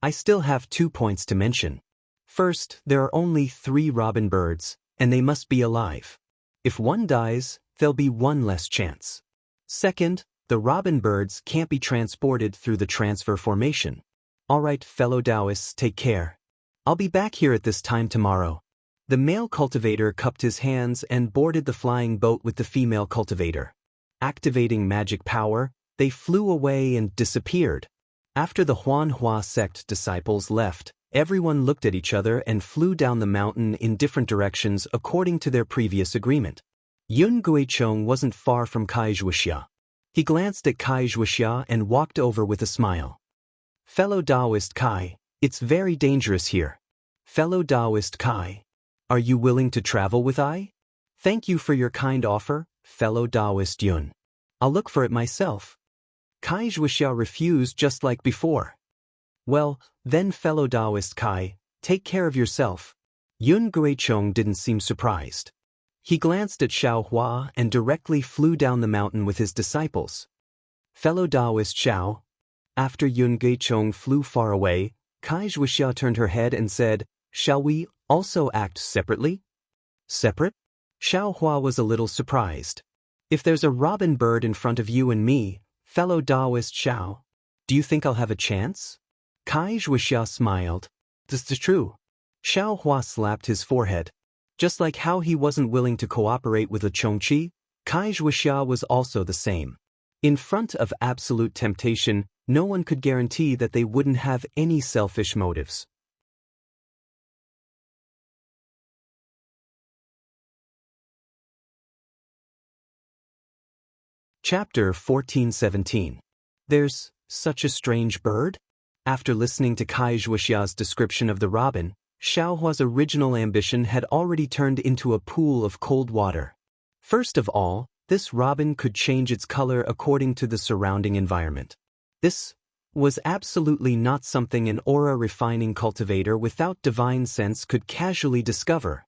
Speaker 1: I still have 2 points to mention. First, there are only 3 robin birds, and they must be alive. If one dies, there'll be one less chance. Second, the robin birds can't be transported through the transfer formation. Alright, fellow Taoists, take care. I'll be back here at this time tomorrow. The male cultivator cupped his hands and boarded the flying boat with the female cultivator. Activating magic power, they flew away and disappeared. After the Huanhua sect disciples left, everyone looked at each other and flew down the mountain in different directions according to their previous agreement. Yun Guichong wasn't far from Kai Zhuoxia. He glanced at Kai Zhuoxia and walked over with a smile. Fellow Taoist Kai, it's very dangerous here. Fellow Taoist Kai, are you willing to travel with I? Thank you for your kind offer, fellow Taoist Yun. I'll look for it myself. Kai Zhuoxia refused just like before. Well, then fellow Taoist Kai, take care of yourself. Yun Guichong didn't seem surprised. He glanced at Xiaohua and directly flew down the mountain with his disciples. Fellow Taoist Xiao. After Yun Guichong flew far away, Kai Zhuoxia turned her head and said, "Shall we also act separately?" Separate? Xiaohua was a little surprised. If there's a robin bird in front of you and me, fellow Taoist Xiao, do you think I'll have a chance? Kai Zhuoxia smiled. This is true. Xiaohua slapped his forehead. Just like how he wasn't willing to cooperate with the Chongqi, Kai Zhuoxia was also the same. In front of absolute temptation, no one could guarantee that they wouldn't have any selfish motives. Chapter 14:17. There's such a strange bird? After listening to Kai Zhuoxia's description of the robin, Xiaohua's original ambition had already turned into a pool of cold water. First of all, this robin could change its color according to the surrounding environment. This was absolutely not something an aura-refining cultivator without divine sense could casually discover.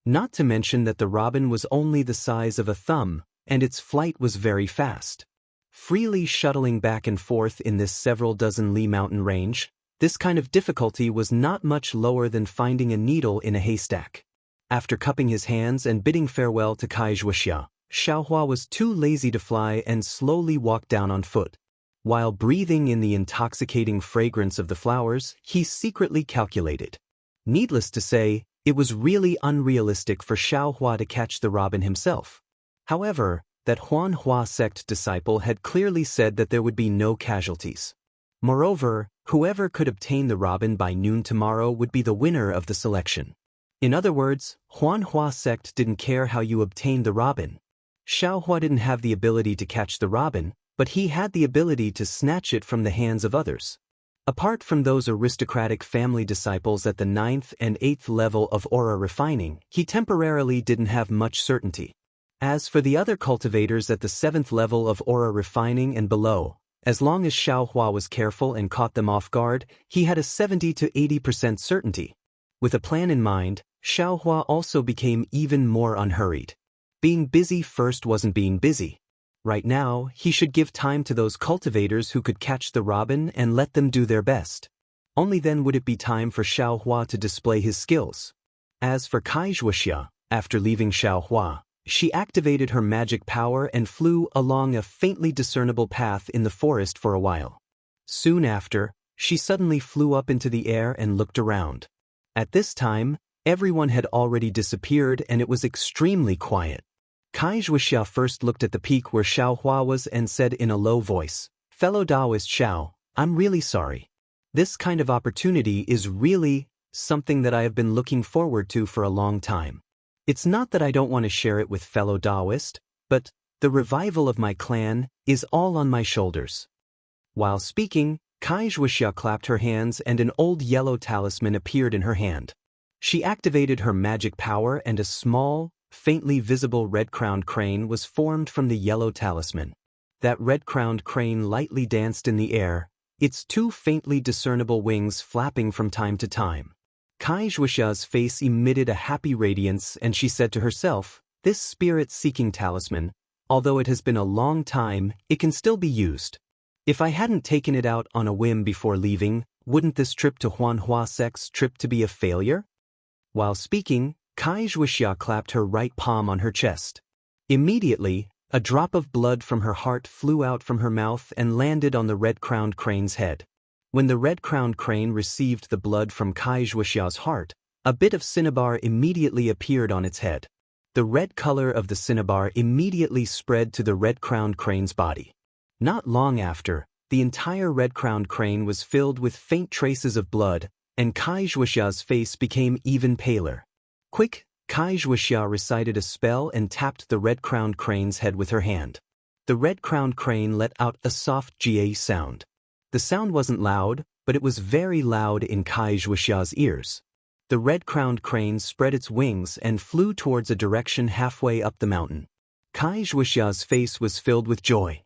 Speaker 1: Not to mention that the robin was only the size of a thumb, and its flight was very fast. Freely shuttling back and forth in this several dozen li mountain range, this kind of difficulty was not much lower than finding a needle in a haystack. After cupping his hands and bidding farewell to Kai Zhuoxia, Xiaohua was too lazy to fly and slowly walked down on foot. While breathing in the intoxicating fragrance of the flowers, he secretly calculated. Needless to say, it was really unrealistic for Xiaohua to catch the robin himself. However, that Huanhua sect disciple had clearly said that there would be no casualties. Moreover, whoever could obtain the robin by noon tomorrow would be the winner of the selection. In other words, Huanhua sect didn't care how you obtained the robin. Xiaohua didn't have the ability to catch the robin, but he had the ability to snatch it from the hands of others. Apart from those aristocratic family disciples at the 9th and 8th level of aura refining, he temporarily didn't have much certainty. As for the other cultivators at the 7th level of aura refining and below, as long as Xiaohua was careful and caught them off guard, he had a 70 to 80% certainty. With a plan in mind, Xiaohua also became even more unhurried. Being busy first wasn't being busy. Right now, he should give time to those cultivators who could catch the robin and let them do their best. Only then would it be time for Xiaohua to display his skills. As for Kai Zhuoxia, after leaving Xiaohua, she activated her magic power and flew along a faintly discernible path in the forest for a while. Soon after, she suddenly flew up into the air and looked around. At this time, everyone had already disappeared and it was extremely quiet. Kai Zhuoxia first looked at the peak where Xiaohua was and said in a low voice, "Fellow Taoist Xiao, I'm really sorry. This kind of opportunity is really something that I have been looking forward to for a long time. It's not that I don't want to share it with fellow Taoist, but the revival of my clan is all on my shoulders. While speaking, Kai Zhuoxia clapped her hands and an old yellow talisman appeared in her hand. She activated her magic power and a small, faintly visible red-crowned crane was formed from the yellow talisman. That red-crowned crane lightly danced in the air, its two faintly discernible wings flapping from time to time. Kai Zhuoxia's face emitted a happy radiance and she said to herself, "This spirit-seeking talisman, although it has been a long time, it can still be used. If I hadn't taken it out on a whim before leaving, wouldn't this trip to Huanhua Sec's trip to be a failure?" While speaking, Kai Zhuoxia clapped her right palm on her chest. Immediately, a drop of blood from her heart flew out from her mouth and landed on the red-crowned crane's head. When the red-crowned crane received the blood from Kai Zhuoxia's heart, a bit of cinnabar immediately appeared on its head. The red color of the cinnabar immediately spread to the red-crowned crane's body. Not long after, the entire red-crowned crane was filled with faint traces of blood, and Kai Zhuoxia's face became even paler. Quick, Kai Zhuoxia recited a spell and tapped the red-crowned crane's head with her hand. The red-crowned crane let out a soft "ga" sound. The sound wasn't loud, but it was very loud in Kai Zhuoxia's ears. The red-crowned crane spread its wings and flew towards a direction halfway up the mountain. Kai Zhuoxia's face was filled with joy.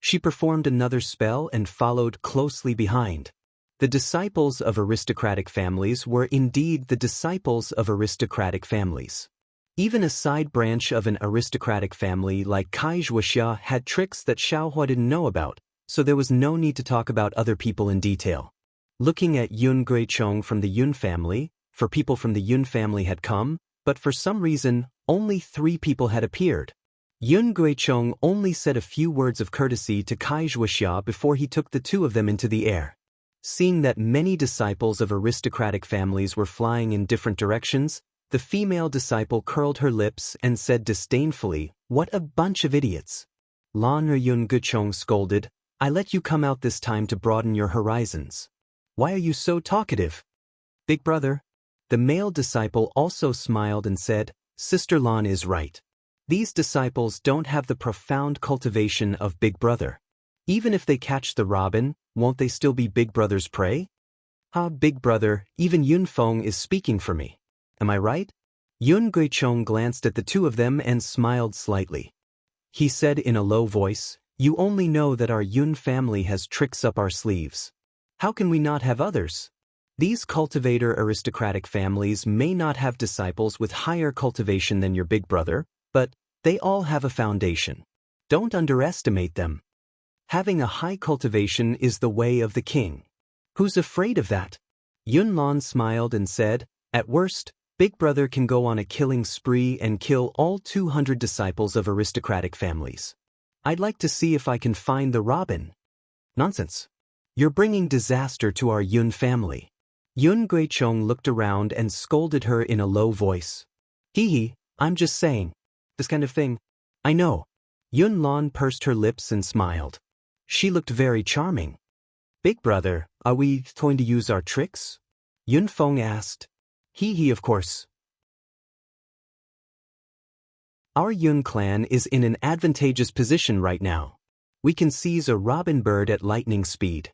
Speaker 1: She performed another spell and followed closely behind. The disciples of aristocratic families were indeed the disciples of aristocratic families. Even a side branch of an aristocratic family like Kai Zhuoxia had tricks that Xiaohua didn't know about, so there was no need to talk about other people in detail. Looking at Yun Guichong from the Yun family, for people from the Yun family had come, but for some reason, only 3 people had appeared. Yun Guichong only said a few words of courtesy to Kai Zhuoxia before he took the 2 of them into the air. Seeing that many disciples of aristocratic families were flying in different directions, the female disciple curled her lips and said disdainfully, "What a bunch of idiots." Lan Yun Guichong scolded, "I let you come out this time to broaden your horizons. Why are you so talkative?" "Big brother." The male disciple also smiled and said, "Sister Lan is right. These disciples don't have the profound cultivation of Big Brother. Even if they catch the robin, won't they still be Big Brother's prey?" "Ah, Big Brother, even Yun Feng is speaking for me. Am I right?" Yun Guichong glanced at the 2 of them and smiled slightly. He said in a low voice, "You only know that our Yun family has tricks up our sleeves. How can we not have others? These cultivator aristocratic families may not have disciples with higher cultivation than your Big Brother, but they all have a foundation. Don't underestimate them. Having a high cultivation is the way of the king. Who's afraid of that?" Yun Lan smiled and said, "At worst, Big Brother can go on a killing spree and kill all 200 disciples of aristocratic families. I'd like to see if I can find the robin." "Nonsense. You're bringing disaster to our Yun family." Yun Guichong looked around and scolded her in a low voice. "Hee, I'm just saying. This kind of thing. I know." Yun Lan pursed her lips and smiled. She looked very charming. "Big Brother, are we going to use our tricks?" Yun Feng asked. "Hee, of course." Our Yun clan is in an advantageous position right now. We can seize a robin bird at lightning speed.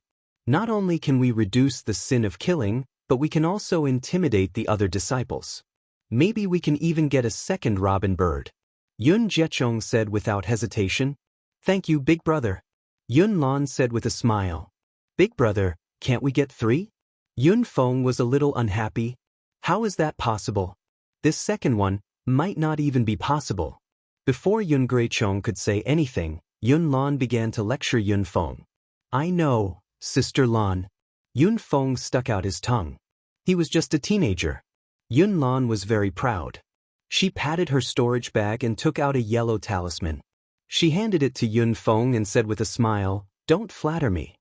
Speaker 1: Not only can we reduce the sin of killing, but we can also intimidate the other disciples. Maybe we can even get a second robin bird. Yun Jiechong said without hesitation. "Thank you, Big Brother." Yun Lan said with a smile. "Big Brother, can't we get 3? Yun Feng was a little unhappy. "How is that possible? This second one might not even be possible." Before Yun Guichong could say anything, Yun Lan began to lecture Yun Feng. "I know, Sister Lan." Yun Feng stuck out his tongue. He was just a teenager. Yun Lan was very proud. She patted her storage bag and took out a yellow talisman. She handed it to Yun Feng and said with a smile, "Don't flatter me.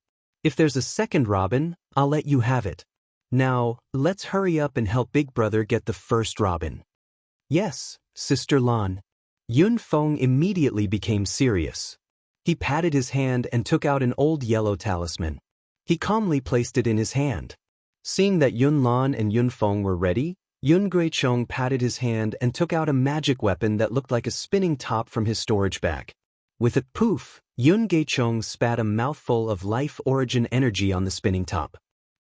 Speaker 1: If there's a second robin, I'll let you have it. Now, let's hurry up and help Big Brother get the first robin." "Yes, Sister Lan." Yun Feng immediately became serious. He patted his hand and took out an old yellow talisman. He calmly placed it in his hand. Seeing that Yun Lan and Yun Feng were ready, Yun Guichong patted his hand and took out a magic weapon that looked like a spinning top from his storage bag. With a poof, Yun Gaichong spat a mouthful of life origin energy on the spinning top.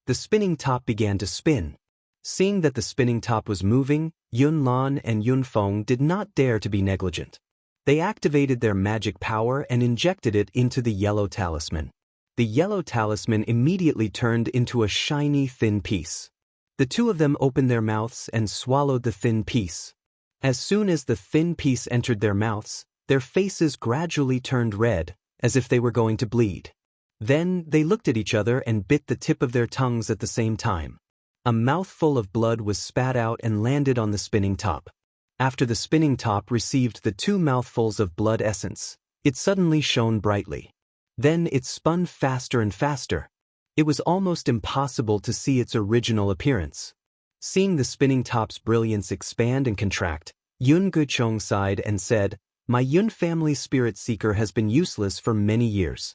Speaker 1: The spinning top began to spin. Seeing that the spinning top was moving, Yun Lan and Yun Feng did not dare to be negligent. They activated their magic power and injected it into the yellow talisman. The yellow talisman immediately turned into a shiny thin piece. The two of them opened their mouths and swallowed the thin piece. As soon as the thin piece entered their mouths, their faces gradually turned red, as if they were going to bleed. Then they looked at each other and bit the tip of their tongues at the same time. A mouthful of blood was spat out and landed on the spinning top. After the spinning top received the 2 mouthfuls of blood essence, it suddenly shone brightly. Then it spun faster and faster. It was almost impossible to see its original appearance. Seeing the spinning top's brilliance expand and contract, Yun Guchong sighed and said, "My Yun family spirit seeker has been useless for many years.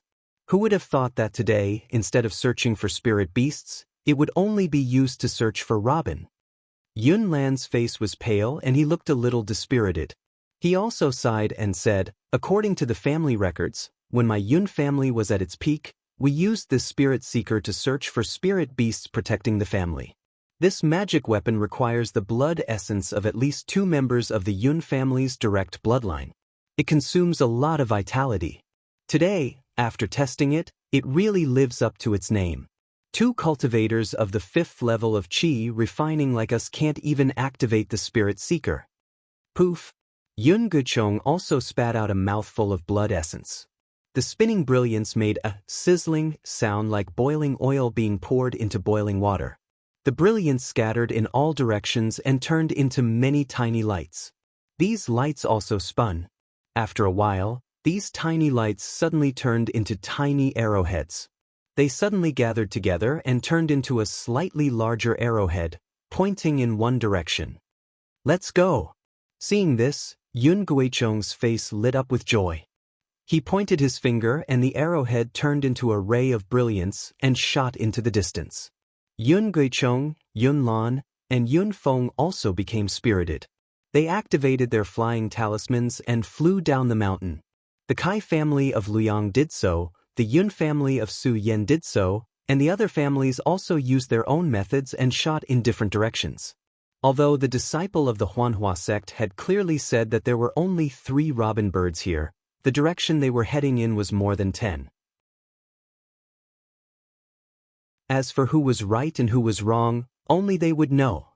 Speaker 1: Who would have thought that today, instead of searching for spirit beasts, it would only be used to search for Robin?" Yun Lan's face was pale and he looked a little dispirited. He also sighed and said, "According to the family records, when my Yun family was at its peak, we used this spirit seeker to search for spirit beasts protecting the family. This magic weapon requires the blood essence of at least 2 members of the Yun family's direct bloodline. It consumes a lot of vitality. Today, after testing it, it really lives up to its name. 2 cultivators of the 5th level of Qi refining like us can't even activate the spirit seeker." Poof! Yun Guchong also spat out a mouthful of blood essence. The spinning brilliance made a sizzling sound like boiling oil being poured into boiling water. The brilliance scattered in all directions and turned into many tiny lights. These lights also spun. After a while, these tiny lights suddenly turned into tiny arrowheads. They suddenly gathered together and turned into a slightly larger arrowhead, pointing in one direction. "Let's go!" Seeing this, Yun Guichong's face lit up with joy. He pointed his finger and the arrowhead turned into a ray of brilliance and shot into the distance. Yun Guichong, Yun Lan, and Yun Feng also became spirited. They activated their flying talismans and flew down the mountain. The Kai family of Liang did so, the Yun family of Su Yen did so, and the other families also used their own methods and shot in different directions. Although the disciple of the Huanhua sect had clearly said that there were only 3 robin birds here, the direction they were heading in was more than 10. As for who was right and who was wrong, only they would know.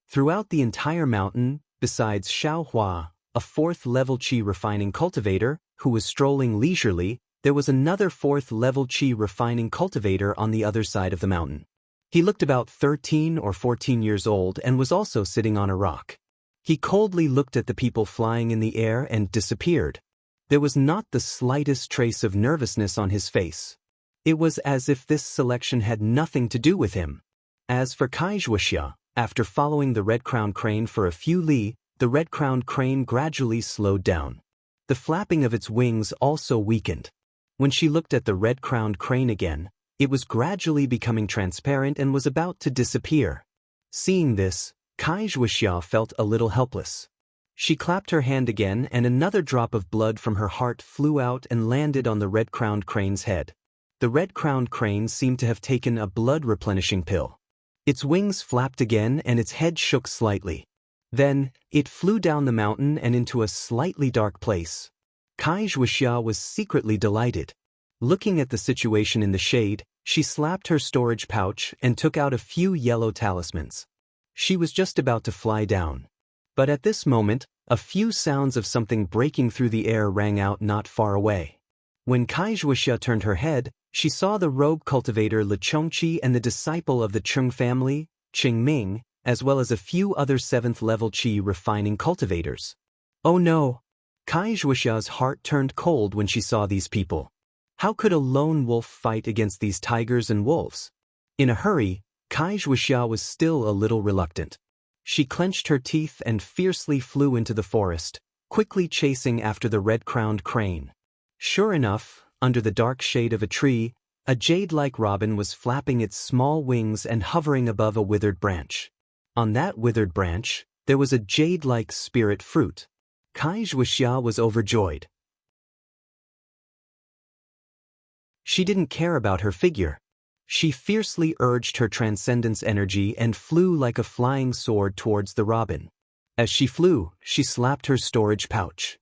Speaker 1: Throughout the entire mountain, besides Xiaohua, a 4th-level Qi refining cultivator, who was strolling leisurely, there was another 4th-level Qi refining cultivator on the other side of the mountain. He looked about 13 or 14 years old and was also sitting on a rock. He coldly looked at the people flying in the air and disappeared. There was not the slightest trace of nervousness on his face. It was as if this selection had nothing to do with him. As for Kaizhuoxia, after following the red-crowned crane for a few li, the red-crowned crane gradually slowed down. The flapping of its wings also weakened. When she looked at the red-crowned crane again, it was gradually becoming transparent and was about to disappear. Seeing this, Kaizhuoxia felt a little helpless. She clapped her hand again and another drop of blood from her heart flew out and landed on the red-crowned crane's head. The red-crowned crane seemed to have taken a blood-replenishing pill. Its wings flapped again and its head shook slightly. Then, it flew down the mountain and into a slightly dark place. Kaizhuoxia was secretly delighted. Looking at the situation in the shade, she slapped her storage pouch and took out a few yellow talismans. She was just about to fly down. But at this moment, a few sounds of something breaking through the air rang out not far away. When Kaizhuoxia turned her head, she saw the rogue cultivator Le Chongqi and the disciple of the Cheng family, Qing Ming, as well as a few other 7th-level Qi refining cultivators. Oh no! Kaizhuoxia's heart turned cold when she saw these people. How could a lone wolf fight against these tigers and wolves? In a hurry, Kaizhuoxia was still a little reluctant. She clenched her teeth and fiercely flew into the forest, quickly chasing after the red-crowned crane. Sure enough, under the dark shade of a tree, a jade-like robin was flapping its small wings and hovering above a withered branch. On that withered branch, there was a jade-like spirit fruit. Kaizhuoxia was overjoyed. She didn't care about her figure. She fiercely urged her transcendence energy and flew like a flying sword towards the robin. As she flew, she slapped her storage pouch.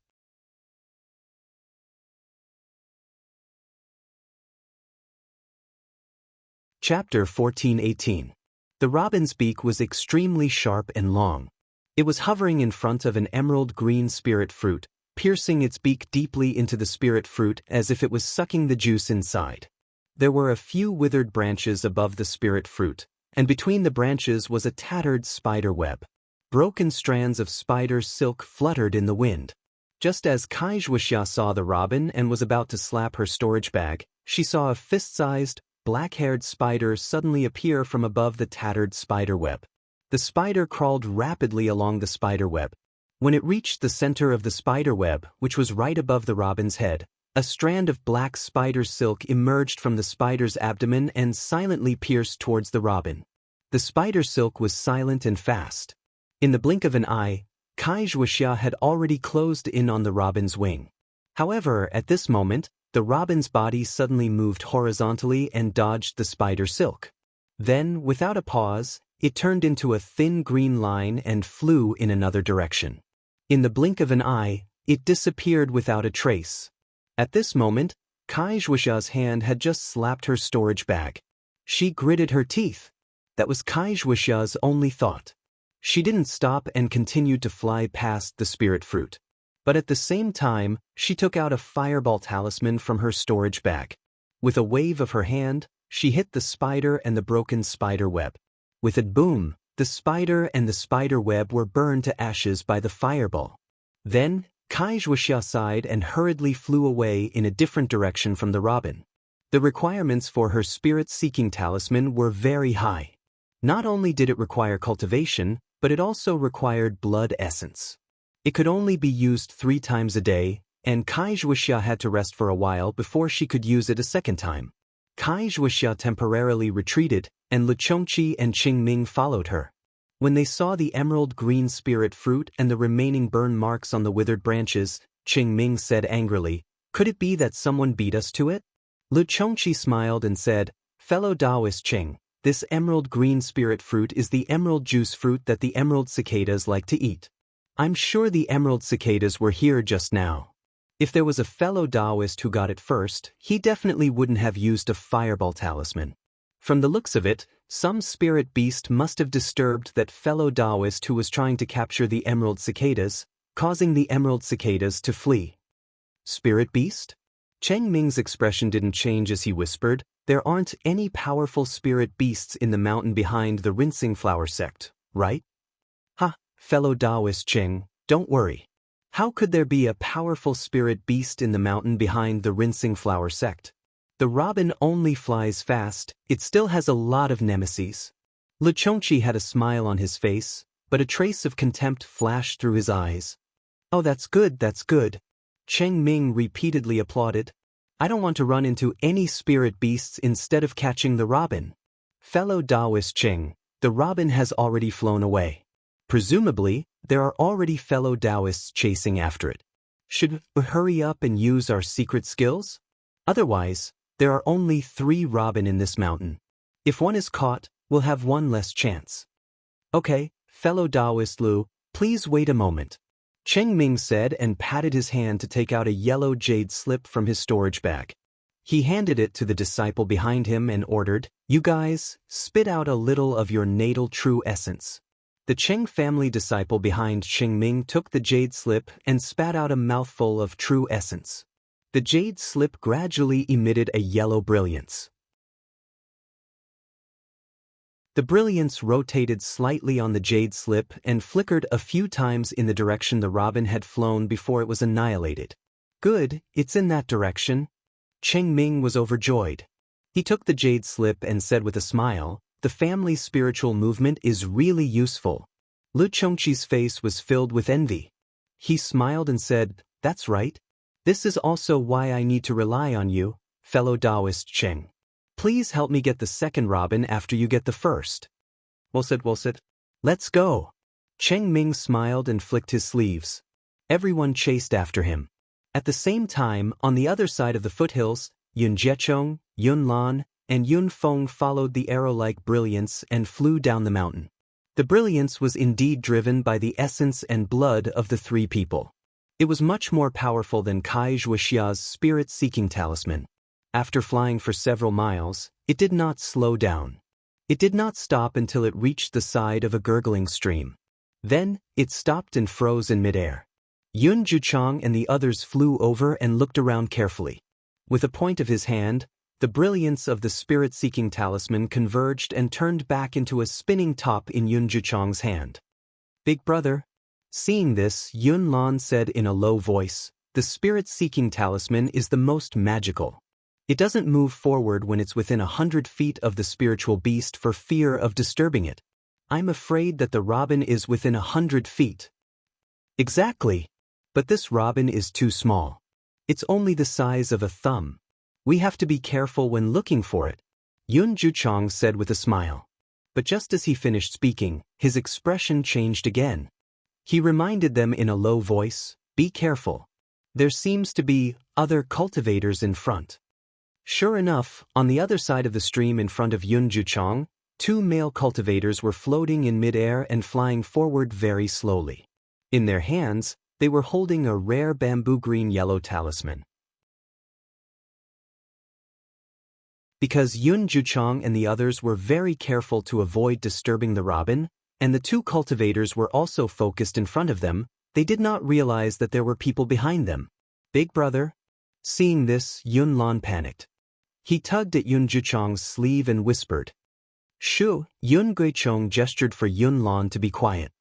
Speaker 1: Chapter 14:18. The robin's beak was extremely sharp and long. It was hovering in front of an emerald green spirit fruit, piercing its beak deeply into the spirit fruit as if it was sucking the juice inside. There were a few withered branches above the spirit fruit, and between the branches was a tattered spider web. Broken strands of spider silk fluttered in the wind. Just as Kaijwasha saw the robin and was about to slap her storage bag, she saw a fist-sized, black-haired spider suddenly appear from above the tattered spider web. The spider crawled rapidly along the spider web. When it reached the center of the spider web, which was right above the robin's head, a strand of black spider silk emerged from the spider's abdomen and silently pierced towards the robin. The spider silk was silent and fast. In the blink of an eye, Kaijwasha had already closed in on the robin's wing. However, at this moment, the robin's body suddenly moved horizontally and dodged the spider silk. Then, without a pause, it turned into a thin green line and flew in another direction. In the blink of an eye, it disappeared without a trace. At this moment, Kaijwasha's hand had just slapped her storage bag. She gritted her teeth. That was Kaijwasha's only thought. She didn't stop and continued to fly past the spirit fruit. But at the same time, she took out a fireball talisman from her storage bag. With a wave of her hand, she hit the spider and the broken spider web. With a boom, the spider and the spider web were burned to ashes by the fireball. Then, Kaijwasha sighed and hurriedly flew away in a different direction from the robin. The requirements for her spirit-seeking talisman were very high. Not only did it require cultivation, but it also required blood essence. It could only be used 3 times a day, and Kaijwasha had to rest for a while before she could use it a second time. Kaijwasha temporarily retreated, and Luchongchi and Qingming followed her. When they saw the emerald green spirit fruit and the remaining burn marks on the withered branches, Qingming said angrily, "Could it be that someone beat us to it?" Luchongchi smiled and said, "Fellow Taoist Qing, this emerald green spirit fruit is the emerald juice fruit that the emerald cicadas like to eat. I'm sure the emerald cicadas were here just now. If there was a fellow Taoist who got it first, he definitely wouldn't have used a fireball talisman. From the looks of it, some spirit beast must have disturbed that fellow Taoist who was trying to capture the emerald cicadas, causing the emerald cicadas to flee." Spirit beast? Cheng Ming's expression didn't change as he whispered, "There aren't any powerful spirit beasts in the mountain behind the rinsing flower sect, right?" "Ha, fellow Taoist Cheng, don't worry. How could there be a powerful spirit beast in the mountain behind the rinsing flower sect? The robin only flies fast, it still has a lot of nemesis." Luchongchi had a smile on his face, but a trace of contempt flashed through his eyes. "Oh, that's good, that's good." Cheng Ming repeatedly applauded. "I don't want to run into any spirit beasts instead of catching the robin." "Fellow Taoist Cheng, the robin has already flown away. Presumably, there are already fellow Taoists chasing after it. Should we hurry up and use our secret skills? Otherwise, there are only 3 robin in this mountain. If one is caught, we'll have one less chance." "Okay, fellow Taoist Lu, please wait a moment," Cheng Ming said and patted his hand to take out a yellow jade slip from his storage bag. He handed it to the disciple behind him and ordered, "You guys, spit out a little of your natal true essence." The Cheng family disciple behind Cheng Ming took the jade slip and spat out a mouthful of true essence. The jade slip gradually emitted a yellow brilliance. The brilliance rotated slightly on the jade slip and flickered a few times in the direction the robin had flown before it was annihilated. "Good, it's in that direction." Cheng Ming was overjoyed. He took the jade slip and said with a smile, "The family's spiritual movement is really useful." Luchongchi's face was filled with envy. He smiled and said, "That's right. This is also why I need to rely on you, fellow Taoist Cheng. Please help me get the second robin after you get the first." Well said. "Let's go." Cheng Ming smiled and flicked his sleeves. Everyone chased after him. At the same time, on the other side of the foothills, Yun Jiechong, Yun Lan, and Yun Feng followed the arrow-like brilliance and flew down the mountain. The brilliance was indeed driven by the essence and blood of the three people. It was much more powerful than Kai Zhuoxia's spirit-seeking talisman. After flying for several miles, it did not slow down. It did not stop until it reached the side of a gurgling stream. Then, it stopped and froze in midair. Yun Juchang and the others flew over and looked around carefully. With a point of his hand, the brilliance of the spirit-seeking talisman converged and turned back into a spinning top in Yun Juchang's hand. "Big brother." Seeing this, Yun Lan said in a low voice, "The spirit-seeking talisman is the most magical. It doesn't move forward when it's within 100 feet of the spiritual beast for fear of disturbing it. I'm afraid that the robin is within 100 feet. Exactly. But this robin is too small. It's only the size of a thumb. We have to be careful when looking for it," Yun Juchang said with a smile. But just as he finished speaking, his expression changed again. He reminded them in a low voice, "Be careful. There seems to be other cultivators in front." Sure enough, on the other side of the stream in front of Yun Juchang, two male cultivators were floating in midair and flying forward very slowly. In their hands, they were holding a rare bamboo green-yellow talisman. Because Yun Juchang and the others were very careful to avoid disturbing the robin, and the two cultivators were also focused in front of them, they did not realize that there were people behind them. "Big brother." Seeing this, Yun Lan panicked. He tugged at Yun Juchang's sleeve and whispered. "Shu." Yun Guichong gestured for Yun Lan to be quiet.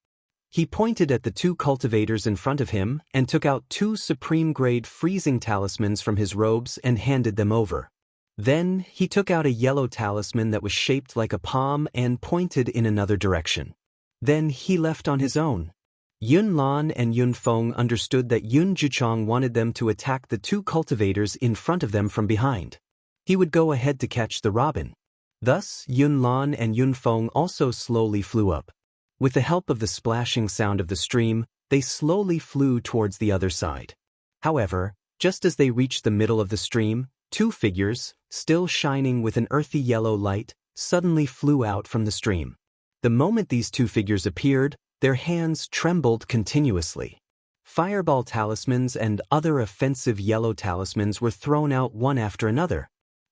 Speaker 1: He pointed at the two cultivators in front of him and took out two supreme-grade freezing talismans from his robes and handed them over. Then, he took out a yellow talisman that was shaped like a palm and pointed in another direction. Then he left on his own. Yun Lan and Yun Feng understood that Yun Juchang wanted them to attack the two cultivators in front of them from behind. He would go ahead to catch the robin. Thus, Yun Lan and Yun Feng also slowly flew up. With the help of the splashing sound of the stream, they slowly flew towards the other side. However, just as they reached the middle of the stream, two figures, still shining with an earthy yellow light, suddenly flew out from the stream. The moment these two figures appeared, their hands trembled continuously. Fireball talismans and other offensive yellow talismans were thrown out one after another.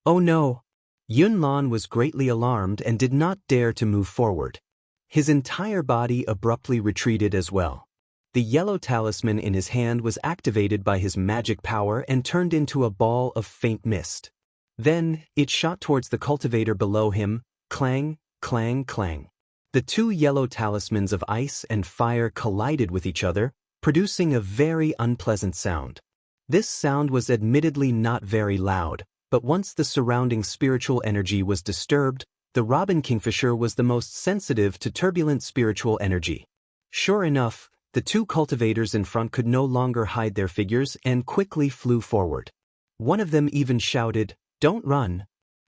Speaker 1: "Oh no!" Yun Lan was greatly alarmed and did not dare to move forward. His entire body abruptly retreated as well. The yellow talisman in his hand was activated by his magic power and turned into a ball of faint mist. Then, it shot towards the cultivator below him, clang, clang, clang. The two yellow talismans of ice and fire collided with each other, producing a very unpleasant sound. This sound was admittedly not very loud, but once the surrounding spiritual energy was disturbed, the robin kingfisher was the most sensitive to turbulent spiritual energy. Sure enough, the two cultivators in front could no longer hide their figures and quickly flew forward. One of them even shouted, "Don't run."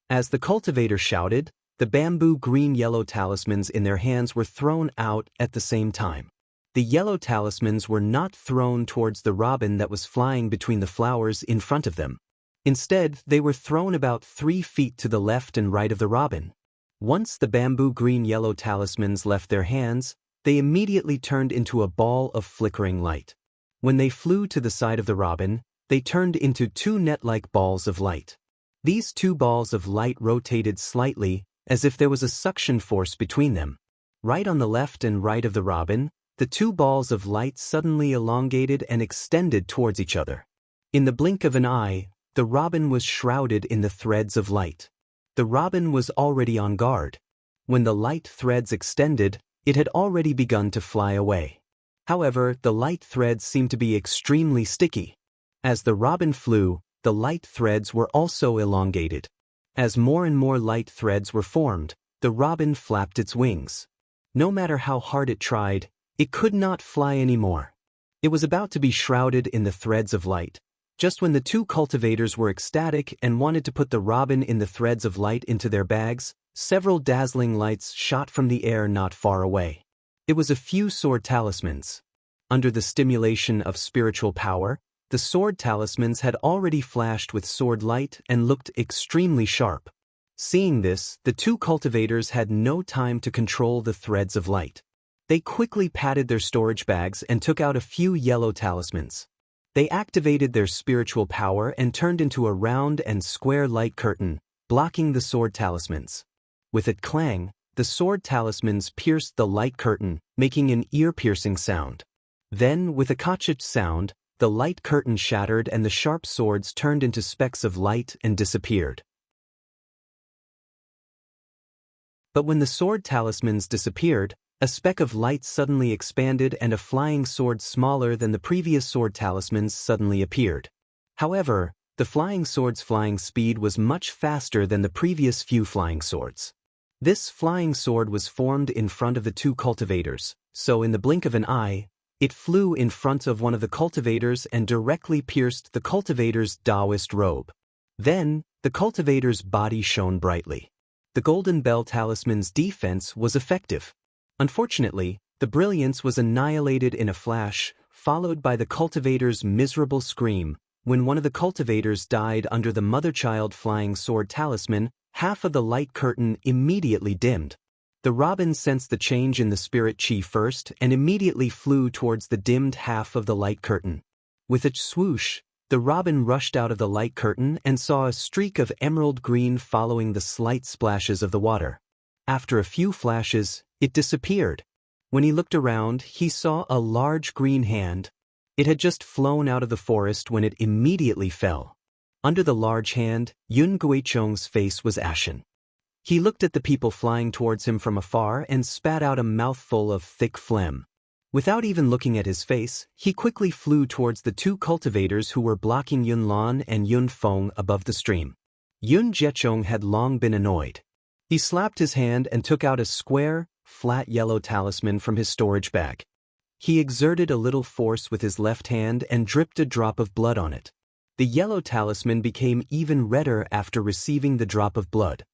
Speaker 1: As the cultivator shouted, the bamboo green-yellow talismans in their hands were thrown out at the same time. The yellow talismans were not thrown towards the robin that was flying between the flowers in front of them. Instead, they were thrown about 3 feet to the left and right of the robin. Once the bamboo green-yellow talismans left their hands, they immediately turned into a ball of flickering light. When they flew to the side of the robin, they turned into two net-like balls of light. These two balls of light rotated slightly, as if there was a suction force between them. Right on the left and right of the robin, the two balls of light suddenly elongated and extended towards each other. In the blink of an eye, the robin was shrouded in the threads of light. The robin was already on guard. When the light threads extended, it had already begun to fly away. However, the light threads seemed to be extremely sticky. As the robin flew, the light threads were also elongated. As more and more light threads were formed, the robin flapped its wings. No matter how hard it tried, it could not fly anymore. It was about to be shrouded in the threads of light. Just when the two cultivators were ecstatic and wanted to put the robin in the threads of light into their bags, several dazzling lights shot from the air not far away. It was a few sword talismans. Under the stimulation of spiritual power, The sword talismans had already flashed with sword light and looked extremely sharp. Seeing this, the two cultivators had no time to control the threads of light. They quickly patted their storage bags and took out a few yellow talismans. They activated their spiritual power and turned into a round and square light curtain, blocking the sword talismans. With a clang, the sword talismans pierced the light curtain, making an ear-piercing sound. Then, with a kachich sound, the light curtain shattered and the sharp swords turned into specks of light and disappeared. But when the sword talismans disappeared, a speck of light suddenly expanded and a flying sword smaller than the previous sword talismans suddenly appeared. However, the flying sword's flying speed was much faster than the previous few flying swords. This flying sword was formed in front of the two cultivators, so in the blink of an eye, it flew in front of one of the cultivators and directly pierced the cultivator's Taoist robe. Then, the cultivator's body shone brightly. The golden bell talisman's defense was effective. Unfortunately, the brilliance was annihilated in a flash, followed by the cultivator's miserable scream. When one of the cultivators died under the mother-child flying sword talisman, half of the light curtain immediately dimmed. The robin sensed the change in the spirit chi first and immediately flew towards the dimmed half of the light curtain. With a swoosh, the robin rushed out of the light curtain and saw a streak of emerald green following the slight splashes of the water. After a few flashes, it disappeared. When he looked around, he saw a large green hand. It had just flown out of the forest when it immediately fell. Under the large hand, Yun Guichong's face was ashen. He looked at the people flying towards him from afar and spat out a mouthful of thick phlegm. Without even looking at his face, he quickly flew towards the two cultivators who were blocking Yun Lan and Yun Feng above the stream. Yun Jiechong had long been annoyed. He slapped his hand and took out a square, flat yellow talisman from his storage bag. He exerted a little force with his left hand and dripped a drop of blood on it. The yellow talisman became even redder after receiving the drop of blood.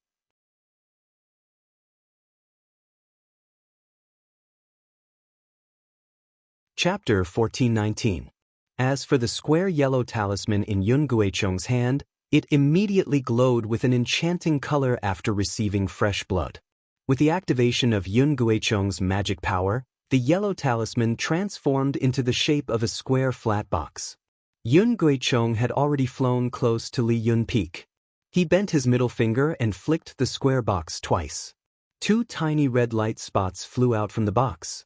Speaker 1: Chapter 1419. As for the square yellow talisman in Yun Guichong's hand, it immediately glowed with an enchanting color after receiving fresh blood. With the activation of Yun Guichong's magic power, the yellow talisman transformed into the shape of a square flat box. Yun Guichong had already flown close to Li Yun Peak. He bent his middle finger and flicked the square box twice. Two tiny red light spots flew out from the box.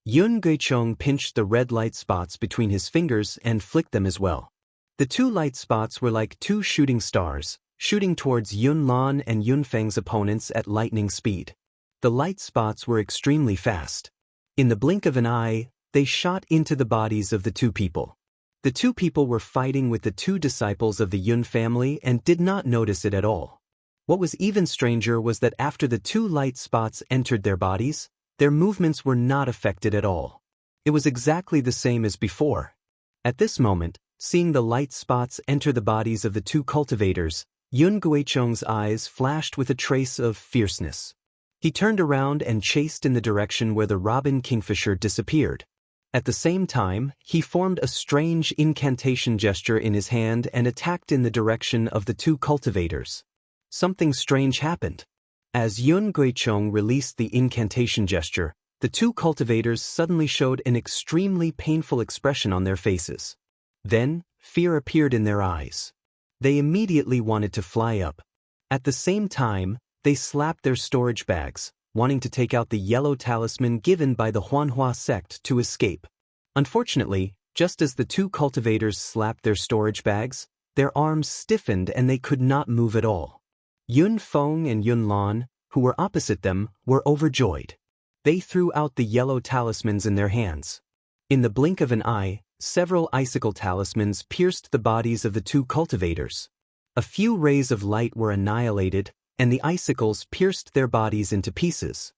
Speaker 1: Yun Guichong pinched the red light spots between his fingers and flicked them as well. The two light spots were like two shooting stars, shooting towards Yun Lan and Yun Feng's opponents at lightning speed. The light spots were extremely fast. In the blink of an eye, they shot into the bodies of the two people. The two people were fighting with the two disciples of the Yun family and did not notice it at all. What was even stranger was that after the two light spots entered their bodies, their movements were not affected at all. It was exactly the same as before. At this moment, seeing the light spots enter the bodies of the two cultivators, Yun Guichong's eyes flashed with a trace of fierceness. He turned around and chased in the direction where the robin kingfisher disappeared. At the same time, he formed a strange incantation gesture in his hand and attacked in the direction of the two cultivators. Something strange happened. As Yun Guichong released the incantation gesture, the two cultivators suddenly showed an extremely painful expression on their faces. Then, fear appeared in their eyes. They immediately wanted to fly up. At the same time, they slapped their storage bags, wanting to take out the yellow talisman given by the Huanhua sect to escape. Unfortunately, just as the two cultivators slapped their storage bags, their arms stiffened and they could not move at all. Yun Feng and Yun Lan, who were opposite them, were overjoyed. They threw out the yellow talismans in their hands. In the blink of an eye, several icicle talismans pierced the bodies of the two cultivators. A few rays of light were annihilated, and the icicles pierced their bodies into pieces.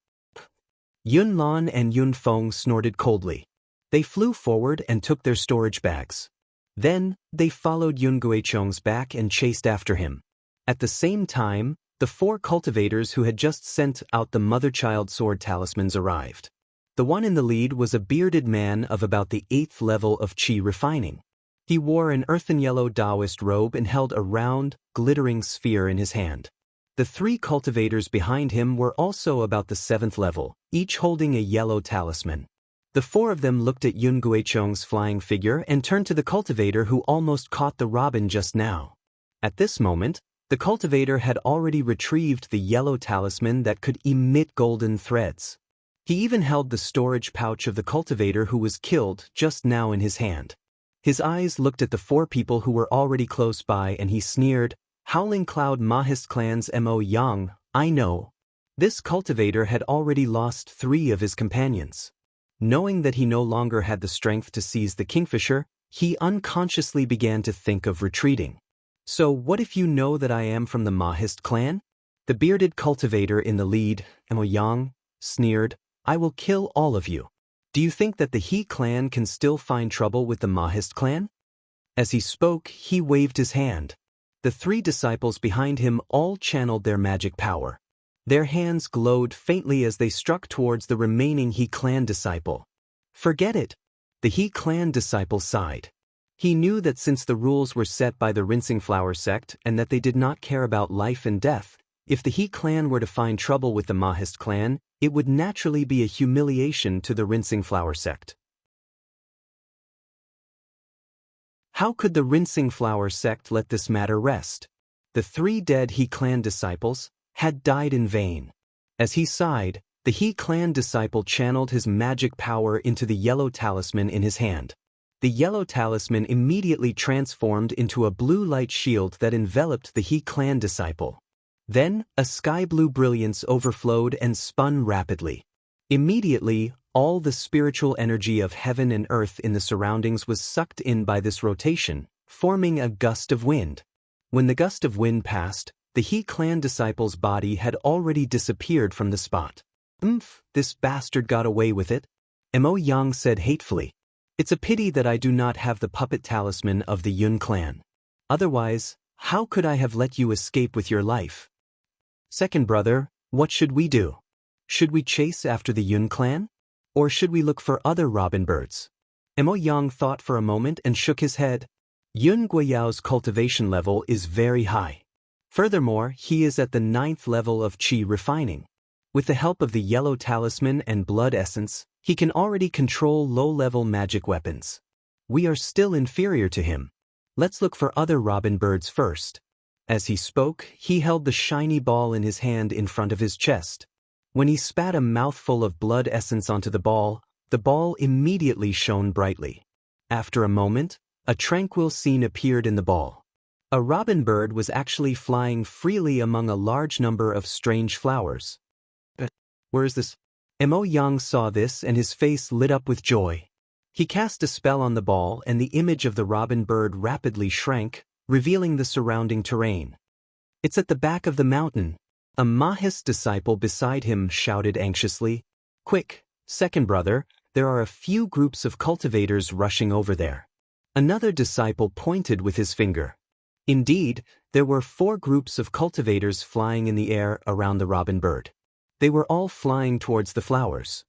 Speaker 1: Yun Lan and Yun Feng snorted coldly. They flew forward and took their storage bags. Then, they followed Yun Guichong's back and chased after him. At the same time, the four cultivators who had just sent out the mother-child sword talismans arrived. The one in the lead was a bearded man of about the 8th level of chi refining. He wore an earthen yellow Taoist robe and held a round, glittering sphere in his hand. The 3 cultivators behind him were also about the 7th level, each holding a yellow talisman. The 4 of them looked at Yun Guicheng's flying figure and turned to the cultivator who almost caught the robin just now. At this moment, the cultivator had already retrieved the yellow talisman that could emit golden threads. He even held the storage pouch of the cultivator who was killed just now in his hand. His eyes looked at the 4 people who were already close by and he sneered, "Howling Cloud Mahist Clan's Mo Yang, I know." This cultivator had already lost 3 of his companions. Knowing that he no longer had the strength to seize the kingfisher, he unconsciously began to think of retreating. "So what if you know that I am from the Mahist clan?" The bearded cultivator in the lead, Mo Yang, sneered, "I will kill all of you. Do you think that the He clan can still find trouble with the Mahist clan?" As he spoke, he waved his hand. The 3 disciples behind him all channeled their magic power. Their hands glowed faintly as they struck towards the remaining He clan disciple. "Forget it." The He clan disciple sighed. He knew that since the rules were set by the Rinsing Flower sect and that they did not care about life and death, if the He clan were to find trouble with the Mahist clan, it would naturally be a humiliation to the Rinsing Flower sect. How could the Rinsing Flower sect let this matter rest? The 3 dead He clan disciples had died in vain. As he sighed, the He clan disciple channeled his magic power into the yellow talisman in his hand. The yellow talisman immediately transformed into a blue light shield that enveloped the He clan disciple. Then, a sky-blue brilliance overflowed and spun rapidly. Immediately, all the spiritual energy of heaven and earth in the surroundings was sucked in by this rotation, forming a gust of wind. When the gust of wind passed, the He clan disciple's body had already disappeared from the spot. This bastard got away with it," Mo Yang said hatefully. "It's a pity that I do not have the puppet talisman of the Yun clan. Otherwise, how could I have let you escape with your life? Second brother, what should we do? Should we chase after the Yun clan? Or should we look for other robin birds?" Mo Yang thought for a moment and shook his head. Yun Guiyao's cultivation level is very high. Furthermore, he is at the 9th level of Qi refining. With the help of the yellow talisman and blood essence, he can already control low-level magic weapons. We are still inferior to him. Let's look for other robin birds first. As he spoke, he held the shiny ball in his hand in front of his chest. When he spat a mouthful of blood essence onto the ball immediately shone brightly. After a moment, a tranquil scene appeared in the ball. A robin bird was actually flying freely among a large number of strange flowers. Where is this? Mo Yang saw this and his face lit up with joy. He cast a spell on the ball and the image of the robin bird rapidly shrank, revealing the surrounding terrain. "It's at the back of the mountain." A Mahist disciple beside him shouted anxiously, "Quick, second brother, there are a few groups of cultivators rushing over there." Another disciple pointed with his finger. Indeed, there were 4 groups of cultivators flying in the air around the robin bird. They were all flying towards the flowers.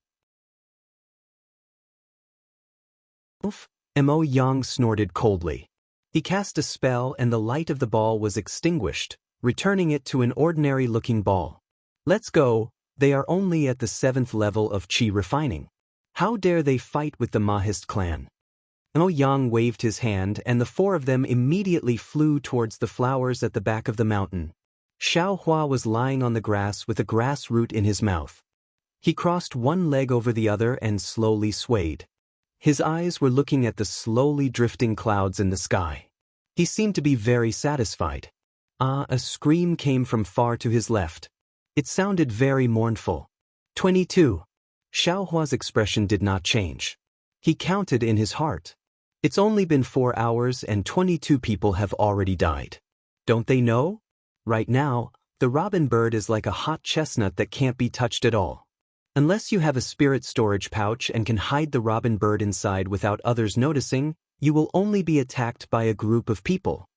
Speaker 1: Mo Yang snorted coldly. He cast a spell and the light of the ball was extinguished, returning it to an ordinary-looking ball. "Let's go, they are only at the 7th level of Qi refining. How dare they fight with the Mahist clan?" Mo Yang waved his hand and the 4 of them immediately flew towards the flowers at the back of the mountain. Xiao Hua was lying on the grass with a grass root in his mouth. He crossed one leg over the other and slowly swayed. His eyes were looking at the slowly drifting clouds in the sky. He seemed to be very satisfied. A scream came from far to his left. It sounded very mournful. 22. Xiao Hua's expression did not change. He counted in his heart. It's only been 4 hours and 22 people have already died. Don't they know? Right now, the robin bird is like a hot chestnut that can't be touched at all. Unless you have a spirit storage pouch and can hide the robin bird inside without others noticing, you will only be attacked by a group of people.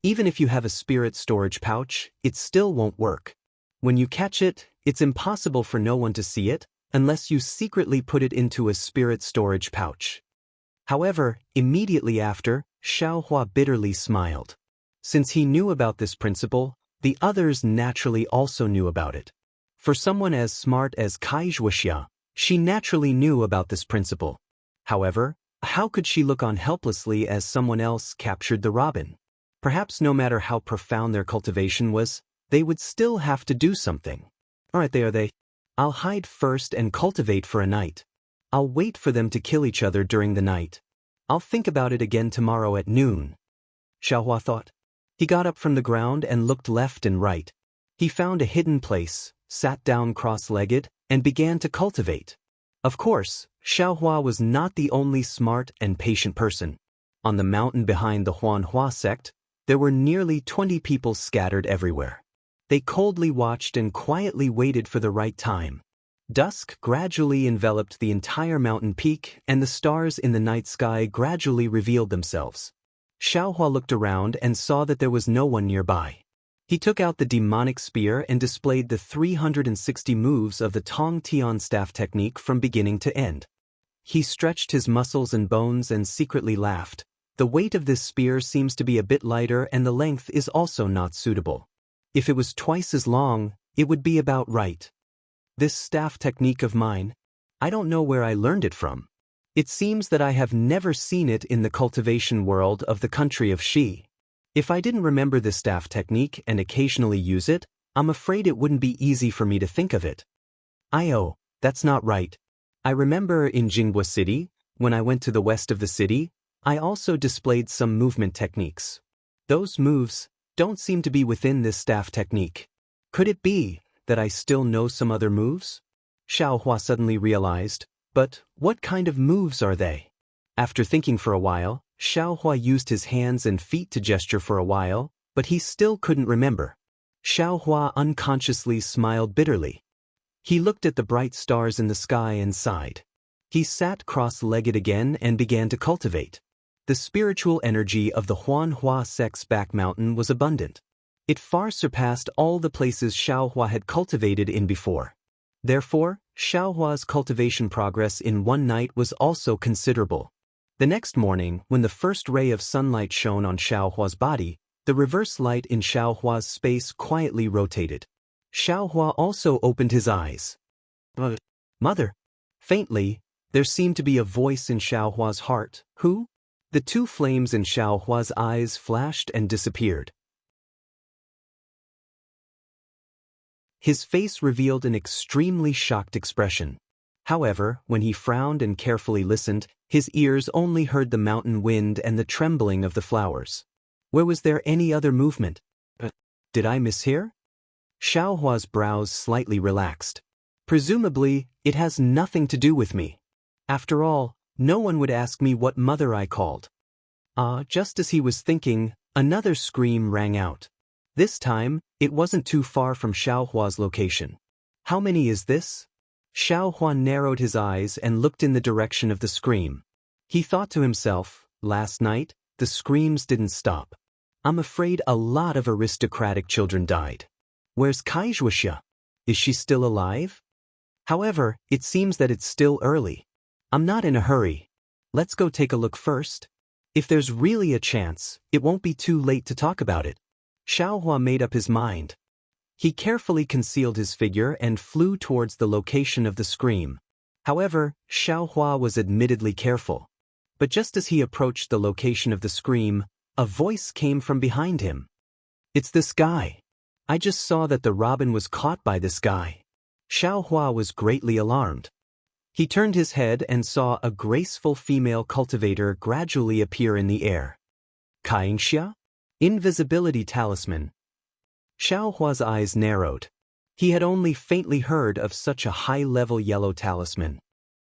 Speaker 1: Even if you have a spirit storage pouch, it still won't work. When you catch it, it's impossible for no one to see it, unless you secretly put it into a spirit storage pouch. However, immediately after, Xiaohua bitterly smiled. Since he knew about this principle, the others naturally also knew about it. For someone as smart as Kai Zhuoxia, she naturally knew about this principle. However, how could she look on helplessly as someone else captured the robin? Perhaps no matter how profound their cultivation was, they would still have to do something. Alright, they are they. I'll hide first and cultivate for a night. I'll wait for them to kill each other during the night. I'll think about it again tomorrow at noon. Xiaohua thought. He got up from the ground and looked left and right. He found a hidden place, sat down cross-legged, and began to cultivate. Of course, Xiaohua was not the only smart and patient person. On the mountain behind the Huanhua sect, there were nearly 20 people scattered everywhere. They coldly watched and quietly waited for the right time. Dusk gradually enveloped the entire mountain peak, and the stars in the night sky gradually revealed themselves. Xiaohua looked around and saw that there was no one nearby. He took out the demonic spear and displayed the 360 moves of the Tong Tian staff technique from beginning to end. He stretched his muscles and bones and secretly laughed. The weight of this spear seems to be a bit lighter, and the length is also not suitable. If it was twice as long, it would be about right. This staff technique of mine, I don't know where I learned it from. It seems that I have never seen it in the cultivation world of the country of Xi. If I didn't remember this staff technique and occasionally use it, I'm afraid it wouldn't be easy for me to think of it. Oh, that's not right. I remember in Jinghua City, when I went to the west of the city, I also displayed some movement techniques. Those moves don't seem to be within this staff technique. Could it be that I still know some other moves? Xiaohua suddenly realized, but what kind of moves are they? After thinking for a while, Xiaohua used his hands and feet to gesture for a while, but he still couldn't remember. Xiaohua unconsciously smiled bitterly. He looked at the bright stars in the sky and sighed. He sat cross-legged again and began to cultivate. The spiritual energy of the Huanhua sect's back mountain was abundant. It far surpassed all the places Xiaohua had cultivated in before. Therefore, Xiaohua's cultivation progress in one night was also considerable. The next morning, when the first ray of sunlight shone on Xiaohua's body, the reverse light in Xiaohua's space quietly rotated. Xiaohua also opened his eyes. Mother. Faintly, there seemed to be a voice in Xiaohua's heart. Who? The two flames in Xiaohua's eyes flashed and disappeared. His face revealed an extremely shocked expression. However, when he frowned and carefully listened, his ears only heard the mountain wind and the trembling of the flowers. Where was there any other movement? Did I mishear? Xiaohua's brows slightly relaxed. Presumably, it has nothing to do with me. After all, no one would ask me what mother I called. Just as he was thinking, another scream rang out. This time, it wasn't too far from Xiaohua's location. How many is this? Xiaohua narrowed his eyes and looked in the direction of the scream. He thought to himself, last night, the screams didn't stop. I'm afraid a lot of aristocratic children died. Where's Kai Zhuoxia? Is she still alive? However, it seems that it's still early. I'm not in a hurry. Let's go take a look first. If there's really a chance, it won't be too late to talk about it. Xiaohua made up his mind. He carefully concealed his figure and flew towards the location of the scream. However, Xiaohua was admittedly careful. But just as he approached the location of the scream, a voice came from behind him. It's this guy. I just saw that the robin was caught by this guy. Xiaohua was greatly alarmed. He turned his head and saw a graceful female cultivator gradually appear in the air. Kaixia? Invisibility talisman. Xiaohua's eyes narrowed. He had only faintly heard of such a high-level yellow talisman.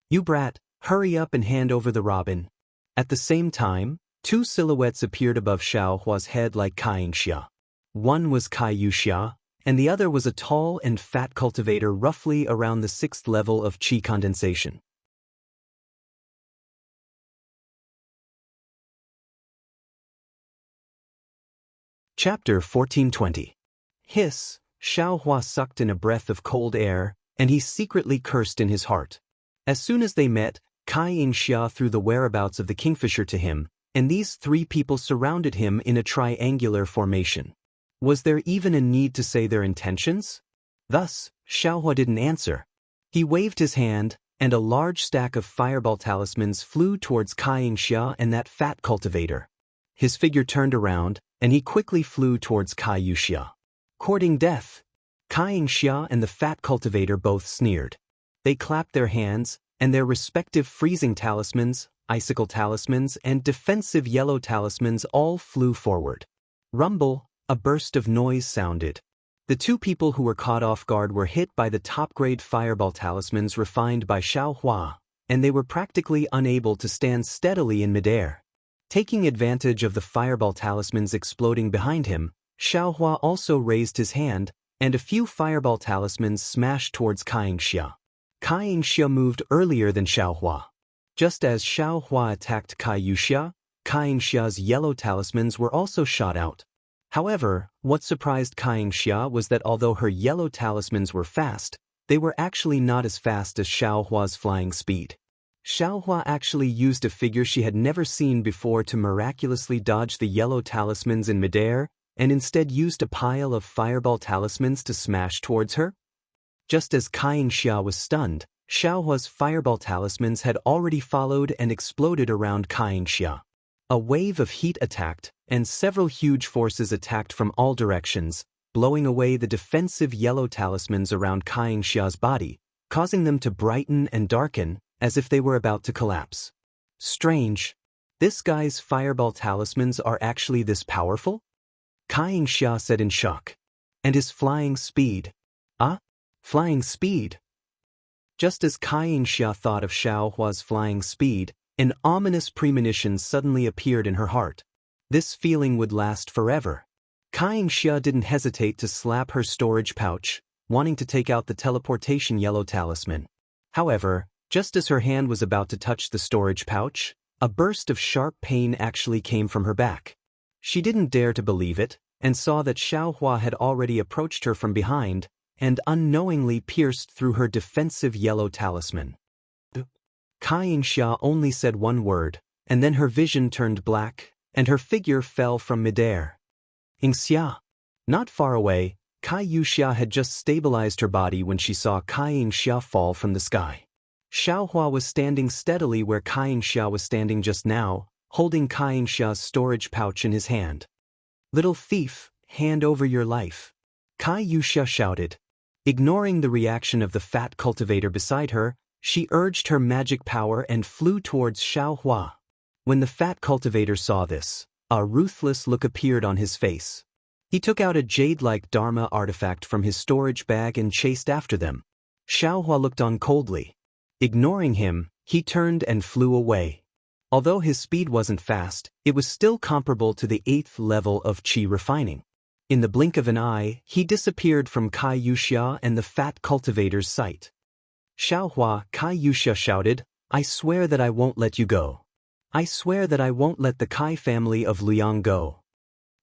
Speaker 1: You brat, hurry up and hand over the robin. At the same time, two silhouettes appeared above Xiaohua's head like Kaixia. One was Kai Yuxia, and the other was a tall and fat cultivator roughly around the 6th level of qi condensation. Chapter 1420. Hiss, Xiaohua sucked in a breath of cold air, and he secretly cursed in his heart. As soon as they met, Kai Yingxia threw the whereabouts of the kingfisher to him, and these three people surrounded him in a triangular formation. Was there even a need to say their intentions? Thus, Xiaohua didn't answer. He waved his hand, and a large stack of fireball talismans flew towards Kai Yingxia and that fat cultivator. His figure turned around, and he quickly flew towards Kai Yingxia. Courting death. Kai Yingxia and the fat cultivator both sneered. They clapped their hands, and their respective freezing talismans, icicle talismans, and defensive yellow talismans all flew forward. Rumble, a burst of noise sounded. The two people who were caught off guard were hit by the top-grade fireball talismans refined by Xiaohua, and they were practically unable to stand steadily in midair. Taking advantage of the fireball talismans exploding behind him, Xiaohua also raised his hand, and a few fireball talismans smashed towards Kai Yingxia. Kai Yingxia moved earlier than Xiaohua. Just as Xiaohua attacked Kai Yingxia's yellow talismans were also shot out. However, what surprised Kai Yingxia was that although her yellow talismans were fast, they were actually not as fast as Xiaohua's flying speed. Xiaohua actually used a figure she had never seen before to miraculously dodge the yellow talismans in midair, and instead used a pile of fireball talismans to smash towards her. Just as Kai Yingxia was stunned, Xiaohua's fireball talismans had already followed and exploded around Kai Yingxia. A wave of heat attacked, and several huge forces attacked from all directions, blowing away the defensive yellow talismans around Kai Yingxia's body, causing them to brighten and darken, as if they were about to collapse. Strange. This guy's fireball talismans are actually this powerful? Kai Yingxia said in shock. And his flying speed. Flying speed. Just as Kai Yingxia thought of Xiaohua's flying speed, an ominous premonition suddenly appeared in her heart. This feeling would last forever. Kai Yingxia didn't hesitate to slap her storage pouch, wanting to take out the teleportation yellow talisman. However, just as her hand was about to touch the storage pouch, a burst of sharp pain actually came from her back. She didn't dare to believe it, and saw that Xiaohua had already approached her from behind, and unknowingly pierced through her defensive yellow talisman. Kai Yingxia only said one word, and then her vision turned black, and her figure fell from midair. Yingxia. Not far away, Kai Yingxia had just stabilized her body when she saw Kai Yingxia fall from the sky. Xiaohua was standing steadily where Kai Yingxia was standing just now, holding Kai Yingxia's storage pouch in his hand. Little thief, hand over your life. Kai Yingxia shouted. Ignoring the reaction of the fat cultivator beside her, she urged her magic power and flew towards Xiaohua. When the fat cultivator saw this, a ruthless look appeared on his face. He took out a jade-like Dharma artifact from his storage bag and chased after them. Xiaohua looked on coldly. Ignoring him, he turned and flew away. Although his speed wasn't fast, it was still comparable to the 8th level of qi refining. In the blink of an eye, he disappeared from Kai Yingxia and the fat cultivator's sight. Xiaohua, Kai Yingxia shouted, I swear that I won't let you go. I swear that I won't let the Kai family of Liang go.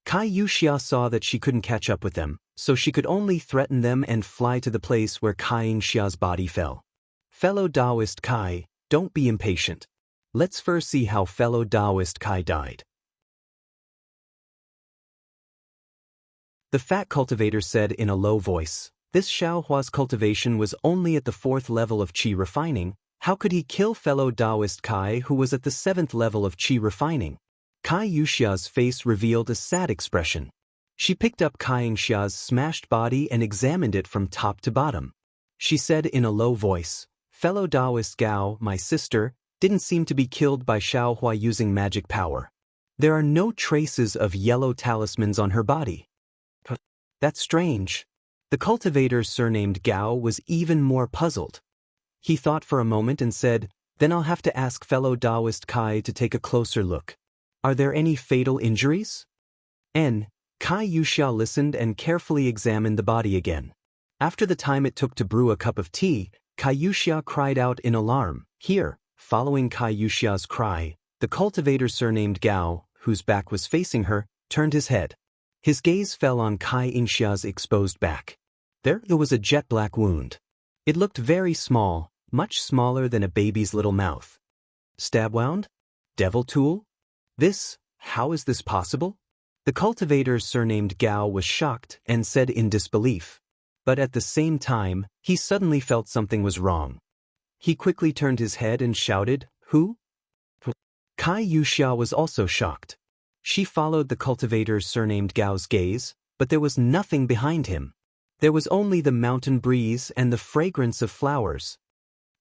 Speaker 1: Kai Yingxia saw that she couldn't catch up with them, so she could only threaten them and fly to the place where Kai Yingxia's body fell. Fellow Taoist Kai, don't be impatient. Let's first see how fellow Taoist Kai died. The fat cultivator said in a low voice, this Xiaohua's cultivation was only at the 4th level of qi refining. How could he kill fellow Taoist Kai who was at the 7th level of qi refining? Kai Yingxia's face revealed a sad expression. She picked up Kai Yingxia's smashed body and examined it from top to bottom. She said in a low voice, fellow Taoist Gao, my sister, didn't seem to be killed by Xiaohua using magic power. There are no traces of yellow talismans on her body. That's strange. The cultivator surnamed Gao was even more puzzled. He thought for a moment and said, then I'll have to ask fellow Taoist Kai to take a closer look. Are there any fatal injuries? Kai Yingxia listened and carefully examined the body again. After the time it took to brew a cup of tea, Kai Yingxia cried out in alarm. Here, following Kai Yingxia's cry, the cultivator surnamed Gao, whose back was facing her, turned his head. His gaze fell on Kai Yingxia's exposed back. There was a jet black wound. It looked very small, much smaller than a baby's little mouth. Stab wound? Devil tool? How is this possible? The cultivator surnamed Gao was shocked and said in disbelief. But at the same time, he suddenly felt something was wrong. He quickly turned his head and shouted, "Who?" Kai Yuxia was also shocked. She followed the cultivator surnamed Gao's gaze, but there was nothing behind him. There was only the mountain breeze and the fragrance of flowers.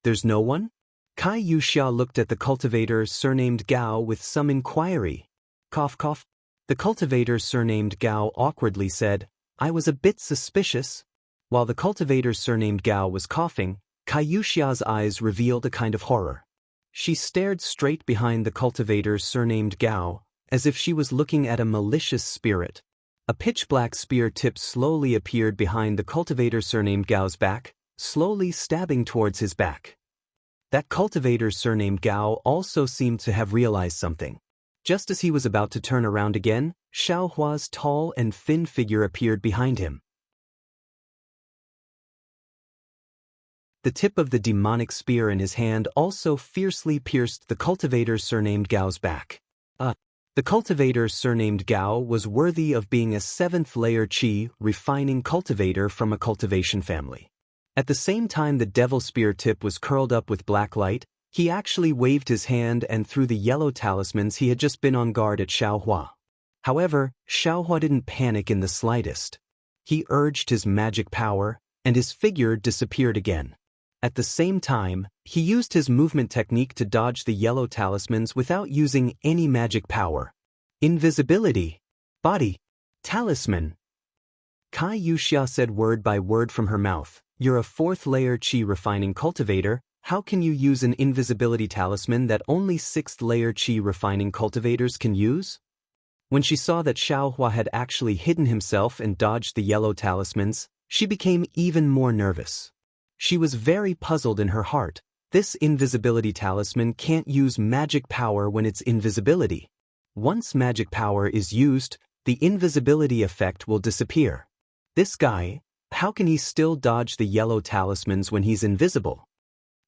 Speaker 1: There's no one? Kai Yuxia looked at the cultivator surnamed Gao with some inquiry. Cough cough. The cultivator surnamed Gao awkwardly said, "I was a bit suspicious." While the cultivator surnamed Gao was coughing, Kai Yuxia's eyes revealed a kind of horror. She stared straight behind the cultivator surnamed Gao, as if she was looking at a malicious spirit. A pitch-black spear tip slowly appeared behind the cultivator surnamed Gao's back, slowly stabbing towards his back. That cultivator surnamed Gao also seemed to have realized something. Just as he was about to turn around again, Xiaohua's tall and thin figure appeared behind him. The tip of the demonic spear in his hand also fiercely pierced the cultivator surnamed Gao's back. The cultivator surnamed Gao was worthy of being a 7th-layer qi refining cultivator from a cultivation family. At the same time the devil spear tip was curled up with black light, he actually waved his hand and threw the yellow talismans he had just been on guard at Xiaohua. However, Xiaohua didn't panic in the slightest. He urged his magic power, and his figure disappeared again. At the same time, he used his movement technique to dodge the yellow talismans without using any magic power. Invisibility. Body. Talisman. Kai Yuxia said word by word from her mouth, "You're a 4th-layer qi refining cultivator, how can you use an invisibility talisman that only 6th-layer qi refining cultivators can use?" When she saw that Xiaohua had actually hidden himself and dodged the yellow talismans, she became even more nervous. She was very puzzled in her heart. This invisibility talisman can't use magic power when it's invisibility. Once magic power is used, the invisibility effect will disappear. This guy, how can he still dodge the yellow talismans when he's invisible?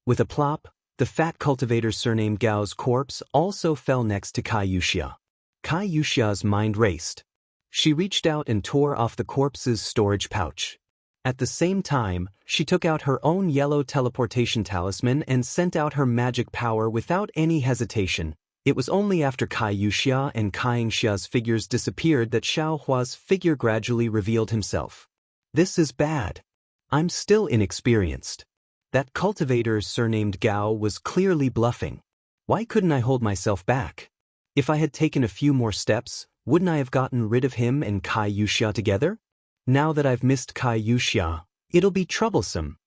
Speaker 1: With a plop, the fat cultivator surnamed Gao's corpse also fell next to Kai Yuxia. Kai Yuxia's mind raced. She reached out and tore off the corpse's storage pouch. At the same time, she took out her own yellow teleportation talisman and sent out her magic power without any hesitation. It was only after Kai Yuxia and Kai Yingxia's figures disappeared that Xiaohua's figure gradually revealed himself. This is bad. I'm still inexperienced. That cultivator surnamed Gao was clearly bluffing. Why couldn't I hold myself back? If I had taken a few more steps, wouldn't I have gotten rid of him and Kai Yuxia together? Now that I've missed Kai Yuxia, it'll be troublesome.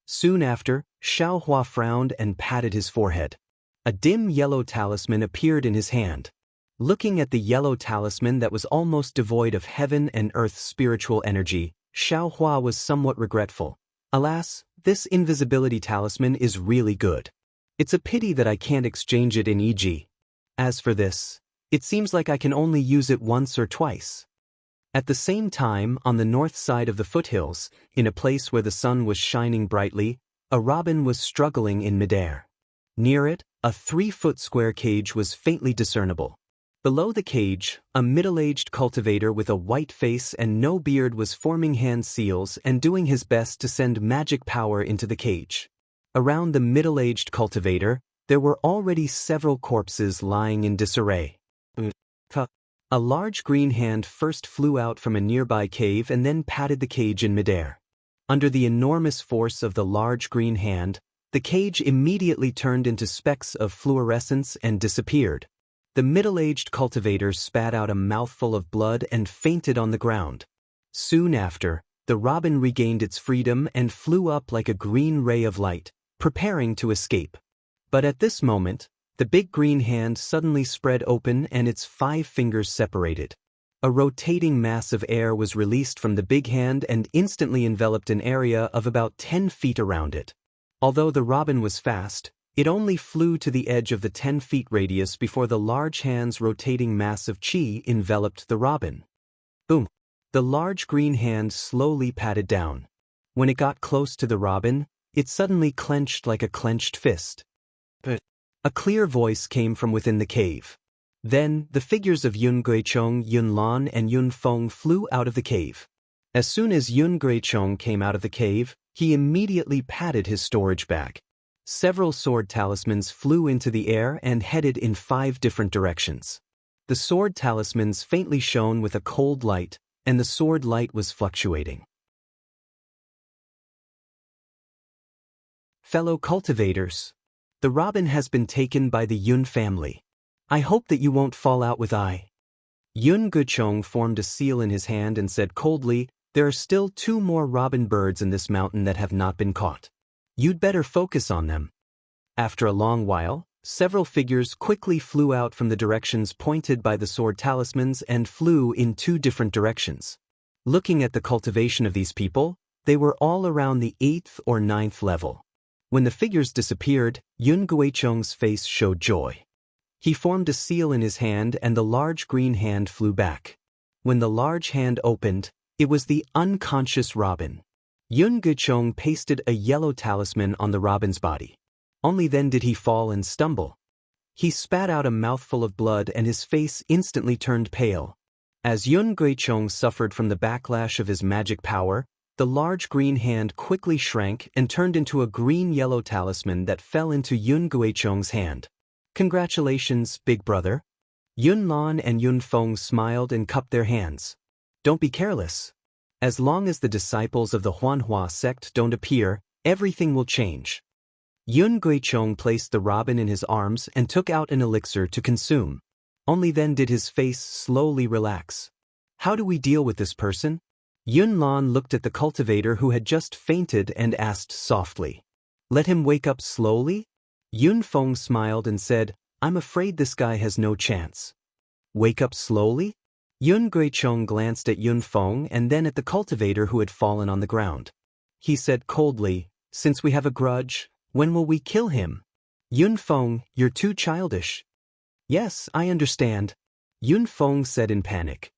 Speaker 1: Soon after, Xiaohua frowned and patted his forehead. A dim yellow talisman appeared in his hand. Looking at the yellow talisman that was almost devoid of heaven and earth's spiritual energy, Xiaohua was somewhat regretful. Alas, this invisibility talisman is really good. It's a pity that I can't exchange it in EG. As for this, it seems like I can only use it once or twice. At the same time, on the north side of the foothills, in a place where the sun was shining brightly, a robin was struggling in midair. Near it, a 3-foot square cage was faintly discernible. Below the cage, a middle-aged cultivator with a white face and no beard was forming hand seals and doing his best to send magic power into the cage. Around the middle-aged cultivator, there were already several corpses lying in disarray. A large green hand first flew out from a nearby cave and then patted the cage in midair. Under the enormous force of the large green hand, the cage immediately turned into specks of fluorescence and disappeared. The middle-aged cultivator spat out a mouthful of blood and fainted on the ground. Soon after, the robin regained its freedom and flew up like a green ray of light, preparing to escape. But at this moment, the big green hand suddenly spread open and its 5 fingers separated. A rotating mass of air was released from the big hand and instantly enveloped an area of about 10 feet around it. Although the robin was fast, it only flew to the edge of the 10-feet radius before the large hand's rotating mass of qi enveloped the robin. Boom! The large green hand slowly patted down. When it got close to the robin, it suddenly clenched like a clenched fist. A clear voice came from within the cave. Then, the figures of Yun Guichong, Yun Lan, and Yun Feng flew out of the cave. As soon as Yun Guichong came out of the cave, he immediately patted his storage bag. Several sword talismans flew into the air and headed in 5 different directions. The sword talismans faintly shone with a cold light, and the sword light was fluctuating. Fellow cultivators, the robin has been taken by the Yun family. I hope that you won't fall out with I. Yun Guchong formed a seal in his hand and said coldly, there are still 2 more robin birds in this mountain that have not been caught. You'd better focus on them. After a long while, several figures quickly flew out from the directions pointed by the sword talismans and flew in 2 different directions. Looking at the cultivation of these people, they were all around the 8th or 9th level. When the figures disappeared, Yun Guichong's face showed joy. He formed a seal in his hand and the large green hand flew back. When the large hand opened, it was the unconscious robin. Yun Guichong pasted a yellow talisman on the robin's body. Only then did he fall and stumble. He spat out a mouthful of blood and his face instantly turned pale. As Yun Guichong suffered from the backlash of his magic power, the large green hand quickly shrank and turned into a green-yellow talisman that fell into Yun Guichong's hand. Congratulations, big brother. Yun Lan and Yun Feng smiled and cupped their hands. Don't be careless. As long as the disciples of the Huanhua sect don't appear, everything will change. Yun Guichong placed the robin in his arms and took out an elixir to consume. Only then did his face slowly relax. How do we deal with this person? Yun Lan looked at the cultivator who had just fainted and asked softly. Let him wake up slowly? Yun Feng smiled and said, I'm afraid this guy has no chance. Wake up slowly? Yun Guichong glanced at Yun Feng and then at the cultivator who had fallen on the ground. He said coldly, since we have a grudge, when will we kill him? Yun Feng, you're too childish. Yes, I understand. Yun Feng said in panic.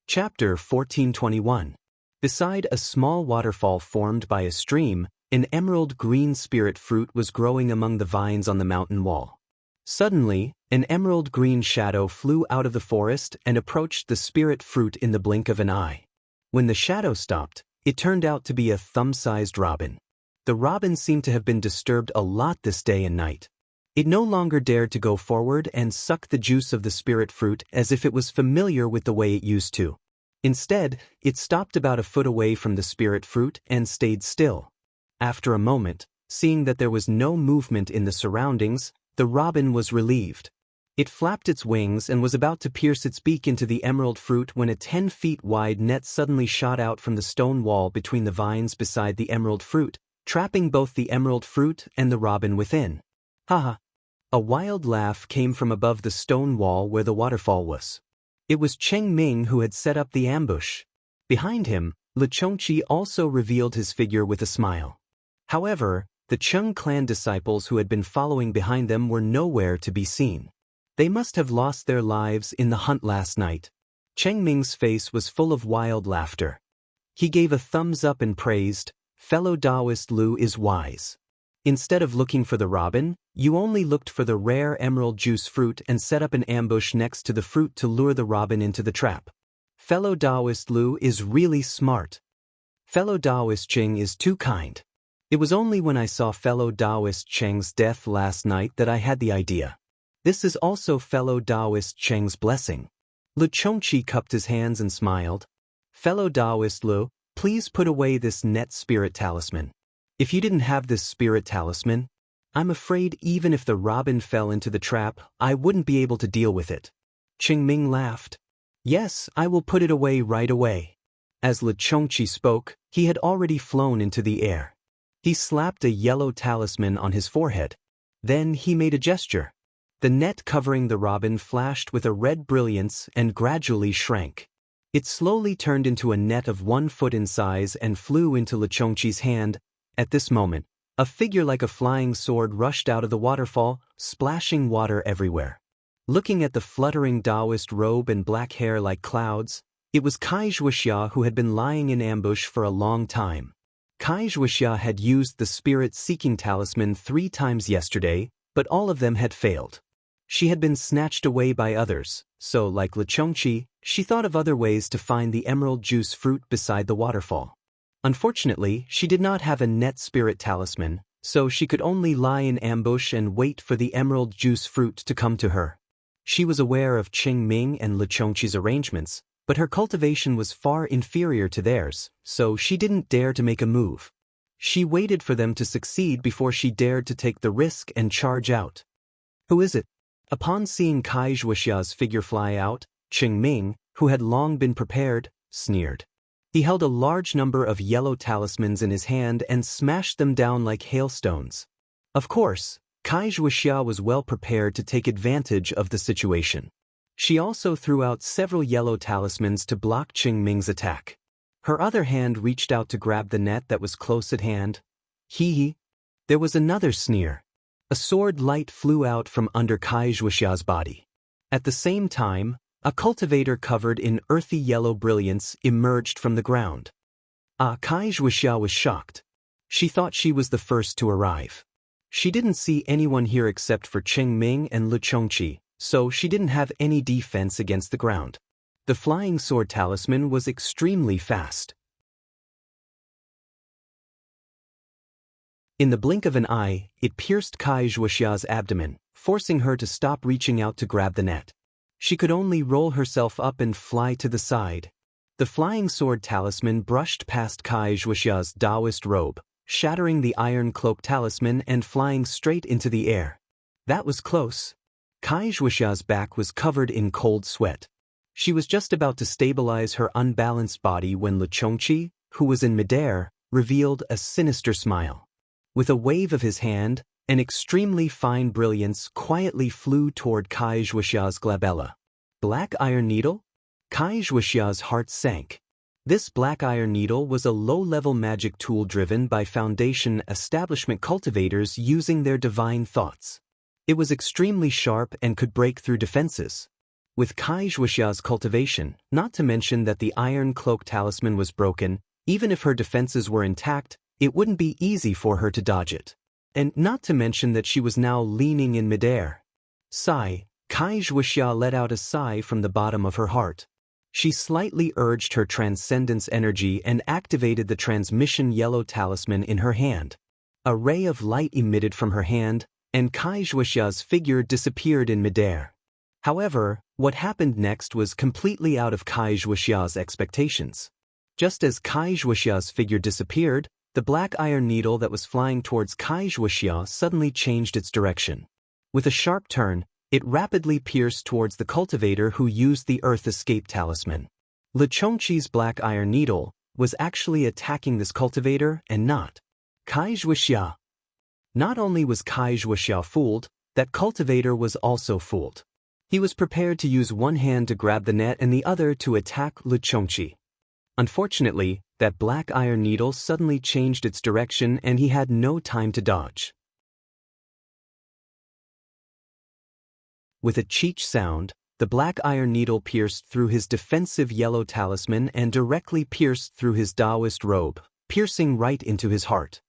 Speaker 1: Chapter 1421. Beside a small waterfall formed by a stream, an emerald green spirit fruit was growing among the vines on the mountain wall. Suddenly, an emerald green shadow flew out of the forest and approached the spirit fruit in the blink of an eye. When the shadow stopped, it turned out to be a thumb-sized robin. The robin seemed to have been disturbed a lot this day and night. It no longer dared to go forward and suck the juice of the spirit fruit as if it was familiar with the way it used to. Instead, it stopped about a foot away from the spirit fruit and stayed still. After a moment, seeing that there was no movement in the surroundings, the robin was relieved. It flapped its wings and was about to pierce its beak into the emerald fruit when a 10-feet-wide net suddenly shot out from the stone wall between the vines beside the emerald fruit, trapping both the emerald fruit and the robin within. Haha! A wild laugh came from above the stone wall where the waterfall was. It was Cheng Ming who had set up the ambush. Behind him, Le Chongqi also revealed his figure with a smile. However, the Cheng clan disciples who had been following behind them were nowhere to be seen. They must have lost their lives in the hunt last night. Cheng Ming's face was full of wild laughter. He gave a thumbs up and praised, fellow Taoist Lu is wise. Instead of looking for the robin, you only looked for the rare emerald juice fruit and set up an ambush next to the fruit to lure the robin into the trap. Fellow Taoist Lu is really smart. Fellow Taoist Cheng is too kind. It was only when I saw fellow Taoist Cheng's death last night that I had the idea. This is also fellow Taoist Cheng's blessing. Lu Chongqi cupped his hands and smiled. Fellow Taoist Lu, please put away this net spirit talisman. If you didn't have this spirit talisman, I'm afraid even if the robin fell into the trap, I wouldn't be able to deal with it. Cheng Ming laughed. Yes, I will put it away right away. As Le Chongqi spoke, he had already flown into the air. He slapped a yellow talisman on his forehead. Then he made a gesture. The net covering the robin flashed with a red brilliance and gradually shrank. It slowly turned into a net of 1 foot in size and flew into Le Chongqi's hand. At this moment, a figure like a flying sword rushed out of the waterfall, splashing water everywhere. Looking at the fluttering Taoist robe and black hair like clouds, It was Kai Zhuoxia who had been lying in ambush for a long time. Kai Zhuoxia had used the spirit-seeking talisman 3 times yesterday, but all of them had failed. She had been snatched away by others, so like Li Chongqi, she thought of other ways to find the emerald juice fruit beside the waterfall. Unfortunately, she did not have a net spirit talisman, so she could only lie in ambush and wait for the emerald juice fruit to come to her. She was aware of Qing Ming and Li Chongqi's arrangements, but her cultivation was far inferior to theirs, so she didn't dare to make a move. She waited for them to succeed before she dared to take the risk and charge out. "Who is it?" Upon seeing Kai Zhuoxia's figure fly out, Qing Ming, who had long been prepared, sneered. He held a large number of yellow talismans in his hand and smashed them down like hailstones. Of course, Kai Zhuoxia was well prepared to take advantage of the situation. She also threw out several yellow talismans to block Qing Ming's attack. Her other hand reached out to grab the net that was close at hand. Hee. There was another sneer. A sword light flew out from under Kai Zhuoxia's body. At the same time, a cultivator covered in earthy yellow brilliance emerged from the ground. Kai Zhuoxia was shocked. She thought she was the first to arrive. She didn't see anyone here except for Qing Ming and Li Chongqi, so she didn't have any defense against the ground. The flying sword talisman was extremely fast. In the blink of an eye, it pierced Kai Zhuoxia's abdomen, forcing her to stop reaching out to grab the net. She could only roll herself up and fly to the side. The flying sword talisman brushed past Kai Zhuoxia's Taoist robe, shattering the iron cloak talisman and flying straight into the air. That was close. Kai Zhuoxia's back was covered in cold sweat. She was just about to stabilize her unbalanced body when Li Chongqi, who was in midair, revealed a sinister smile. With a wave of his hand, an extremely fine brilliance quietly flew toward Kai Zhuoxia's glabella. Black iron needle? Kai Zhuoxia's heart sank. This black iron needle was a low-level magic tool driven by Foundation establishment cultivators using their divine thoughts. It was extremely sharp and could break through defenses. With Kai Zhuoxia's cultivation, not to mention that the iron cloak talisman was broken, even if her defenses were intact, it wouldn't be easy for her to dodge it. And not to mention that she was now leaning in midair. Sigh. Kai Zhuoxia let out a sigh from the bottom of her heart. She slightly urged her transcendence energy and activated the transmission yellow talisman in her hand. A ray of light emitted from her hand, and Kai Zhuoxia's figure disappeared in midair. However, what happened next was completely out of Kai Zhuoxia's expectations. Just as Kai Zhuoxia's figure disappeared, the black iron needle that was flying towards Kai Zhuoxia suddenly changed its direction. With a sharp turn, it rapidly pierced towards the cultivator who used the Earth Escape talisman. Li Chongqi's black iron needle was actually attacking this cultivator and not Kai Zhuoxia. Not only was Kai Zhuoxia fooled, that cultivator was also fooled. He was prepared to use one hand to grab the net and the other to attack Li Chongqi. Unfortunately, that black iron needle suddenly changed its direction and he had no time to dodge. With a cheech sound, the black iron needle pierced through his defensive yellow talisman and directly pierced through his Taoist robe, piercing right into his heart.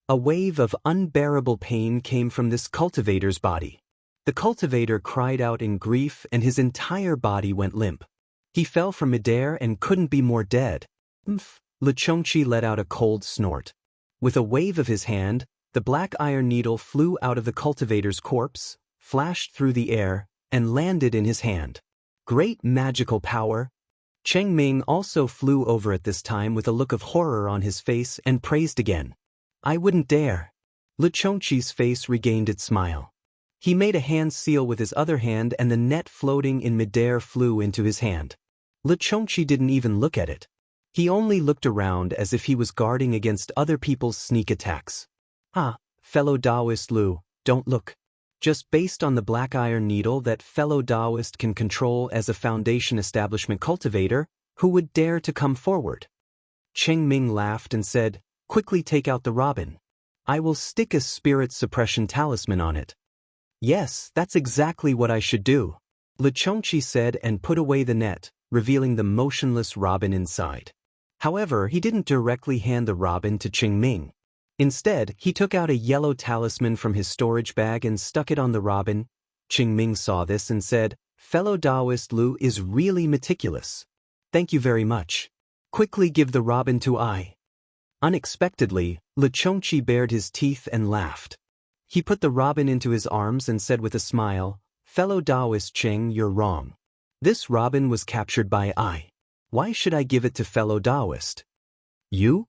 Speaker 1: A wave of unbearable pain came from this cultivator's body. The cultivator cried out in grief and his entire body went limp. He fell from midair and couldn't be more dead. Li Chongqi let out a cold snort. With a wave of his hand, the black iron needle flew out of the cultivator's corpse, flashed through the air, and landed in his hand. Great magical power! Qing Ming also flew over at this time with a look of horror on his face and praised again. I wouldn't dare. Li Chongqi's face regained its smile. He made a hand seal with his other hand and the net floating in midair flew into his hand. Li Chongqi didn't even look at it. He only looked around as if he was guarding against other people's sneak attacks. Fellow Taoist Lu, don't look. Just based on the black iron needle that fellow Taoist can control as a Foundation establishment cultivator, who would dare to come forward? Qing Ming laughed and said, quickly take out the robin. I will stick a spirit suppression talisman on it. Yes, that's exactly what I should do. Li Chongqi said and put away the net, revealing the motionless robin inside. However, he didn't directly hand the robin to Qingming. Instead, he took out a yellow talisman from his storage bag and stuck it on the robin. Qingming saw this and said, "Fellow Taoist Lu is really meticulous. Thank you very much. Quickly give the robin to I." Unexpectedly, Lu Chongqi bared his teeth and laughed. He put the robin into his arms and said with a smile, "Fellow Taoist Cheng, you're wrong. This robin was captured by I. Why should I give it to fellow Taoist?" "You?"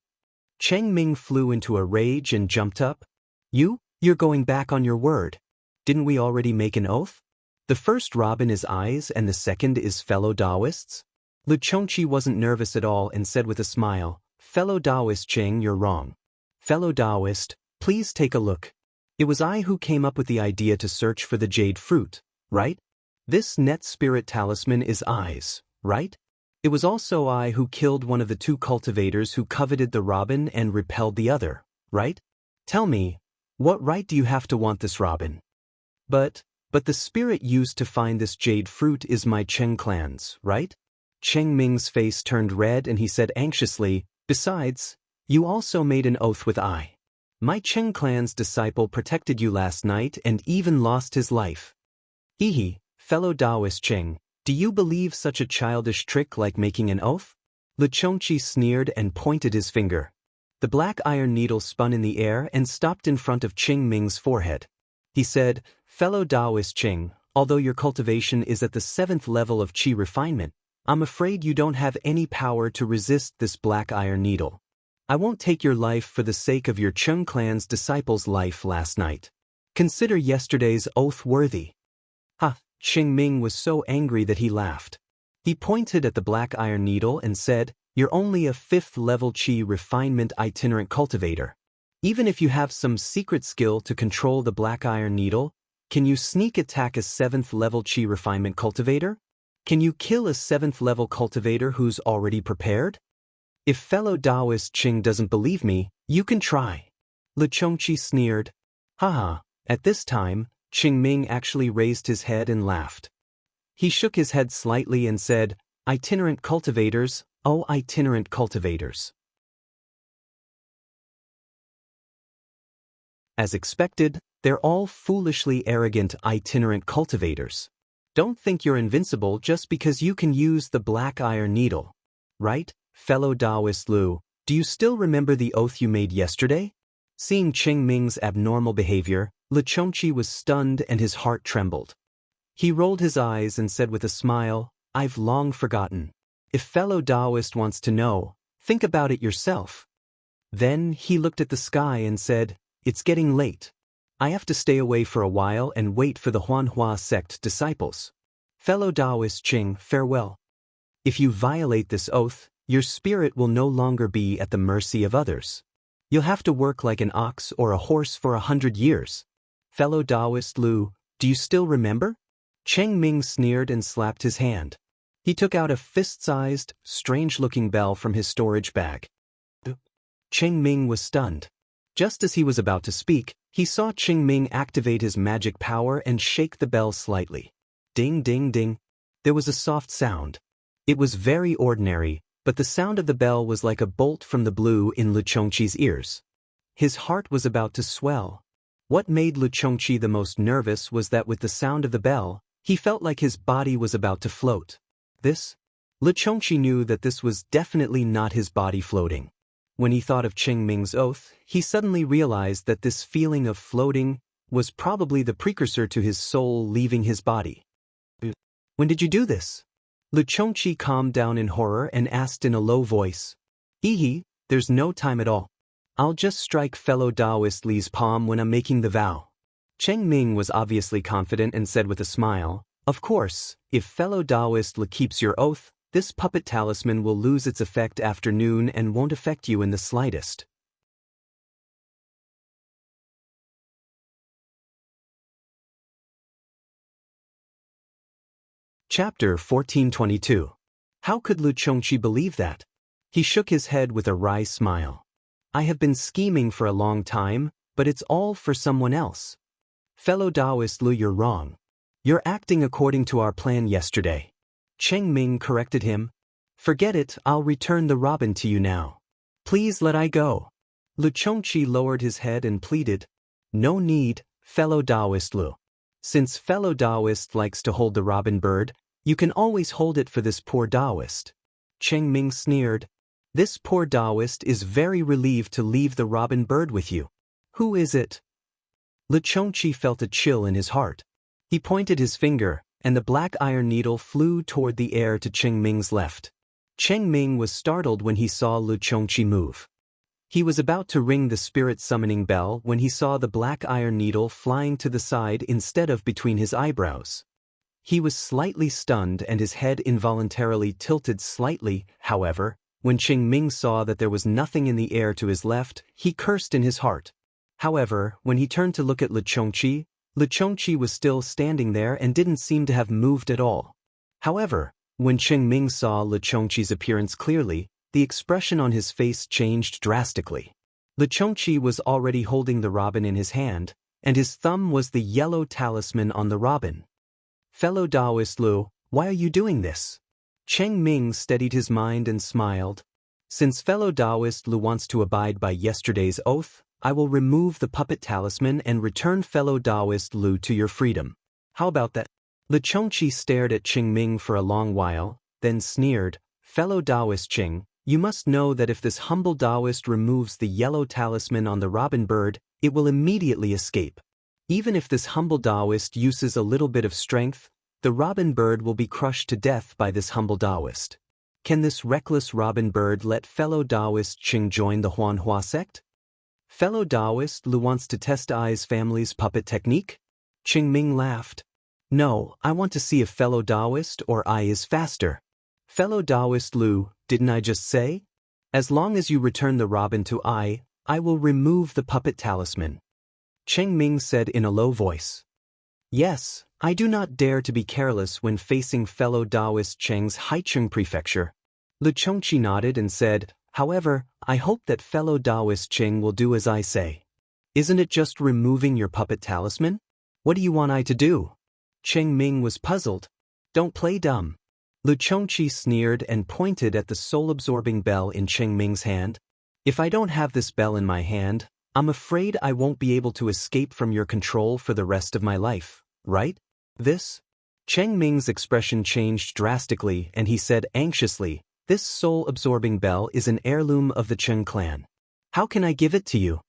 Speaker 1: Cheng Ming flew into a rage and jumped up. You're going back on your word. Didn't we already make an oath? The first robin is I's and the second is fellow Taoists? Lu Chongqi wasn't nervous at all and said with a smile, "Fellow Taoist Cheng, you're wrong. Fellow Taoist, please take a look. It was I who came up with the idea to search for the jade fruit, right? This net spirit talisman is I's, right? It was also I who killed one of the two cultivators who coveted the robin and repelled the other, right? Tell me, what right do you have to want this robin?" But the spirit used to find this jade fruit is my Cheng clan's, right? Cheng Ming's face turned red and he said anxiously, "Besides, you also made an oath with I. My Cheng clan's disciple protected you last night and even lost his life. Hehe, fellow Taoist Cheng, do you believe such a childish trick like making an oath?" Lu Chongqi sneered and pointed his finger. The black iron needle spun in the air and stopped in front of Cheng Ming's forehead. He said, "Fellow Taoist Cheng, although your cultivation is at the 7th level of qi refinement, I'm afraid you don't have any power to resist this black iron needle. I won't take your life for the sake of your Cheng clan's disciple's life last night. Consider yesterday's oath worthy." Ha! Cheng Ming was so angry that he laughed. He pointed at the black iron needle and said, "You're only a 5th level qi refinement itinerant cultivator. Even if you have some secret skill to control the black iron needle, can you sneak attack a 7th level qi refinement cultivator? Can you kill a 7th level cultivator who's already prepared? If fellow Taoist Cheng doesn't believe me, you can try." Lu Chongqi sneered. Haha, at this time, Cheng Ming actually raised his head and laughed. He shook his head slightly and said, "Itinerant cultivators, oh itinerant cultivators." As expected, they're all foolishly arrogant itinerant cultivators. Don't think you're invincible just because you can use the black iron needle. Right, fellow Taoist Lu, do you still remember the oath you made yesterday? Seeing Cheng Ming's abnormal behavior, Lu Chongqi was stunned and his heart trembled. He rolled his eyes and said with a smile, "I've long forgotten. If fellow Taoist wants to know, think about it yourself." Then he looked at the sky and said, "It's getting late. I have to stay away for a while and wait for the Huanhua sect disciples. Fellow Taoist Cheng, farewell. If you violate this oath, your spirit will no longer be at the mercy of others. You'll have to work like an ox or a horse for 100 years. Fellow Taoist Lu, do you still remember?" Cheng Ming sneered and slapped his hand. He took out a fist-sized, strange-looking bell from his storage bag. Cheng Ming was stunned. Just as he was about to speak, he saw Cheng Ming activate his magic power and shake the bell slightly. Ding ding ding. There was a soft sound. It was very ordinary, but the sound of the bell was like a bolt from the blue in Lu Chongqi's ears. His heart was about to swell. What made Lu Chongqi the most nervous was that with the sound of the bell, he felt like his body was about to float. Lu Chongqi knew that this was definitely not his body floating. When he thought of Cheng Ming's oath, he suddenly realized that this feeling of floating was probably the precursor to his soul leaving his body. "When did you do this?" Lu Chongqi calmed down in horror and asked in a low voice. There's no time at all. I'll just strike fellow Taoist Li's palm when I'm making the vow." Cheng Ming was obviously confident and said with a smile, "Of course, if fellow Taoist Li keeps your oath, this puppet talisman will lose its effect after noon and won't affect you in the slightest." Chapter 1422. How could Lu Chongqi believe that? He shook his head with a wry smile. "I have been scheming for a long time, but it's all for someone else. Fellow Taoist Lu, you're wrong. You're acting according to our plan yesterday. Cheng Ming corrected him. Forget it, I'll return the robin to you now. Please let I go. Lu Chongqi lowered his head and pleaded. No need, fellow Taoist Lu. Since fellow Taoist likes to hold the robin bird, you can always hold it for this poor Taoist. Cheng Ming sneered. This poor Taoist is very relieved to leave the robin bird with you. Who is it? Lu Chongqi felt a chill in his heart. He pointed his finger, and the black iron needle flew toward the air to Cheng Ming's left. Cheng Ming was startled when he saw Lu Chongqi move. He was about to ring the spirit summoning bell when he saw the black iron needle flying to the side instead of between his eyebrows. He was slightly stunned and his head involuntarily tilted slightly. However, when Cheng Ming saw that there was nothing in the air to his left, he cursed in his heart. However, when he turned to look at Lu Chongqi was still standing there and didn't seem to have moved at all. However, when Cheng Ming saw Lu Chongqi's appearance clearly, the expression on his face changed drastically. Lu Chongqi was already holding the robin in his hand, and his thumb was the yellow talisman on the robin. Fellow Taoist Lu, why are you doing this? Cheng Ming steadied his mind and smiled. Since fellow Taoist Lu wants to abide by yesterday's oath, I will remove the puppet talisman and return fellow Taoist Lu to your freedom. How about that? Lu Chongqi stared at Cheng Ming for a long while, then sneered, Fellow Taoist Cheng, you must know that if this humble Taoist removes the yellow talisman on the robin bird, it will immediately escape. Even if this humble Taoist uses a little bit of strength, the robin bird will be crushed to death by this humble Taoist. Can this reckless robin bird let fellow Taoist Cheng join the Huanhua sect? Fellow Taoist Lu wants to test Ai's family's puppet technique? Cheng Ming laughed. No, I want to see if fellow Taoist or Ai is faster. Fellow Taoist Lu, didn't I just say? As long as you return the robin to I will remove the puppet talisman. Cheng Ming said in a low voice. Yes, I do not dare to be careless when facing fellow Taoist Cheng's Haicheng prefecture. Lu Chongqi nodded and said, however, I hope that fellow Taoist Cheng will do as I say. Isn't it just removing your puppet talisman? What do you want I to do? Cheng Ming was puzzled. Don't play dumb. Lu Chongqi sneered and pointed at the soul-absorbing bell in Cheng Ming's hand. If I don't have this bell in my hand, I'm afraid I won't be able to escape from your control for the rest of my life, right? This? Cheng Ming's expression changed drastically and he said anxiously, this soul-absorbing bell is an heirloom of the Cheng clan. How can I give it to you?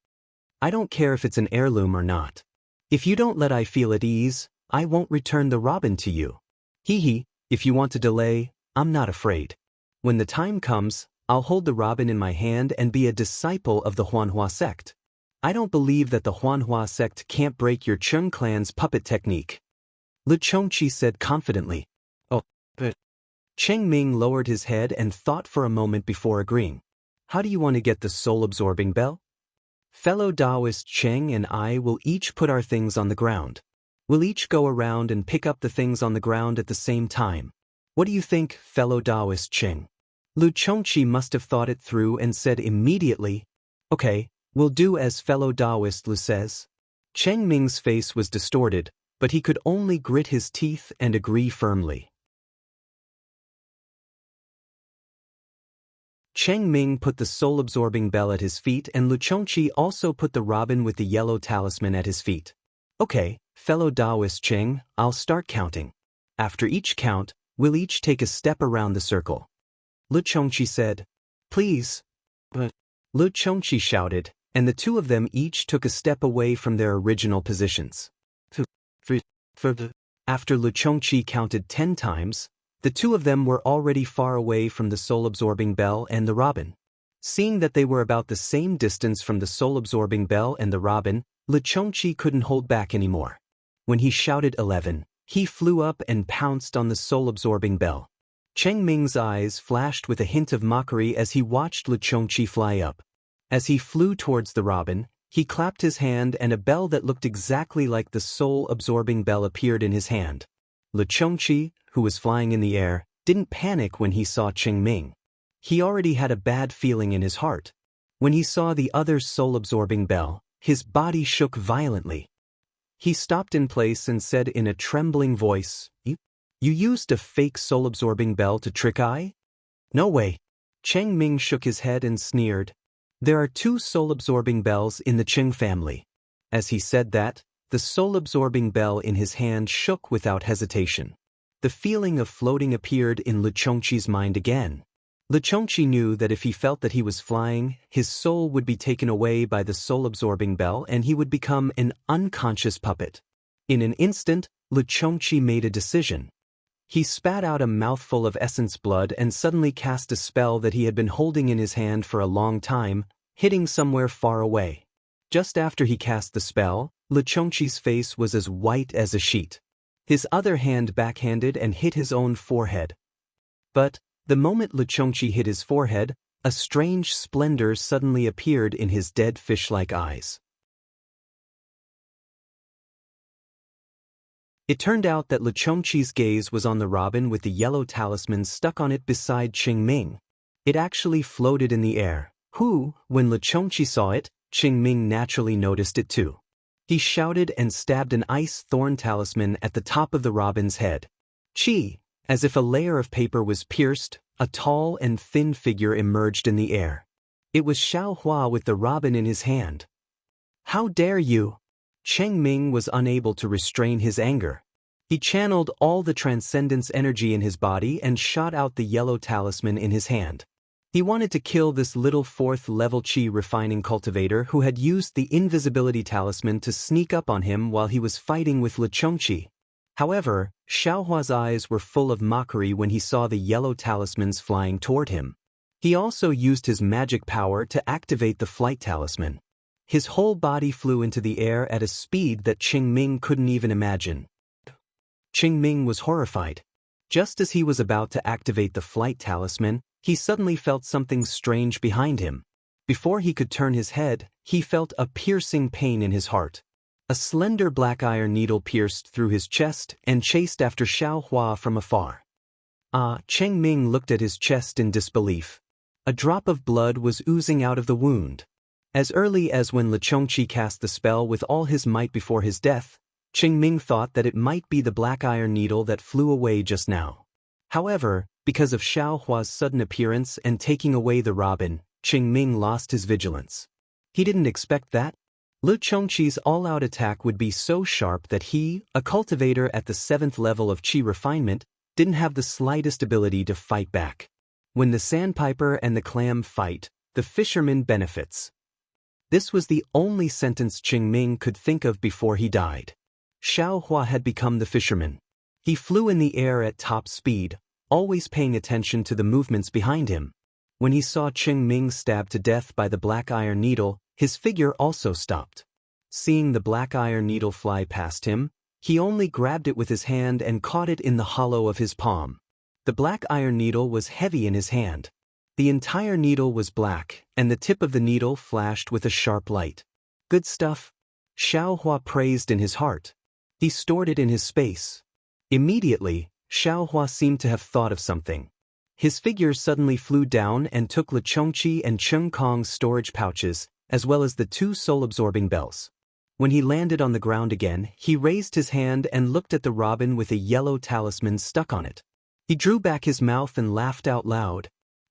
Speaker 1: I don't care if it's an heirloom or not. If you don't let I feel at ease, I won't return the robin to you. Hee, if you want to delay, I'm not afraid. When the time comes, I'll hold the robin in my hand and be a disciple of the Huanhua sect. I don't believe that the Huanhua sect can't break your Cheng clan's puppet technique. Lu Chongqi said confidently. Oh, but... Cheng Ming lowered his head and thought for a moment before agreeing. How do you want to get the soul-absorbing bell? Fellow Taoist Cheng and I will each put our things on the ground. We'll each go around and pick up the things on the ground at the same time. What do you think, fellow Taoist Cheng? Lu Chongqi must have thought it through and said immediately, okay, we'll do as fellow Taoist Lu says. Cheng Ming's face was distorted, but he could only grit his teeth and agree firmly. Cheng Ming put the soul-absorbing bell at his feet and Lu Chongqi also put the robin with the yellow talisman at his feet. Okay, fellow Taoist Cheng, I'll start counting. After each count, we'll each take a step around the circle. Lu Chongqi said, please. But Lu Chongqi shouted, and the two of them each took a step away from their original positions. After Lu Chongqi counted 10 times, the two of them were already far away from the soul-absorbing bell and the robin. Seeing that they were about the same distance from the soul-absorbing bell and the robin, Lu Chongqi couldn't hold back anymore. When he shouted 11, he flew up and pounced on the soul-absorbing bell. Cheng Ming's eyes flashed with a hint of mockery as he watched Lu Chongqi fly up. As he flew towards the robin, he clapped his hand and a bell that looked exactly like the soul-absorbing bell appeared in his hand. Lu Chongqi, who was flying in the air, didn't panic when he saw Cheng Ming. He already had a bad feeling in his heart. When he saw the other soul-absorbing bell, his body shook violently. He stopped in place and said in a trembling voice, You You used a fake soul-absorbing bell to trick I? No way. Cheng Ming shook his head and sneered. There are 2 soul-absorbing bells in the Cheng family. As he said that, the soul-absorbing bell in his hand shook without hesitation. The feeling of floating appeared in Lu Chongqi's mind again. Lu Chongqi knew that if he felt that he was flying, his soul would be taken away by the soul-absorbing bell and he would become an unconscious puppet. In an instant, Lu Chongqi made a decision. He spat out a mouthful of essence blood and suddenly cast a spell that he had been holding in his hand for a long time, hitting somewhere far away. Just after he cast the spell, Lu Chongqi's face was as white as a sheet. His other hand backhanded and hit his own forehead. But, the moment Lu Chongqi hit his forehead, a strange splendor suddenly appeared in his dead fish-like eyes. It turned out that Lu Chongqi's gaze was on the robin with the yellow talisman stuck on it beside Qing Ming. It actually floated in the air. When Lu Chongqi saw it, Qing Ming naturally noticed it too. He shouted and stabbed an ice thorn talisman at the top of the robin's head. Chi! As if a layer of paper was pierced, a tall and thin figure emerged in the air. It was Xiao Hua with the robin in his hand. How dare you! Cheng Ming was unable to restrain his anger. He channeled all the transcendence energy in his body and shot out the yellow talisman in his hand. He wanted to kill this little 4th-level Qi refining cultivator who had used the invisibility talisman to sneak up on him while he was fighting with Lu Chongqi. However, Xiaohua's eyes were full of mockery when he saw the yellow talismans flying toward him. He also used his magic power to activate the flight talisman. His whole body flew into the air at a speed that Qing Ming couldn't even imagine. Qing Ming was horrified. Just as he was about to activate the flight talisman, he suddenly felt something strange behind him. Before he could turn his head, he felt a piercing pain in his heart. A slender black iron needle pierced through his chest and chased after Xiao Hua from afar. Cheng Ming looked at his chest in disbelief. A drop of blood was oozing out of the wound. As early as when Lu Chongqi cast the spell with all his might before his death, Qing Ming thought that it might be the black iron needle that flew away just now. However, because of Xiao Hua's sudden appearance and taking away the robin, Qing Ming lost his vigilance. He didn't expect that. Lu Chongqi's all-out attack would be so sharp that he, a cultivator at the 7th level of Qi refinement, didn't have the slightest ability to fight back. When the sandpiper and the clam fight, the fisherman benefits. This was the only sentence Qing Ming could think of before he died. Xiao Hua had become the fisherman. He flew in the air at top speed, always paying attention to the movements behind him. When he saw Qing Ming stabbed to death by the black iron needle, his figure also stopped. Seeing the black iron needle fly past him, he only grabbed it with his hand and caught it in the hollow of his palm. The black iron needle was heavy in his hand. The entire needle was black, and the tip of the needle flashed with a sharp light. Good stuff. Xiao Hua praised in his heart. He stored it in his space. Immediately, Xiao Hua seemed to have thought of something. His figure suddenly flew down and took Lu Chongqi and Cheng Kong's storage pouches, as well as the 2 soul-absorbing bells. When he landed on the ground again, he raised his hand and looked at the robin with a yellow talisman stuck on it. He drew back his mouth and laughed out loud.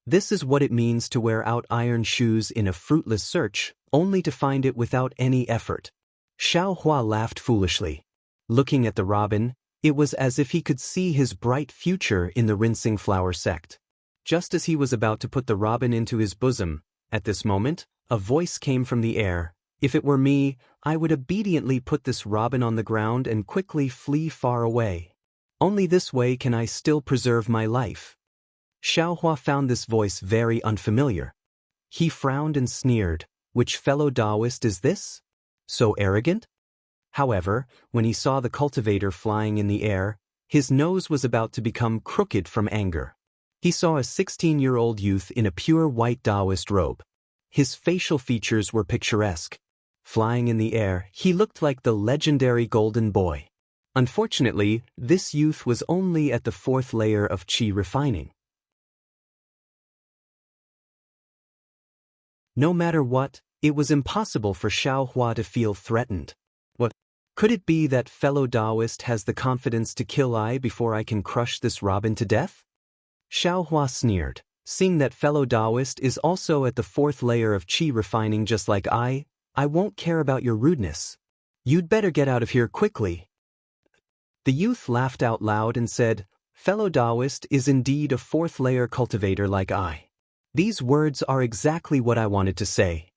Speaker 1: This is what it means to wear out iron shoes in a fruitless search, only to find it without any effort. Xiao Hua laughed foolishly. Looking at the robin, it was as if he could see his bright future in the rinsing flower sect. Just as he was about to put the robin into his bosom, at this moment, a voice came from the air. If it were me, I would obediently put this robin on the ground and quickly flee far away. Only this way can I still preserve my life. Xiao Hua found this voice very unfamiliar. He frowned and sneered. Which fellow Taoist is this? So arrogant? However, when he saw the cultivator flying in the air, his nose was about to become crooked from anger. He saw a 16-year-old youth in a pure white Taoist robe. His facial features were picturesque. Flying in the air, he looked like the legendary Golden Boy. Unfortunately, this youth was only at the 4th layer of Qi refining. No matter what, it was impossible for Xiao Hua to feel threatened. What? Could it be that fellow Taoist has the confidence to kill I before I can crush this robin to death? Xiao Hua sneered. Seeing that fellow Taoist is also at the 4th layer of qi refining just like I won't care about your rudeness. You'd better get out of here quickly. The youth laughed out loud and said, fellow Taoist is indeed a 4th layer cultivator like I. These words are exactly what I wanted to say.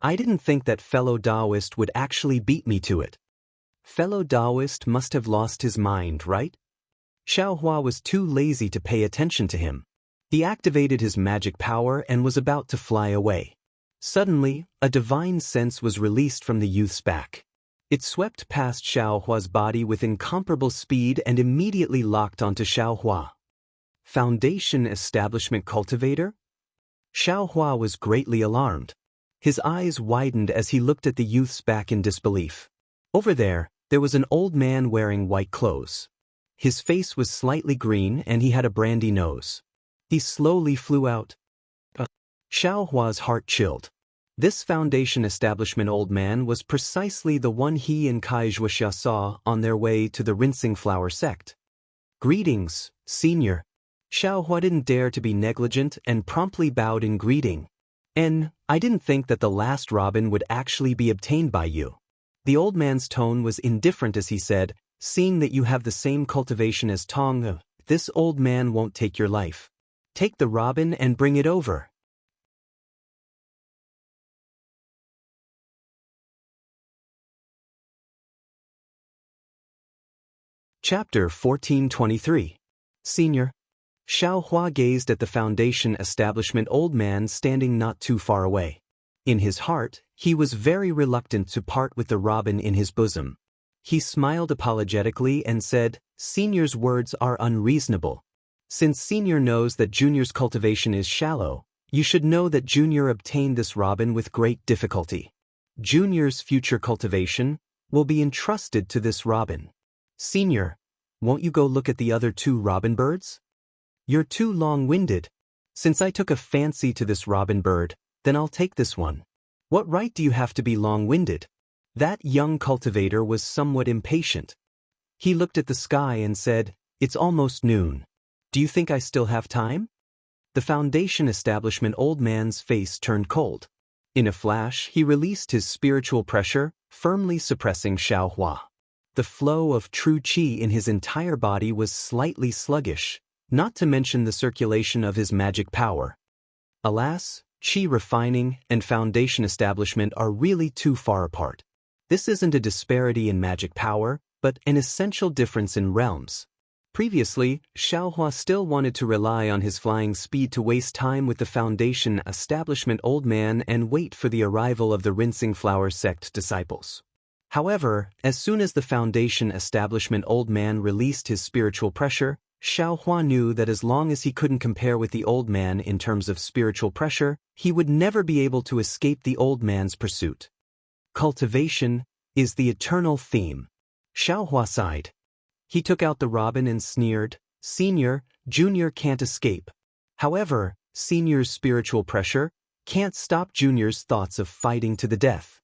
Speaker 1: I didn't think that fellow Taoist would actually beat me to it. Fellow Taoist must have lost his mind, right? Xiao Hua was too lazy to pay attention to him. He activated his magic power and was about to fly away. Suddenly, a divine sense was released from the youth's back. It swept past Xiao Hua's body with incomparable speed and immediately locked onto Xiao Hua. Foundation Establishment Cultivator? Xiao Hua was greatly alarmed. His eyes widened as he looked at the youth's back in disbelief. Over there was an old man wearing white clothes. His face was slightly green and he had a brandy nose. He slowly flew out. Xiao Hua's heart chilled. This Foundation Establishment old man was precisely the one he and Kai Zhuoxia saw on their way to the Rinsing Flower sect. Greetings, senior. Xiao Hua didn't dare to be negligent and promptly bowed in greeting. I didn't think that the last robin would actually be obtained by you. The old man's tone was indifferent as he said, seeing that you have the same cultivation as Tong, this old man won't take your life. Take the robin and bring it over. Chapter 1423. Senior. Xiao Hua gazed at the Foundation Establishment old man standing not too far away. In his heart, he was very reluctant to part with the robin in his bosom. He smiled apologetically and said, Senior's words are unreasonable. Since Senior knows that Junior's cultivation is shallow, you should know that Junior obtained this robin with great difficulty. Junior's future cultivation will be entrusted to this robin. Senior, won't you go look at the other 2 robin birds? You're too long-winded. Since I took a fancy to this robin bird, then I'll take this one. What right do you have to be long-winded? That young cultivator was somewhat impatient. He looked at the sky and said, It's almost noon. Do you think I still have time? The Foundation Establishment old man's face turned cold. In a flash, he released his spiritual pressure, firmly suppressing Xiao Hua. The flow of true qi in his entire body was slightly sluggish, not to mention the circulation of his magic power. Alas, qi refining and Foundation Establishment are really too far apart. This isn't a disparity in magic power, but an essential difference in realms. Previously, Xiao Hua still wanted to rely on his flying speed to waste time with the Foundation Establishment old man and wait for the arrival of the Rinsing Flower sect disciples. However, as soon as the Foundation Establishment old man released his spiritual pressure, Xiao Hua knew that as long as he couldn't compare with the old man in terms of spiritual pressure, he would never be able to escape the old man's pursuit. Cultivation is the eternal theme. Xiao Hua sighed. He took out the robin and sneered, Senior, Junior can't escape. However, Senior's spiritual pressure can't stop Junior's thoughts of fighting to the death.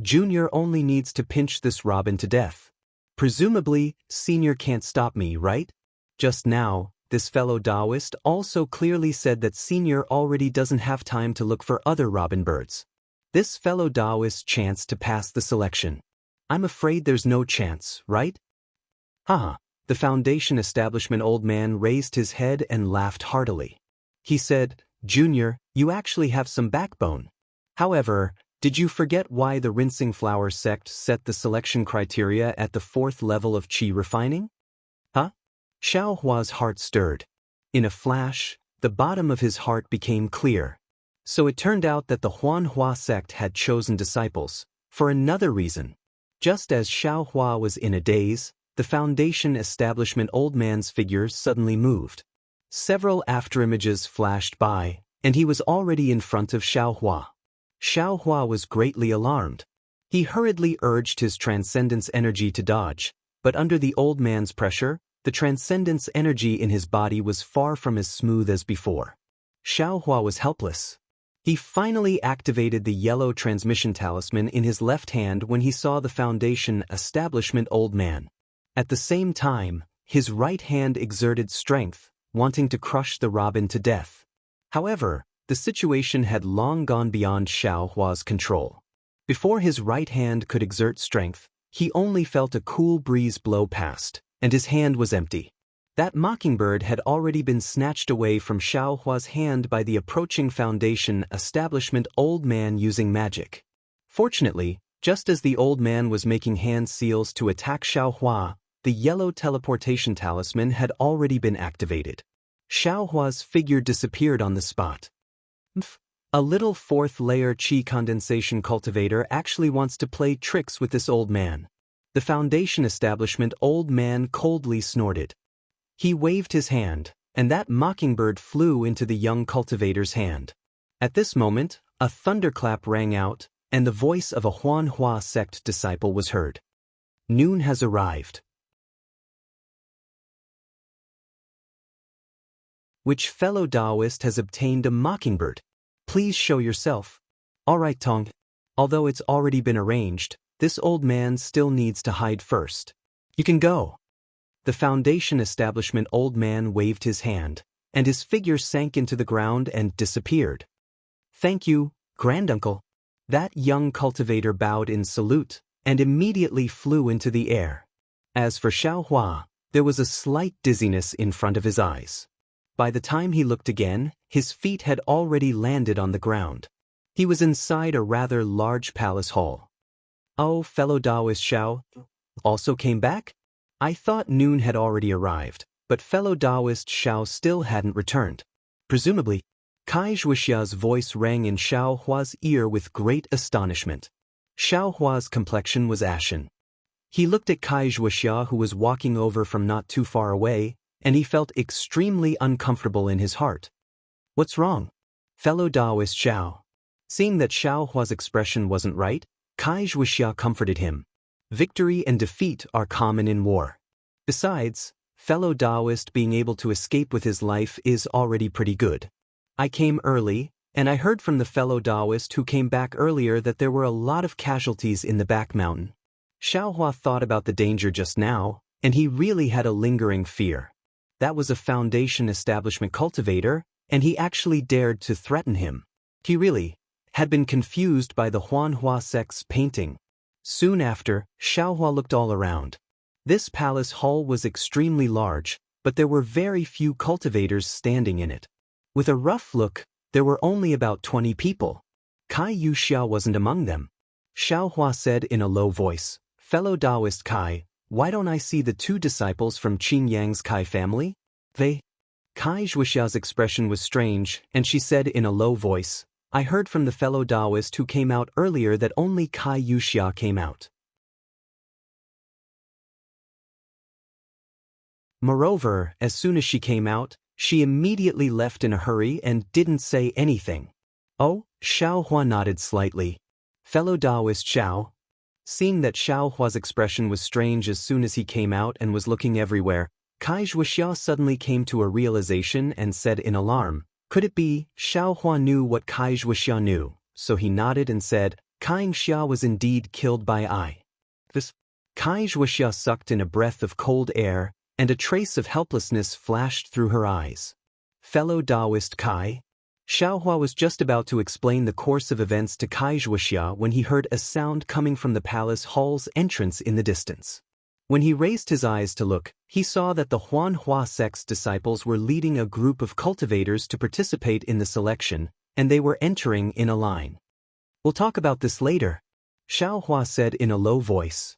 Speaker 1: Junior only needs to pinch this robin to death. Presumably, Senior can't stop me, right? Just now, this fellow Taoist also clearly said that Senior already doesn't have time to look for other robin birds. This fellow Taoist chanced to pass the selection. I'm afraid there's no chance, right? Haha. The Foundation Establishment old man raised his head and laughed heartily. He said, Junior, you actually have some backbone. However, did you forget why the Rinsing Flower sect set the selection criteria at the 4th level of qi refining? Huh? Xiao Hua's heart stirred. In a flash, the bottom of his heart became clear. So it turned out that the Huan Hua sect had chosen disciples, for another reason. Just as Xiao Hua was in a daze, the Foundation Establishment old man's figure suddenly moved. Several afterimages flashed by, and he was already in front of Xiao Hua. Xiao Hua was greatly alarmed. He hurriedly urged his transcendence energy to dodge, but under the old man's pressure, the transcendence energy in his body was far from as smooth as before. Xiao Hua was helpless. He finally activated the yellow transmission talisman in his left hand when he saw the Foundation establishment old man. At the same time, his right hand exerted strength, wanting to crush the robin to death. However, the situation had long gone beyond Xiao Hua's control. Before his right hand could exert strength, he only felt a cool breeze blow past, and his hand was empty. That mockingbird had already been snatched away from Xiao Hua's hand by the approaching Foundation establishment old man using magic. Fortunately, just as the old man was making hand seals to attack Xiao Hua, the yellow teleportation talisman had already been activated. Xiao Hua's figure disappeared on the spot. A little fourth-layer qi condensation cultivator actually wants to play tricks with this old man. The Foundation establishment old man coldly snorted. He waved his hand, and that mockingbird flew into the young cultivator's hand. At this moment, a thunderclap rang out, and the voice of a Huanhua sect disciple was heard. Noon has arrived. Which fellow Taoist has obtained a mockingbird? Please show yourself. All right, Tong. Although it's already been arranged, this old man still needs to hide first. You can go. The Foundation establishment old man waved his hand, and his figure sank into the ground and disappeared. Thank you, granduncle. That young cultivator bowed in salute, and immediately flew into the air. As for Xiao Hua, there was a slight dizziness in front of his eyes. By the time he looked again, his feet had already landed on the ground. He was inside a rather large palace hall. Oh, fellow Taoist Xiao, also came back? I thought Noon had already arrived, but fellow Taoist Xiao still hadn't returned. Presumably, Kai Zhuoxia's voice rang in Xiao Hua's ear with great astonishment. Xiao Hua's complexion was ashen. He looked at Kai Zhuoxia, who was walking over from not too far away, and he felt extremely uncomfortable in his heart. What's wrong? Fellow Taoist Xiao. Seeing that Xiao Hua's expression wasn't right, Kai Zhuoxia comforted him. Victory and defeat are common in war. Besides, fellow Taoist being able to escape with his life is already pretty good. I came early, and I heard from the fellow Taoist who came back earlier that there were a lot of casualties in the back mountain. Xiao Hua thought about the danger just now, and he really had a lingering fear. That was a Foundation establishment cultivator, and he actually dared to threaten him. He really had been confused by the Huanhua sect's painting. Soon after, Xiao Hua looked all around. This palace hall was extremely large, but there were very few cultivators standing in it. With a rough look, there were only about 20 people. Kai Yuxia wasn't among them. Xiao Hua said in a low voice, "Fellow Taoist Kai, why don't I see the two disciples from Qin Yang's Kai family?" They? Kai Zhuoxia's expression was strange, and she said in a low voice, "I heard from the fellow Taoist who came out earlier that only Kai Yuxia came out. Moreover, as soon as she came out, she immediately left in a hurry and didn't say anything." Oh, Xiao Hua nodded slightly. Fellow Taoist Xiao. Seeing that Xiao Hua's expression was strange as soon as he came out and was looking everywhere, Kai Zhuoxia suddenly came to a realization and said in alarm, could it be Xiao Hua knew what Kai Zhuoxia knew? So he nodded and said, Kai Xia was indeed killed by I. This Kai Zhuoxia sucked in a breath of cold air, and a trace of helplessness flashed through her eyes. Fellow Taoist Kai? Xiao Hua was just about to explain the course of events to Kai Zhuoxia when he heard a sound coming from the palace hall's entrance in the distance. When he raised his eyes to look, he saw that the Huanhua sect's disciples were leading a group of cultivators to participate in the selection, and they were entering in a line. We'll talk about this later, Xiao Hua said in a low voice.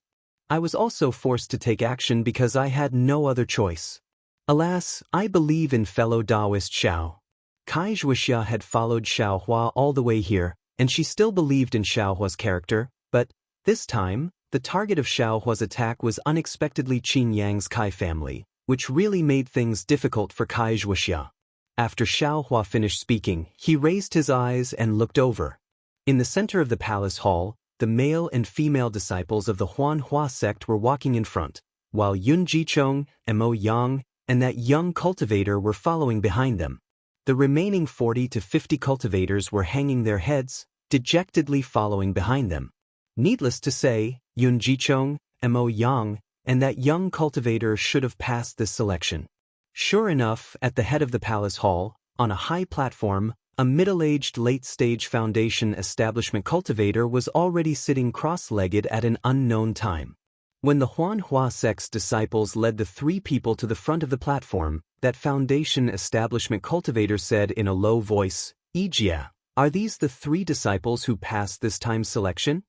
Speaker 1: I was also forced to take action because I had no other choice. Alas, I believe in fellow Taoist Xiao. Kai Zhuoxia had followed Xiao Hua all the way here, and she still believed in Xiao Hua's character, but, this time, the target of Xiao Hua's attack was unexpectedly Qin Yang's Kai family, which really made things difficult for Kai Zhuoxia. After Xiao Hua finished speaking, he raised his eyes and looked over. In the center of the palace hall, the male and female disciples of the Huanhua sect were walking in front, while Yun Jichong, Mo Yang, and that young cultivator were following behind them. The remaining 40 to 50 cultivators were hanging their heads, dejectedly following behind them. Needless to say, Yun Jichong, Mo Yang, and that young cultivator should have passed this selection. Sure enough, at the head of the palace hall, on a high platform, a middle-aged late-stage foundation establishment cultivator was already sitting cross-legged at an unknown time. When the Huanhua sect's disciples led the 3 people to the front of the platform, that foundation establishment cultivator said in a low voice, "Ijia, are these the 3 disciples who passed this time's selection?"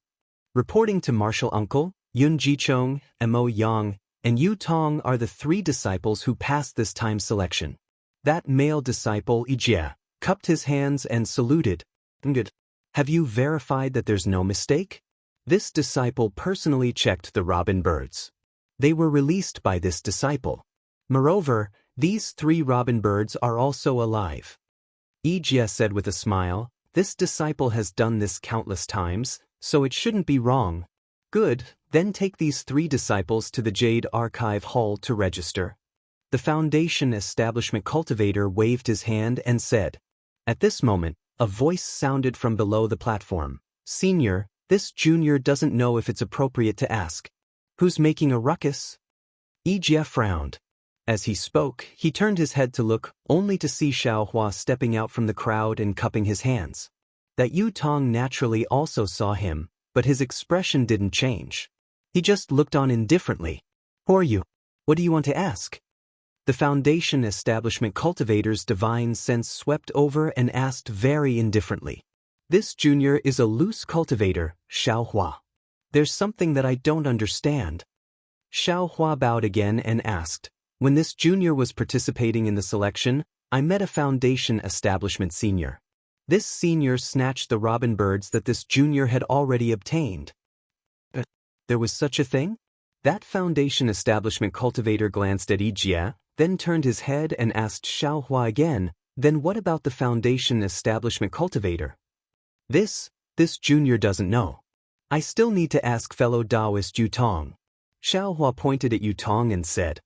Speaker 1: Reporting to Martial Uncle, Yun Jichong, Mo Yang, and Yu Tong are the 3 disciples who passed this time's selection. That male disciple, Ijia, cupped his hands and saluted. "Good. Have you verified that there's no mistake?" This disciple personally checked the robin birds. They were released by this disciple. Moreover, these 3 robin birds are also alive. Ijia said with a smile, "This disciple has done this countless times, so it shouldn't be wrong." "Good, then take these 3 disciples to the Jade Archive Hall to register." The foundation establishment cultivator waved his hand and said. At this moment, a voice sounded from below the platform. "Senior, this junior doesn't know if it's appropriate to ask. Who's making a ruckus?" Ijia frowned. As he spoke, he turned his head to look, only to see Xiaohua stepping out from the crowd and cupping his hands. That Yu Tong naturally also saw him, but his expression didn't change. He just looked on indifferently. "Who are you? What do you want to ask?" The foundation establishment cultivator's divine sense swept over and asked very indifferently. "This junior is a loose cultivator, Xiaohua. There's something that I don't understand." Xiaohua bowed again and asked, "When this junior was participating in the selection, I met a foundation establishment senior. This senior snatched the robin birds that this junior had already obtained." There was such a thing? That foundation establishment cultivator glanced at Ijia, then turned his head and asked Xiaohua again, "Then what about the foundation establishment cultivator?" This junior doesn't know. I still need to ask fellow Taoist Yu Tong." Xiaohua pointed at Yu Tong and said.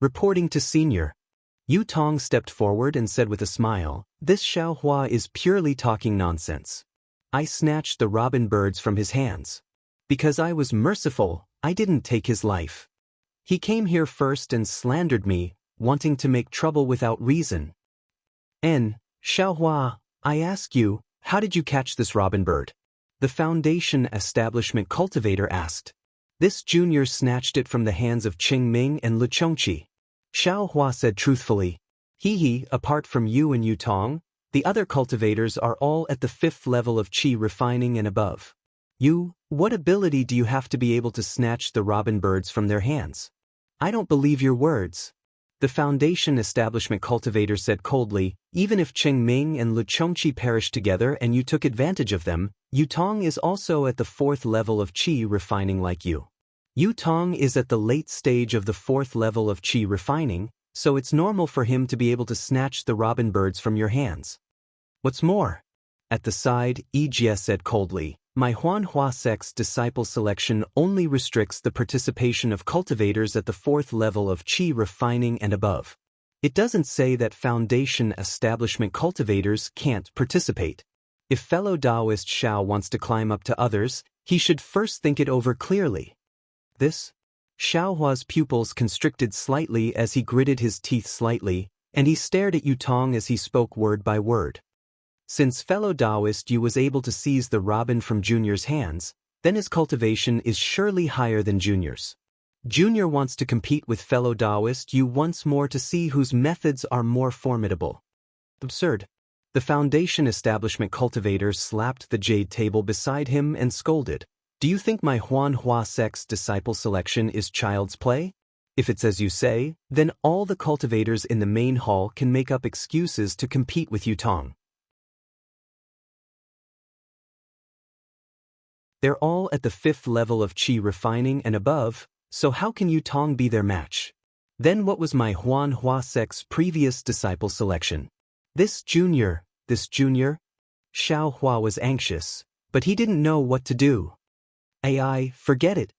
Speaker 1: Reporting to senior. Yu Tong stepped forward and said with a smile, "This Xiaohua is purely talking nonsense. I snatched the robin birds from his hands. Because I was merciful, I didn't take his life. He came here first and slandered me, wanting to make trouble without reason." Xiaohua, I ask you, how did you catch this robin bird?" The foundation establishment cultivator asked. "This junior snatched it from the hands of Qing Ming and Lu Chongqi." Xiaohua said truthfully. Apart from you and Yu Tong, the other cultivators are all at the 5th level of qi refining and above. What ability do you have to be able to snatch the robin birds from their hands?" "I don't believe your words." The foundation establishment cultivator said coldly, "Even if Qing Ming and Lu Chongqi perished together and you took advantage of them, Yu Tong is also at the 4th level of qi refining like you. Yu Tong is at the late stage of the 4th level of qi refining, so it's normal for him to be able to snatch the robin birds from your hands. What's more," at the side, Ijia said coldly, "My Huanhua sect's disciple selection only restricts the participation of cultivators at the 4th level of qi refining and above. It doesn't say that foundation establishment cultivators can't participate. If fellow Taoist Xiao wants to climb up to others, he should first think it over clearly." This? Xiaohua's pupils constricted slightly as he gritted his teeth slightly, and he stared at Yu Tong as he spoke word by word. Since fellow Taoist Yu was able to seize the robin from Junior's hands, then his cultivation is surely higher than Junior's. Junior wants to compete with fellow Taoist Yu once more to see whose methods are more formidable. Absurd. The foundation establishment cultivator slapped the jade table beside him and scolded. "Do you think my Huanhua sect's disciple selection is child's play? If it's as you say, then all the cultivators in the main hall can make up excuses to compete with Yu Tong. They're all at the 5th level of qi refining and above, so how can Yu Tong be their match? Then what was my Huanhua sect's previous disciple selection? This junior. Xiaohua was anxious, but he didn't know what to do. Forget it.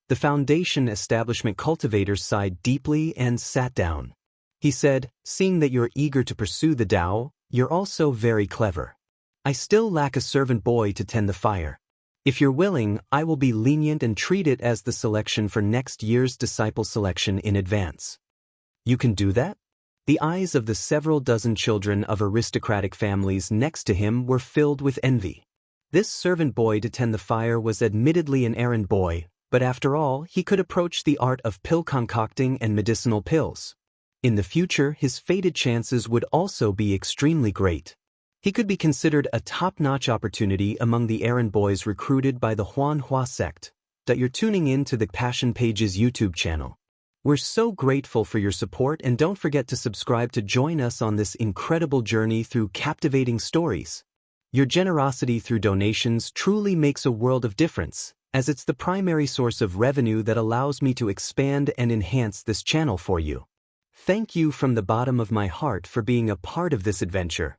Speaker 1: The Foundation establishment cultivator sighed deeply and sat down. He said, "Seeing that you're eager to pursue the Tao, you're also very clever. I still lack a servant boy to tend the fire. If you're willing, I will be lenient and treat it as the selection for next year's disciple selection in advance." "You can do that?" The eyes of the several dozen children of aristocratic families next to him were filled with envy. This servant boy to tend the fire was admittedly an errand boy, but after all, he could approach the art of pill concocting and medicinal pills. In the future, his fated chances would also be extremely great. He could be considered a top-notch opportunity among the errand boys recruited by the Huanhua sect. That you're tuning in to the Passion Pages YouTube channel. We're so grateful for your support, and don't forget to subscribe to join us on this incredible journey through captivating stories. Your generosity through donations truly makes a world of difference, as it's the primary source of revenue that allows me to expand and enhance this channel for you. Thank you from the bottom of my heart for being a part of this adventure.